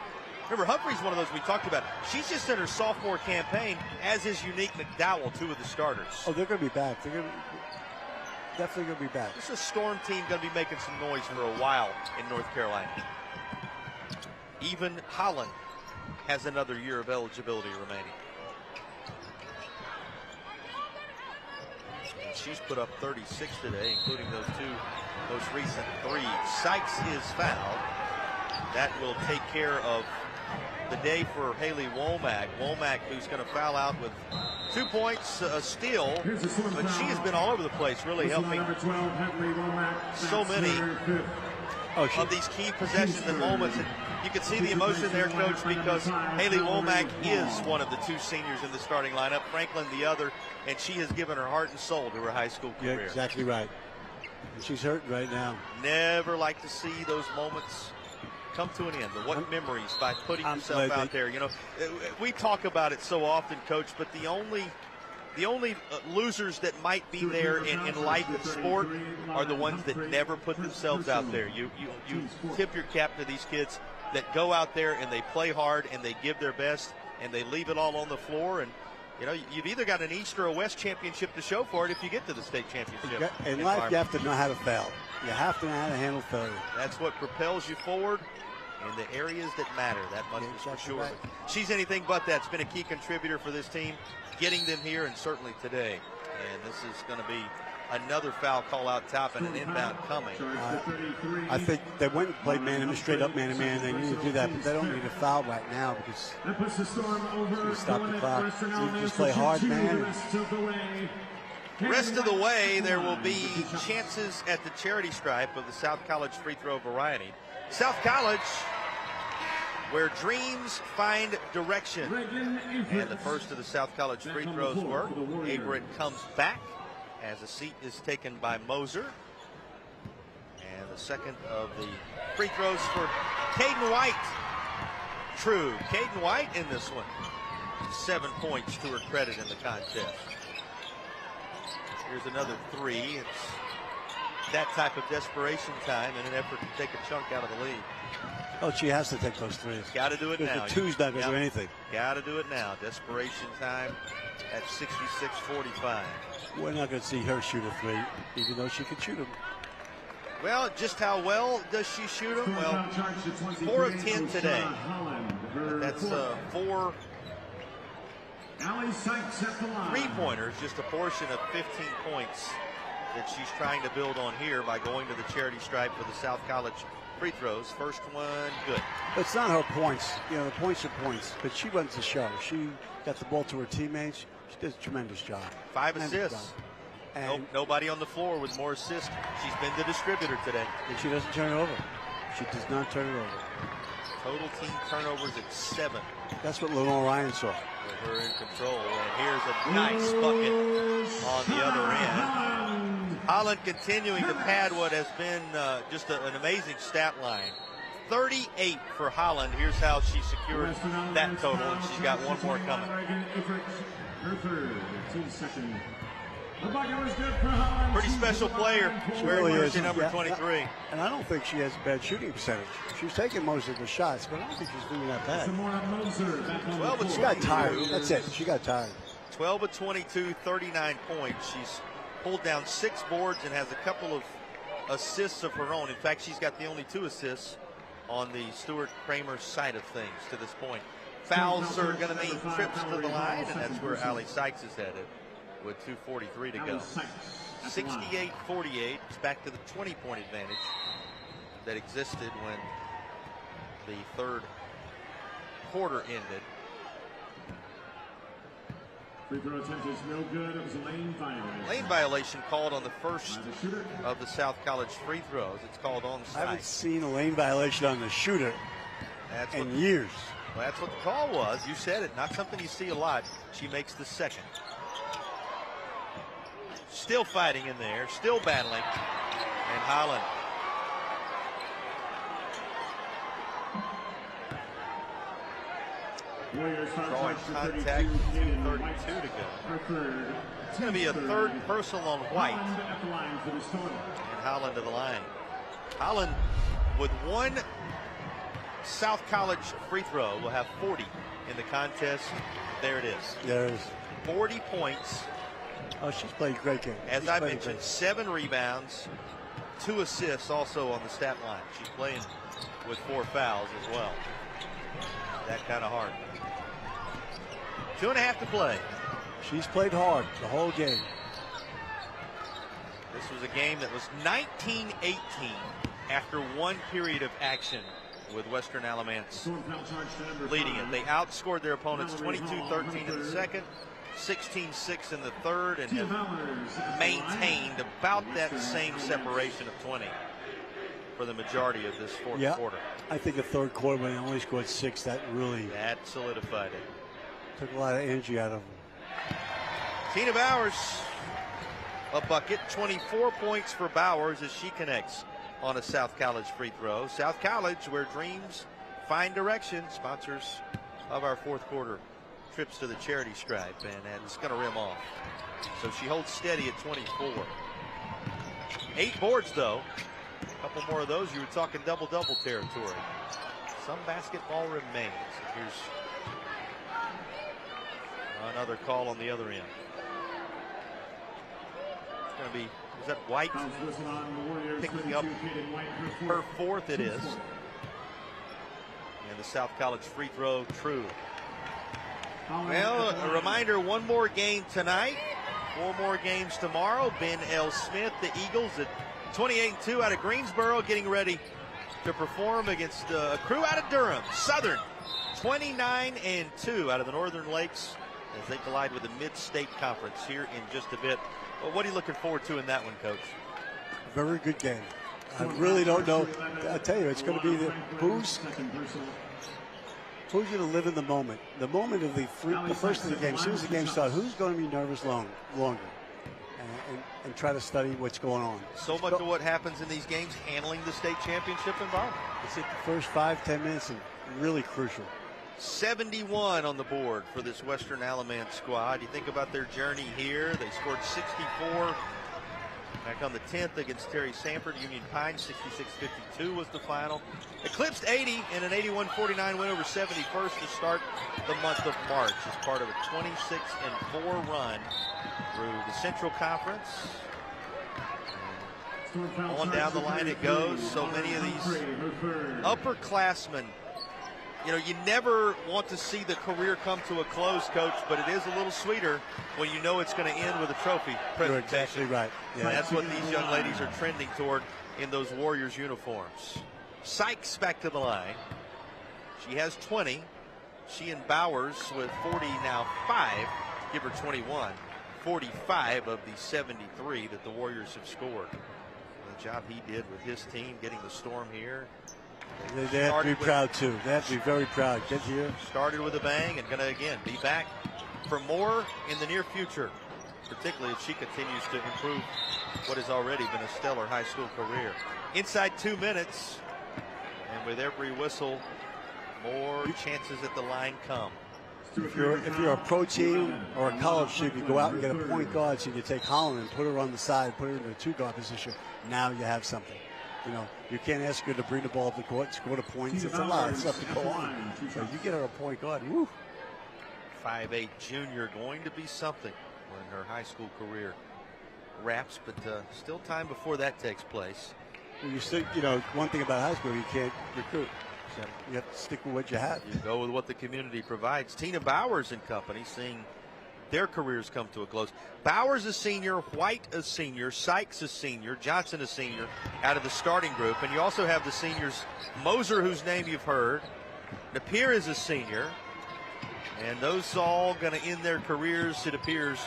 Remember, Humphrey's one of those we talked about. She's just in her sophomore campaign, as is Unique McDowell, two of the starters. Oh, they're going to be back. They're definitely going to be back. This is a Storm team going to be making some noise for a while in North Carolina. Even Holland has another year of eligibility remaining. And she's put up 36 today, including those two most recent threes. Sykes is fouled. That will take care of the day for Haley Womack. Womack, who's going to foul out with 2 points, a steal, but she has been all over the place, really helping so many of these key possessions and moments. And you can see the emotion there, Coach, because Haley Womack is one of the two seniors in the starting lineup, Franklin the other, and she has given her heart and soul to her high school career. Yeah, exactly right. And she's hurting right now. Never like to see those moments come to an end. But what memories by putting yourself out there. You know, we talk about it so often, Coach, but the only losers that might be there in life and sport are the ones that never put themselves out there. You tip your cap to these kids that go out there and they play hard and they give their best and they leave it all on the floor. And you know, you've either got an East or a West championship to show for it if you get to the state championship. In life, you have to know how to fail. You have to know how to handle failure. That's what propels you forward in the areas that matter. That much is for sure. Right. She's anything but that. It's been a key contributor for this team, getting them here, and certainly today. And this is going to be another foul call out top and an inbound coming. I think they went and played straight up man-to-man. They need to do that, but they don't need a foul right now because you stop the clock. You just play hard, man. Rest of the way, there will be chances at the charity stripe of the South College free throw variety. South College, where dreams find direction. And the first of the South College free throws work. Averett comes back as a seat is taken by Moser. And the second of the free throws for Caden White. True, Caden White in this one. 7 points to her credit in the contest. Here's another three. It's that type of desperation time in an effort to take a chunk out of the lead. Oh, she has to take those threes. Got to do it now. The two's not going to do anything. Got to do it now. Desperation time at 66-45. We're not going to see her shoot a three, even though she can shoot them. Well, just how well does she shoot them? Well, 4 of 10 today. But that's 4 three-pointers, just a portion of 15 points that she's trying to build on here by going to the charity stripe for the South College free throws. First one, good. It's not her points. You know, the points are points, but she runs the show. She got the ball to her teammates. She does a tremendous job. 5 assists. And nobody on the floor with more assists. She's been the distributor today. And she doesn't turn it over. She does not turn it over. Total team turnovers at 7. That's what Lenore Ryan saw. With her in control. And here's a nice bucket on the other end. Holland continuing to pad what has been just an amazing stat line. 38 for Holland. Here's how she secured that total, and she's got one more coming. Pretty special player. She really is. Number 23. And I don't think she has a bad shooting percentage. She's taking most of the shots, but I don't think she's doing that bad. 12 of she got tired. That's it. She got tired. 12 of 22, 39 points. She's pulled down 6 boards and has a couple of assists of her own. In fact, she's got the only 2 assists on the Stuart Kramer side of things to this point. Fouls are going to mean trips to the line, and that's where Allie Sykes is headed with 2:43 to go. 68-48. It's back to the 20-point advantage that existed when the third quarter ended. Free throw attempt is no good. It was a lane violation. Lane violation called on the first of the South College free throws. It's called onside. I haven't seen a lane violation on the shooter in years. Well, that's what the call was. You said it. Not something you see a lot. She makes the second. Still fighting in there. Still battling. And Holland. Drawing contact. 2:32 to go. It's going to be a third personal on White. And Holland to the line. Holland with 1 South College free throw will have 40 in the contest. There it is. There it is. 40 points. Oh, she's played a great game. As I mentioned, 7 rebounds, 2 assists also on the stat line. She's playing with 4 fouls as well. That kind of hard. 2.5 to play. She's played hard the whole game. This was a game that was 19-18 after 1 period of action, with Western Alamance leading it. They outscored their opponents 22-13 in the second, 16-6 in the third, and have maintained about that same separation of 20 for the majority of this fourth quarter. I think the third quarter, when they only scored 6, that solidified it. Took a lot of energy out of them. Tina Bowers, a bucket, 24 points for Bowers as she connects on a South College free throw. South College, where dreams find direction, sponsors of our fourth quarter trips to the charity stripe, and it's going to rim off. So she holds steady at 24. 8 boards, though. A couple more of those, you were talking double-double territory. Some basketball remains. Here's another call on the other end. It's going to be, is that White picking up her 4th? It is. And the South College free throw, true. Well, a reminder, 1 more game tonight, 4 more games tomorrow. Ben L. Smith, the Eagles, at 28-2 out of Greensboro, getting ready to perform against a crew out of Durham. Southern, 29-2 out of the Northern Lakes, as they collide with the Mid-State Conference here in just a bit. Well, what are you looking forward to in that one, Coach? Very good game. I really don't know. I tell you, it's going to be who's going to live in the moment. The moment of the first of the game. As soon as the game starts, who's going to be nervous longer and try to study what's going on. So much of what happens in these games, handling the state championship environment. It's the first 5-10 minutes and really crucial. 71 on the board for this Western Alamance squad. You think about their journey here. They scored 64 back on the 10th against Terry Sanford. Union Pines, 66-52 was the final. Eclipsed 80 in an 81-49 win over 71st to start the month of March as part of a 26-4 run through the Central Conference. On down the line it goes. So many of these upperclassmen, you know, you never want to see the career come to a close, Coach, but it is a little sweeter when you know it's going to end with a trophy presentation. You're exactly right. Yeah. That's what these young ladies are trending toward in those Warriors uniforms. Sykes back to the line. She has 20. She and Bowers with 40 now 5. Give her 21. 45 of the 73 that the Warriors have scored. The job he did with his team getting the Storm here. They have to be proud, too. They have to be very proud. Get here. Started with a bang and going to, again, be back for more in the near future, particularly if she continues to improve what has already been a stellar high school career. Inside 2 minutes, and with every whistle, more chances at the line come. If you're a pro team or a college team, you go out and get a point guard, so you take Holland and put her on the side, put her in the 2-guard position. Now you have something. You know, you can't ask her to bring the ball up the court, score the points. It's a lot of stuff to go on. So you get her a point guard. Woo. 5'8" junior, going to be something when her high school career wraps, but still time before that takes place. Well, you still, you know, one thing about high school, you can't recruit. So you have to stick with what you have. You go with what the community provides. Tina Bowers and company seeing their careers come to a close. Bowers a senior, White a senior, Sykes a senior, Johnson a senior out of the starting group. And you also have the seniors, Moser, whose name you've heard. Napier is a senior. And those all going to end their careers, it appears,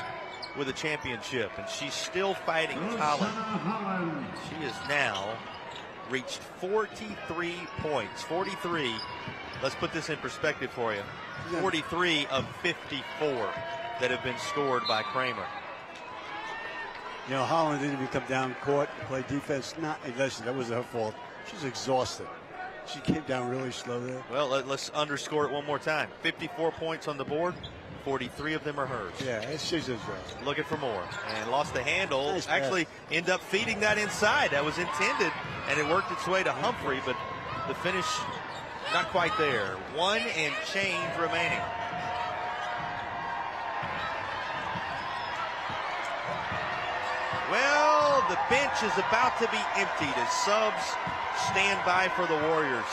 with a championship. And she's still fighting Holland. She has now reached 43 points. 43. Let's put this in perspective for you. 43 of 54 that have been scored by Kramer. You know, Holland didn't even come down court and play defense. Listen, that wasn't her fault. She's exhausted. She came down really slow there. Well, let's underscore it one more time. 54 points on the board. 43 of them are hers. Yeah, she's exhausted. Looking for more. And lost the handle. Nice Actually end up feeding that inside. That was intended, and it worked its way to Humphrey, but the finish Not quite there. 1 and change remaining. Well, the bench is about to be emptied as subs stand by for the Warriors.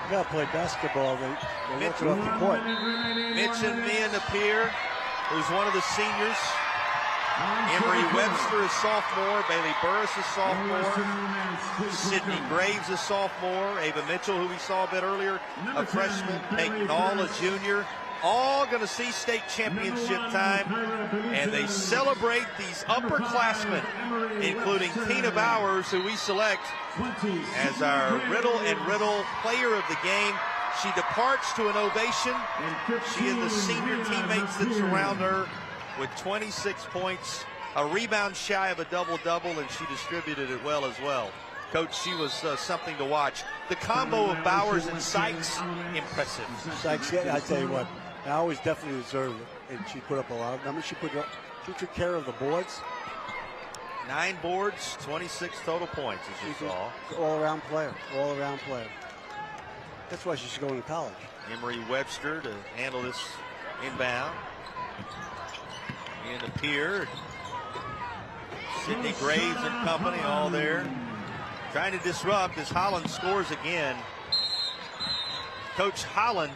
You gotta play basketball. They look off the court. Mitch and Mia Napier, who's one of the seniors. Emery Webster is sophomore. Bailey Burris is sophomore. Sydney Graves is sophomore. Ava Mitchell, who we saw a bit earlier, a freshman. Peyton Hall, a junior. All going to see state championship time. And they celebrate these upperclassmen, including Tina Bowers, who we select as our Riddle and Riddle player of the game. She departs to an ovation. She and the senior teammates that surround her with 26 points, a rebound shy of a double-double, and she distributed it well as well. Coach, she was something to watch. The combo of Bowers and Sykes, impressive. Sykes, I tell you what, I always definitely deserved it, and she put up a lot. I mean, she took care of the boards. 9 boards, 26 total points, as you saw. All-around player, all-around player. That's why she's going to college. Emery Webster to handle this inbound. In the pier, Sydney Graves and company all there. Trying to disrupt as Holland scores again. Coach Holland,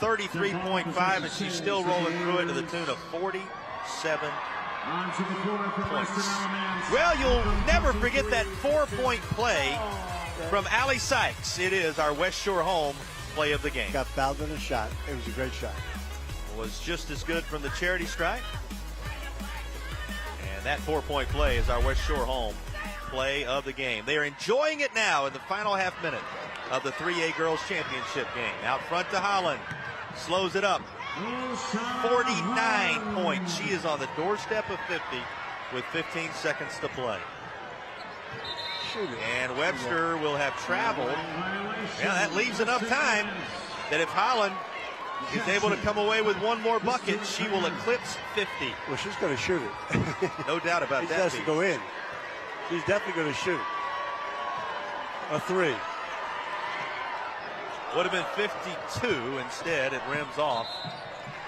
33.5, and she's still rolling through it to the tune of 47 points. Well, you'll never forget that 4-point play from Allie Sykes. It is our West Shore home play of the game. Got fouled in a shot. It was a great shot. Was just as good from the charity stripe. And that 4-point play is our West Shore home play of the game. They are enjoying it now in the final half minute of the 3A Girls Championship game. Out front to Holland. Slows it up. 49 points. She is on the doorstep of 50 with 15 seconds to play. And Webster will have traveled. Yeah, that leaves enough time that if Holland is able to come away with one more bucket, she will eclipse 50. Well, she's going to shoot it. No doubt about that. She has to go in. She's definitely going to shoot. A 3. Would have been 52. Instead, it rims off.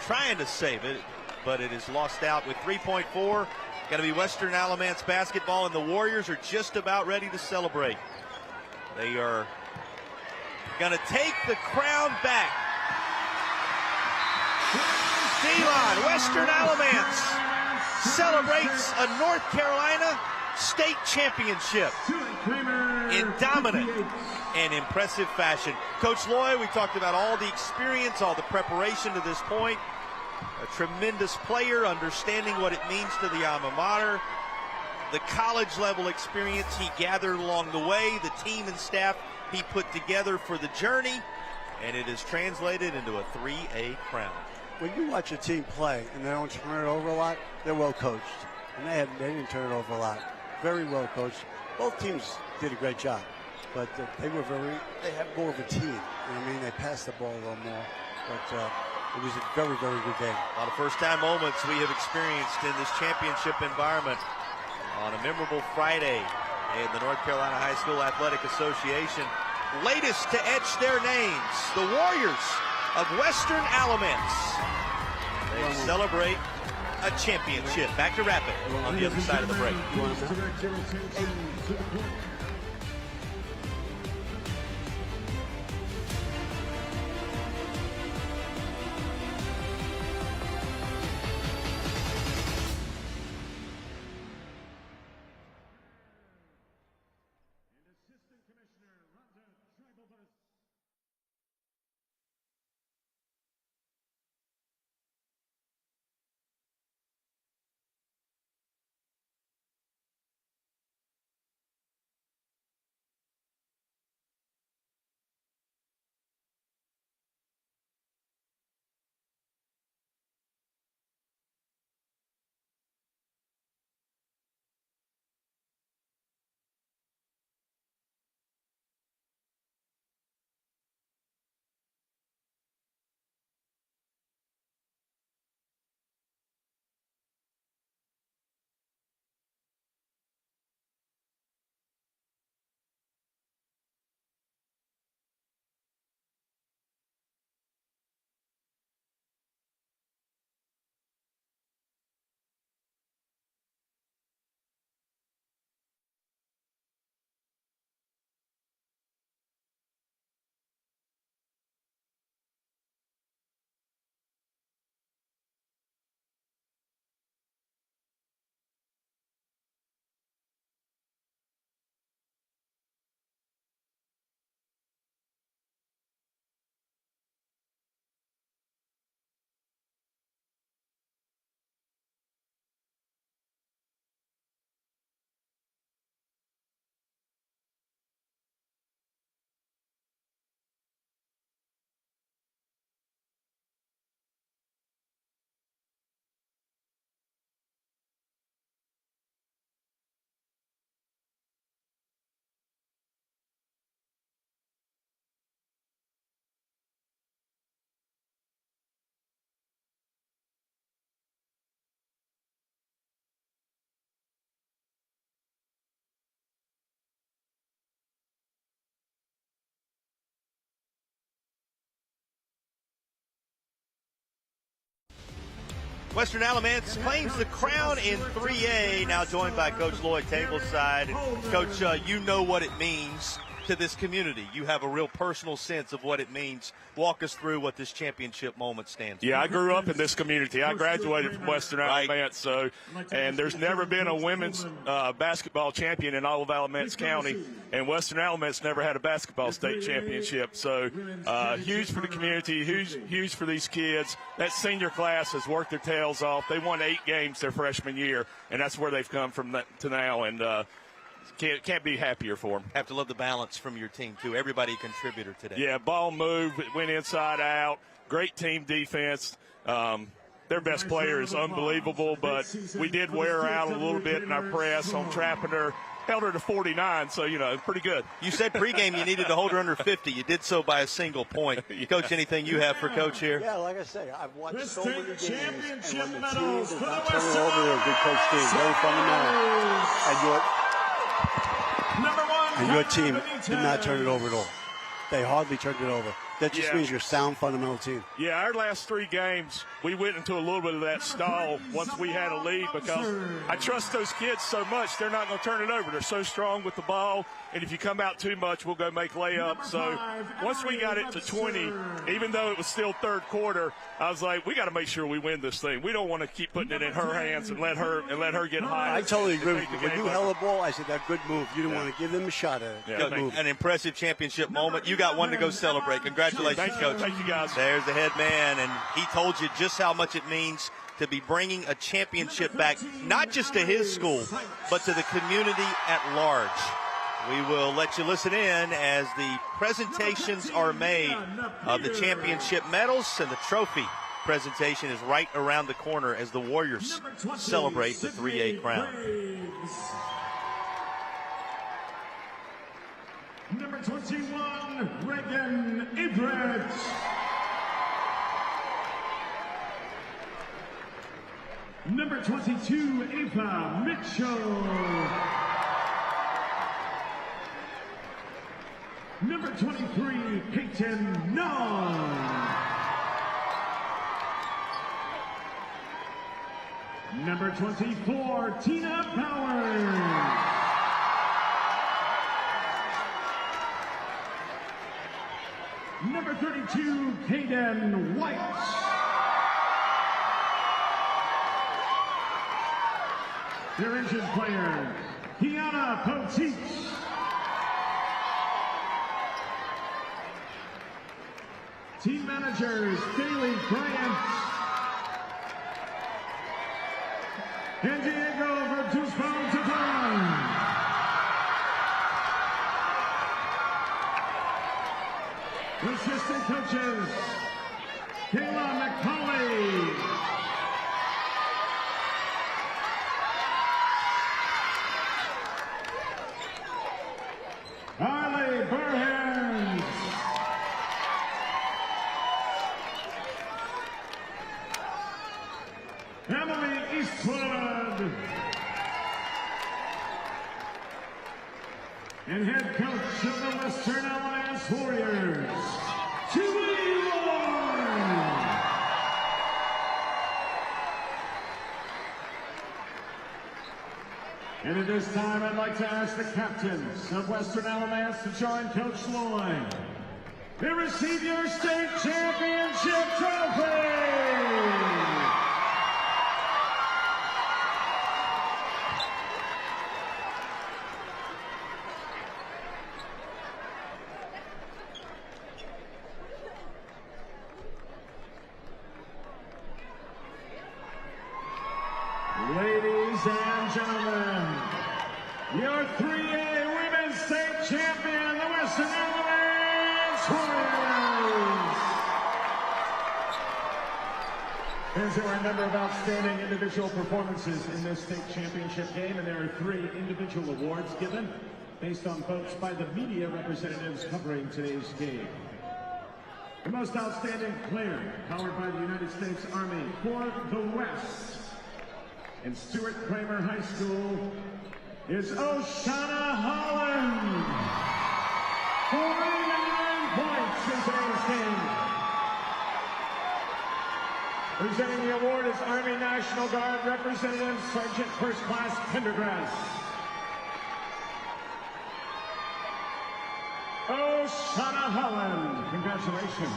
Trying to save it, but it is lost out with 3.4. Going to be Western Alamance basketball, and the Warriors are just about ready to celebrate. They are going to take the crown back. Delon, Western Alamance celebrates a North Carolina state championship in dominant and impressive fashion. Coach Loy, we talked about all the experience, all the preparation to this point. A tremendous player, understanding what it means to the alma mater. The college level experience he gathered along the way, the team and staff he put together for the journey, and it is translated into a 3A crown. When you watch a team play and they don't turn it over a lot, they're well coached. And they didn't turn it over a lot. Very well coached. Both teams did a great job. But they had more of a team. You know what I mean? They passed the ball a little more. But it was a very, very good game. A lot of first-time moments we have experienced in this championship environment on a memorable Friday in the North Carolina High School Athletic Association. Latest to etch their names, the Warriors of Western Alamance. They celebrate a championship. Back to Rapid on the other side of the break. Western Alamance claims the crown in 3A, now joined by Coach Lloyd Tableside. And Coach, you know what it means to this community. You have a real personal sense of what it means. Walk us through what this championship moment stands for. Yeah, I grew up in this community. I graduated from Western Alamance, and there's never been a women's basketball champion in all of Alamance County, and Western Alamance never had a basketball state championship. So huge for the community, huge for these kids. That senior class has worked their tails off. They won 8 games their freshman year, and that's where they've come from to now. And can't be happier for them. Have to love the balance from your team, too. Everybody a contributor today. Yeah, ball moved, it went inside out. Great team defense. Their best player is unbelievable, but we did wear her out a little bit in our press on trapping her. Held her to 49, so, pretty good. You said pregame you needed to hold her under 50. You did so by a single point. Coach, anything you have for Coach here? Yeah, like I say, I've watched so many games, and when the team does not turn it over, they're a good coach team, very fundamental. And your team did not turn it over at all. They hardly turned it over. That just means you're a sound, fundamental team. Yeah, our last 3 games, we went into a little bit of that stall once we had a lead because I trust those kids so much, they're not going to turn it over. They're so strong with the ball, and if you come out too much, we'll go make layups. So once we got it to 20, even though it was still third quarter, I was like, we got to make sure we win this thing. We don't want to keep putting it in her hands and let her get high. I totally agree with you. When you held the ball, I said, that good move. You didn't want to give them a shot at it. An impressive championship moment. You got one to go celebrate. Congratulations, Coach. Thank you, guys. There's the head man, and he told you just how much it means to be bringing a championship back, not just to his school, but to the community at large. We will let you listen in as the presentations are made of the championship medals, and the trophy presentation is right around the corner as the Warriors celebrate the 3A crown. Number 21, Reagan Ibridge. Number 22, Ava Mitchell. Number 23, Peyton Nunn. Number 24, Tina Powers. Number 32, Hayden White. Their injured player, Kiana Poteet. Team managers, Daily Bryant and Diego Vertuspo Tafan. Assistant coaches, Kayla McCauley. Harley Burhans. Emily Eastwood. And head coach of the Western Alamance Warriors, Julie Ward. And at this time, I'd like to ask the captains of Western Alamance to join Coach Lloyd and receive your state championship trophy. Ladies and gentlemen, your 3A Women's State Champion, the Western Alamance Warriors. As there were a number of outstanding individual performances in this state championship game, and there are 3 individual awards given based on votes by the media representatives covering today's game. The most outstanding player, powered by the United States Army for the West, in Stuart Cramer High School, is Oshana Holland. 49 points in today's game. Presenting the award is Army National Guard Representative Sergeant First Class Pendergrass. Oshana Holland, congratulations.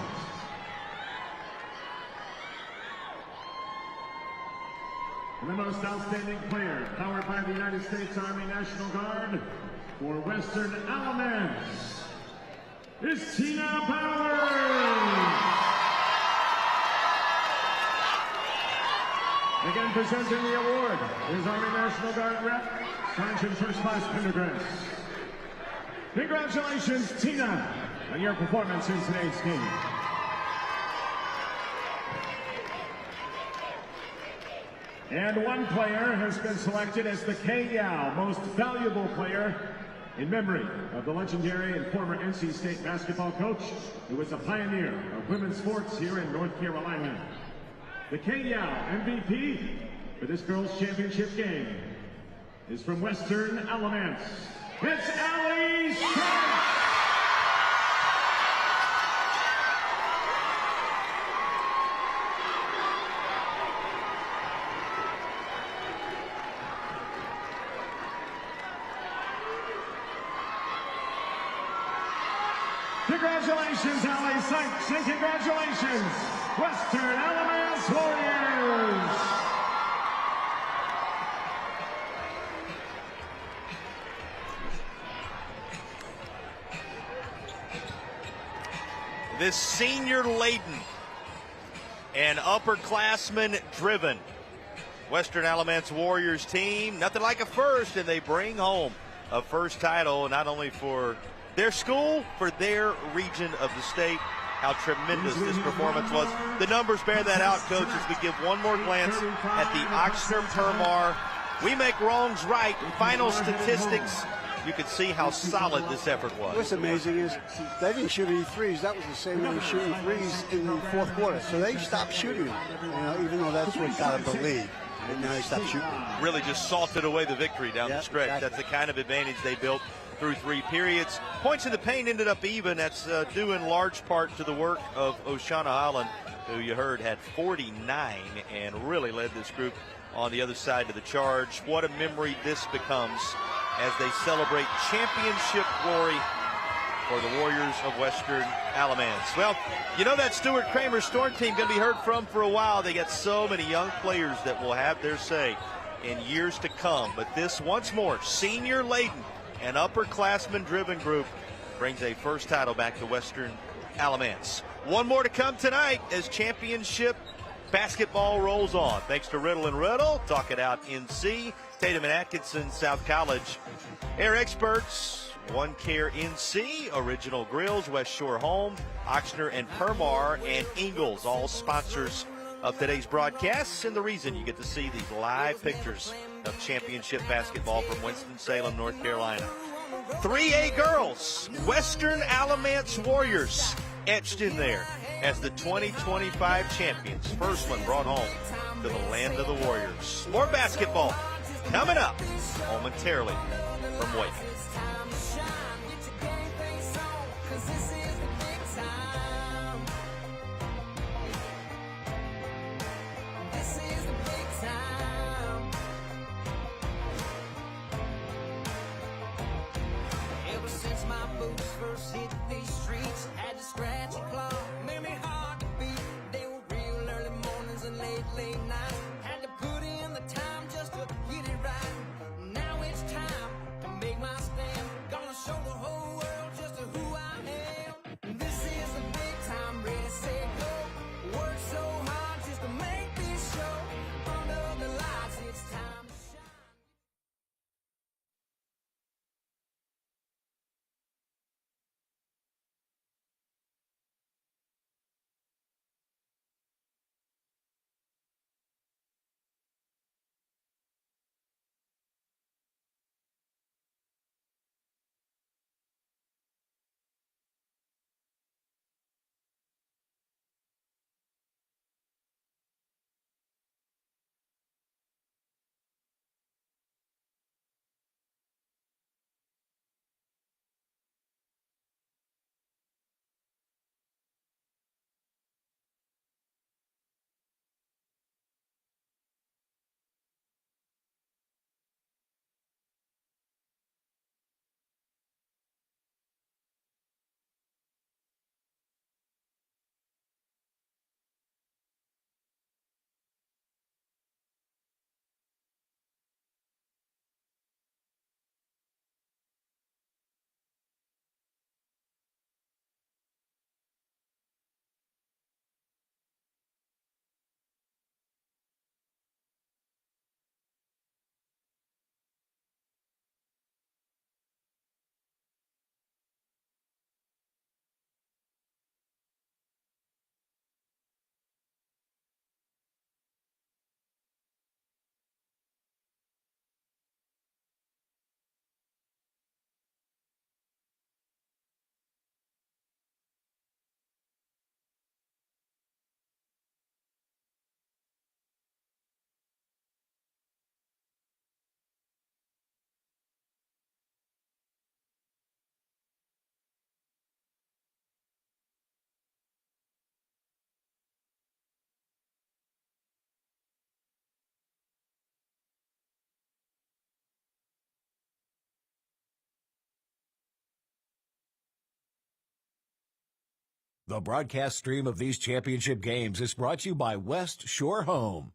And the most outstanding player, powered by the United States Army National Guard for Western Alamance, is Tina Bowers. Again, presenting the award is Army National Guard Rep, Sergeant First Class Pendergrass. Congratulations, Tina, on your performance in today's game. And one player has been selected as the Kay Yow Most Valuable Player in memory of the legendary and former NC State basketball coach who was a pioneer of women's sports here in North Carolina. The Kay Yow MVP for this girls' championship game is from Western Alamance. It's Allie Sharp! Congratulations, Allie Sykes, and congratulations, Western Alamance Warriors! This senior-laden and upperclassmen-driven Western Alamance Warriors team, nothing like a first, and they bring home a first title, not only for their school, for their region of the state. How tremendous this performance was. The numbers bear that out, Coach, as we give one more glance at the Ochsner-Permar We Make Wrongs Right final statistics. You could see how solid this effort was. What's amazing is they didn't shoot any threes. That was the same way shooting threes in the fourth quarter. So they stopped shooting them, even though that's what got them to lead. And now they stopped shooting. Really just salted away the victory down the stretch. Exactly. That's the kind of advantage they built through 3 periods. Points in the paint ended up even. That's due in large part to the work of Oshana Holland, who you heard had 49 and really led this group on the other side of the charge. What a memory this becomes as they celebrate championship glory for the Warriors of Western Alamance. Well, you know that Stuart Kramer Storm team going to be heard from for a while. They got so many young players that will have their say in years to come. But this, once more, senior-laden and upperclassman-driven group brings a first title back to Western Alamance. One more to come tonight as championship basketball rolls on. Thanks to Riddle and Riddle, Talk It Out NC, Tatum and Atkinson, South College Air Experts, One Care NC, Original Grills, West Shore Home, Ochsner and Permar, and Ingles, all sponsors of today's broadcasts, and the reason you get to see these live pictures of championship basketball from Winston-Salem, North Carolina. 3A girls, Western Alamance Warriors, etched in there as the 2025 champions. First one brought home to the land of the Warriors. More basketball coming up momentarily from Wake. The broadcast stream of these championship games is brought to you by West Shore Home.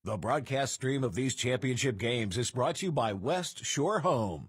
The broadcast stream of these championship games is brought to you by West Shore Home.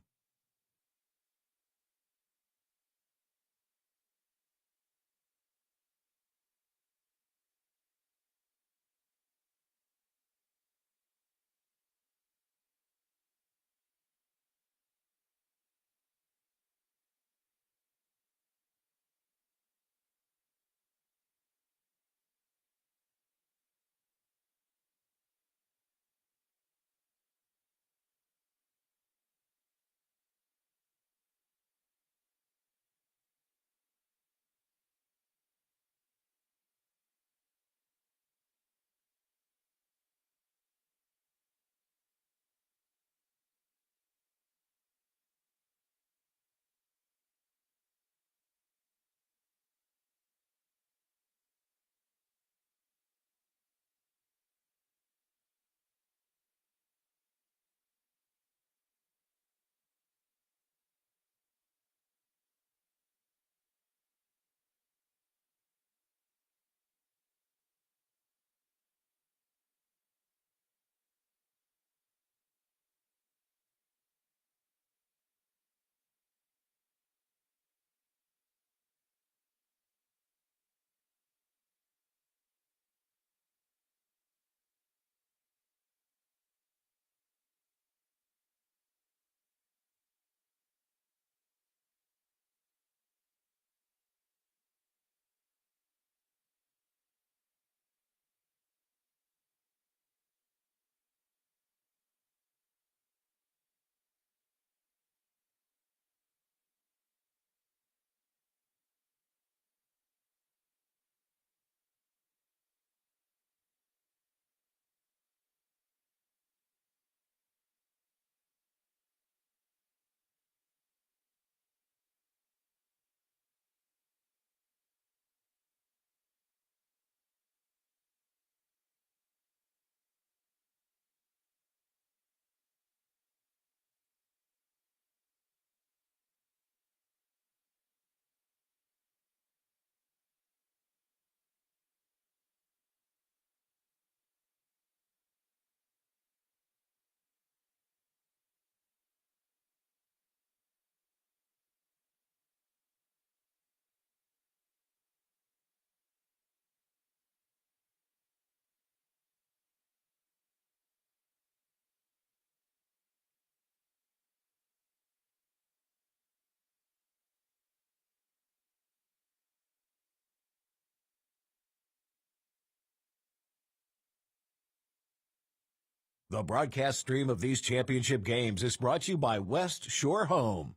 The broadcast stream of these championship games is brought to you by West Shore Home.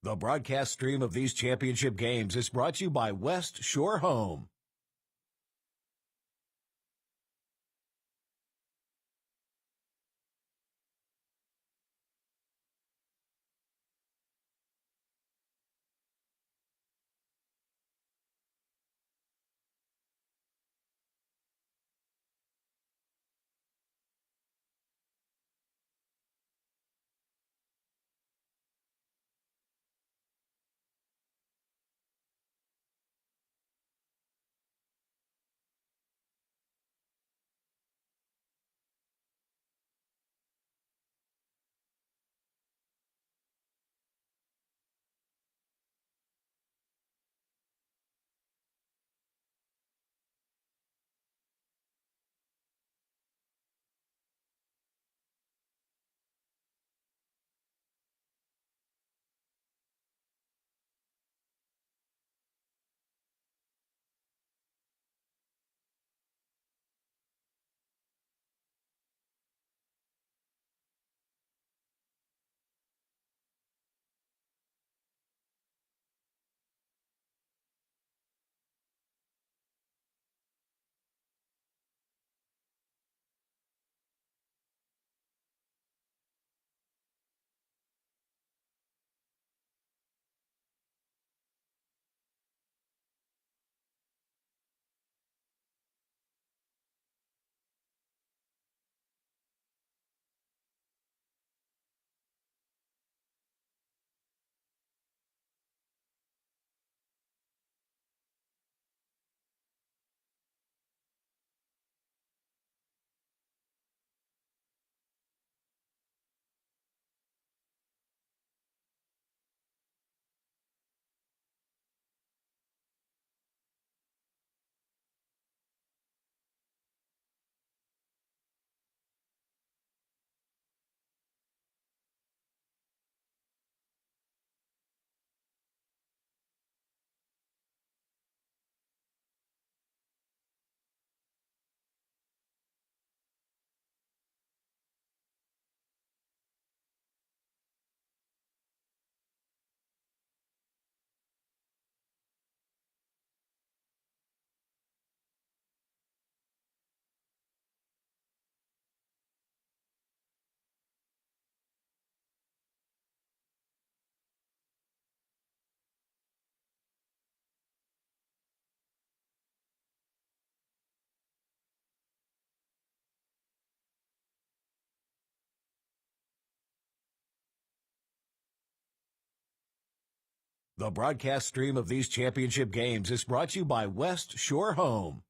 The broadcast stream of these championship games is brought to you by West Shore Home. The broadcast stream of these championship games is brought to you by West Shore Home.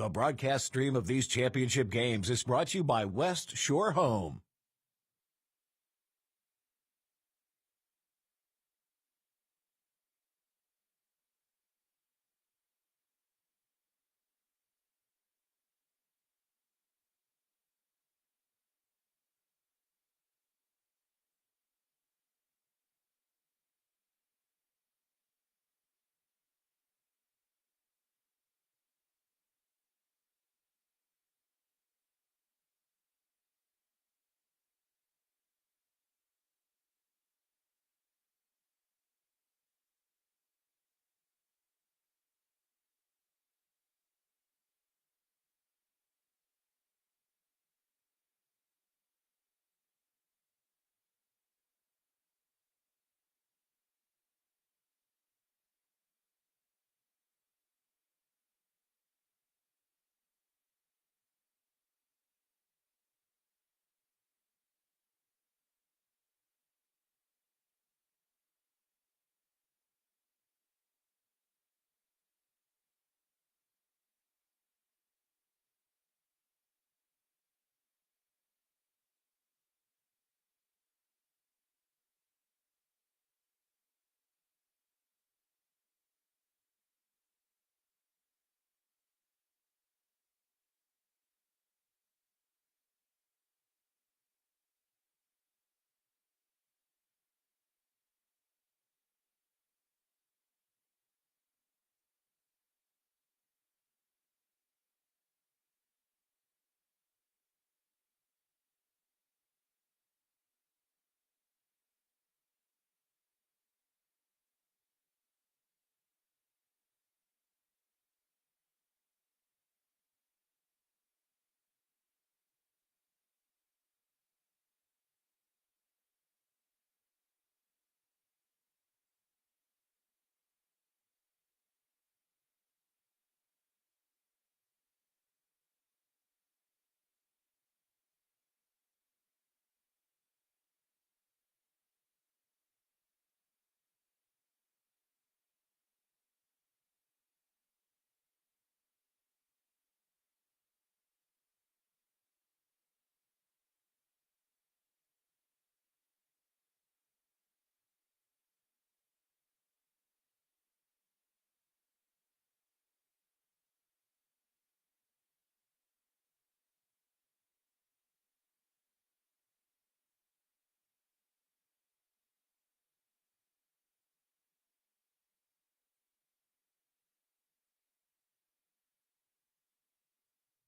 The broadcast stream of these championship games is brought to you by West Shore Home.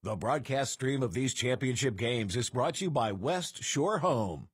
The broadcast stream of these championship games is brought to you by West Shore Home.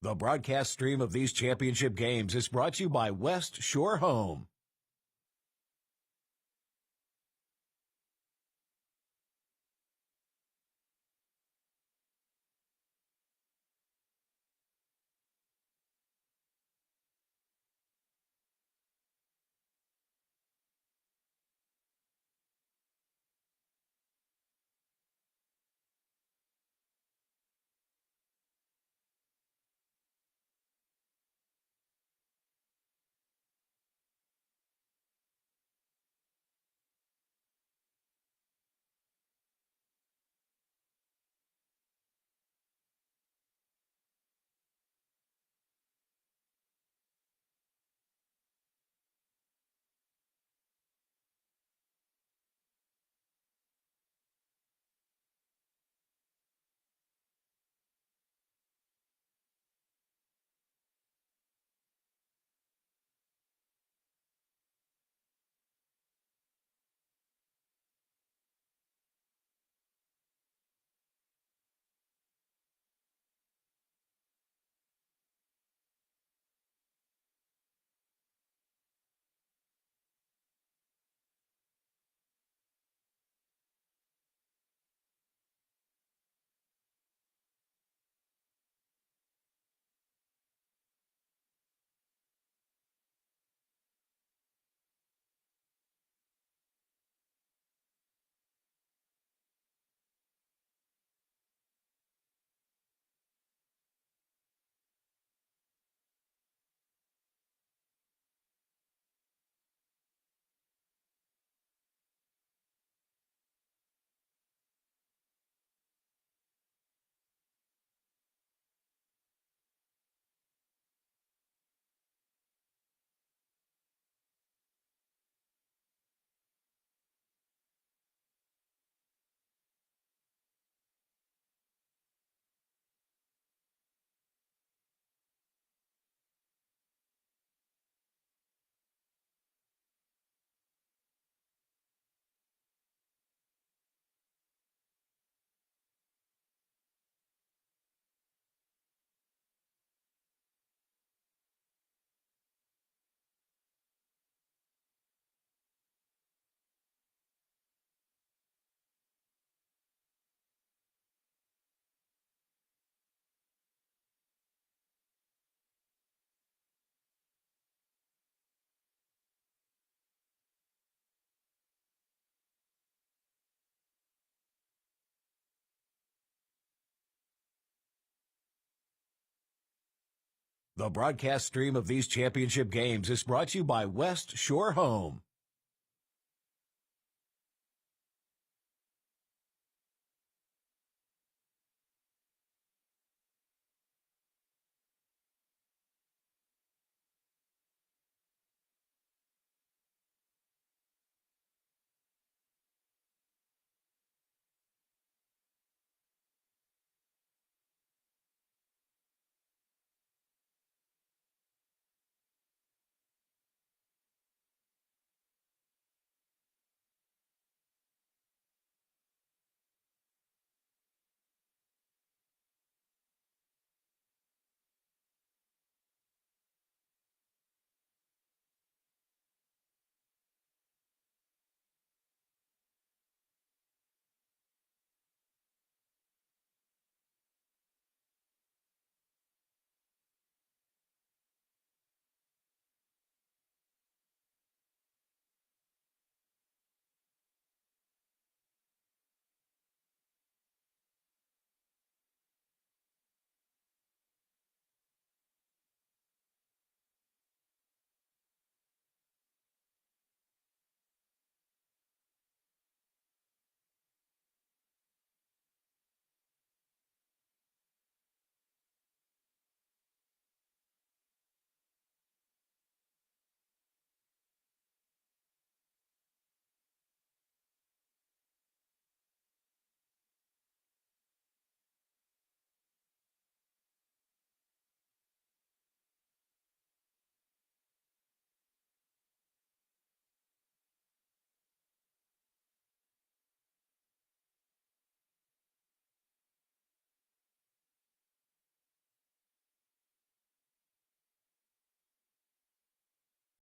The broadcast stream of these championship games is brought to you by West Shore Home. The broadcast stream of these championship games is brought to you by West Shore Home.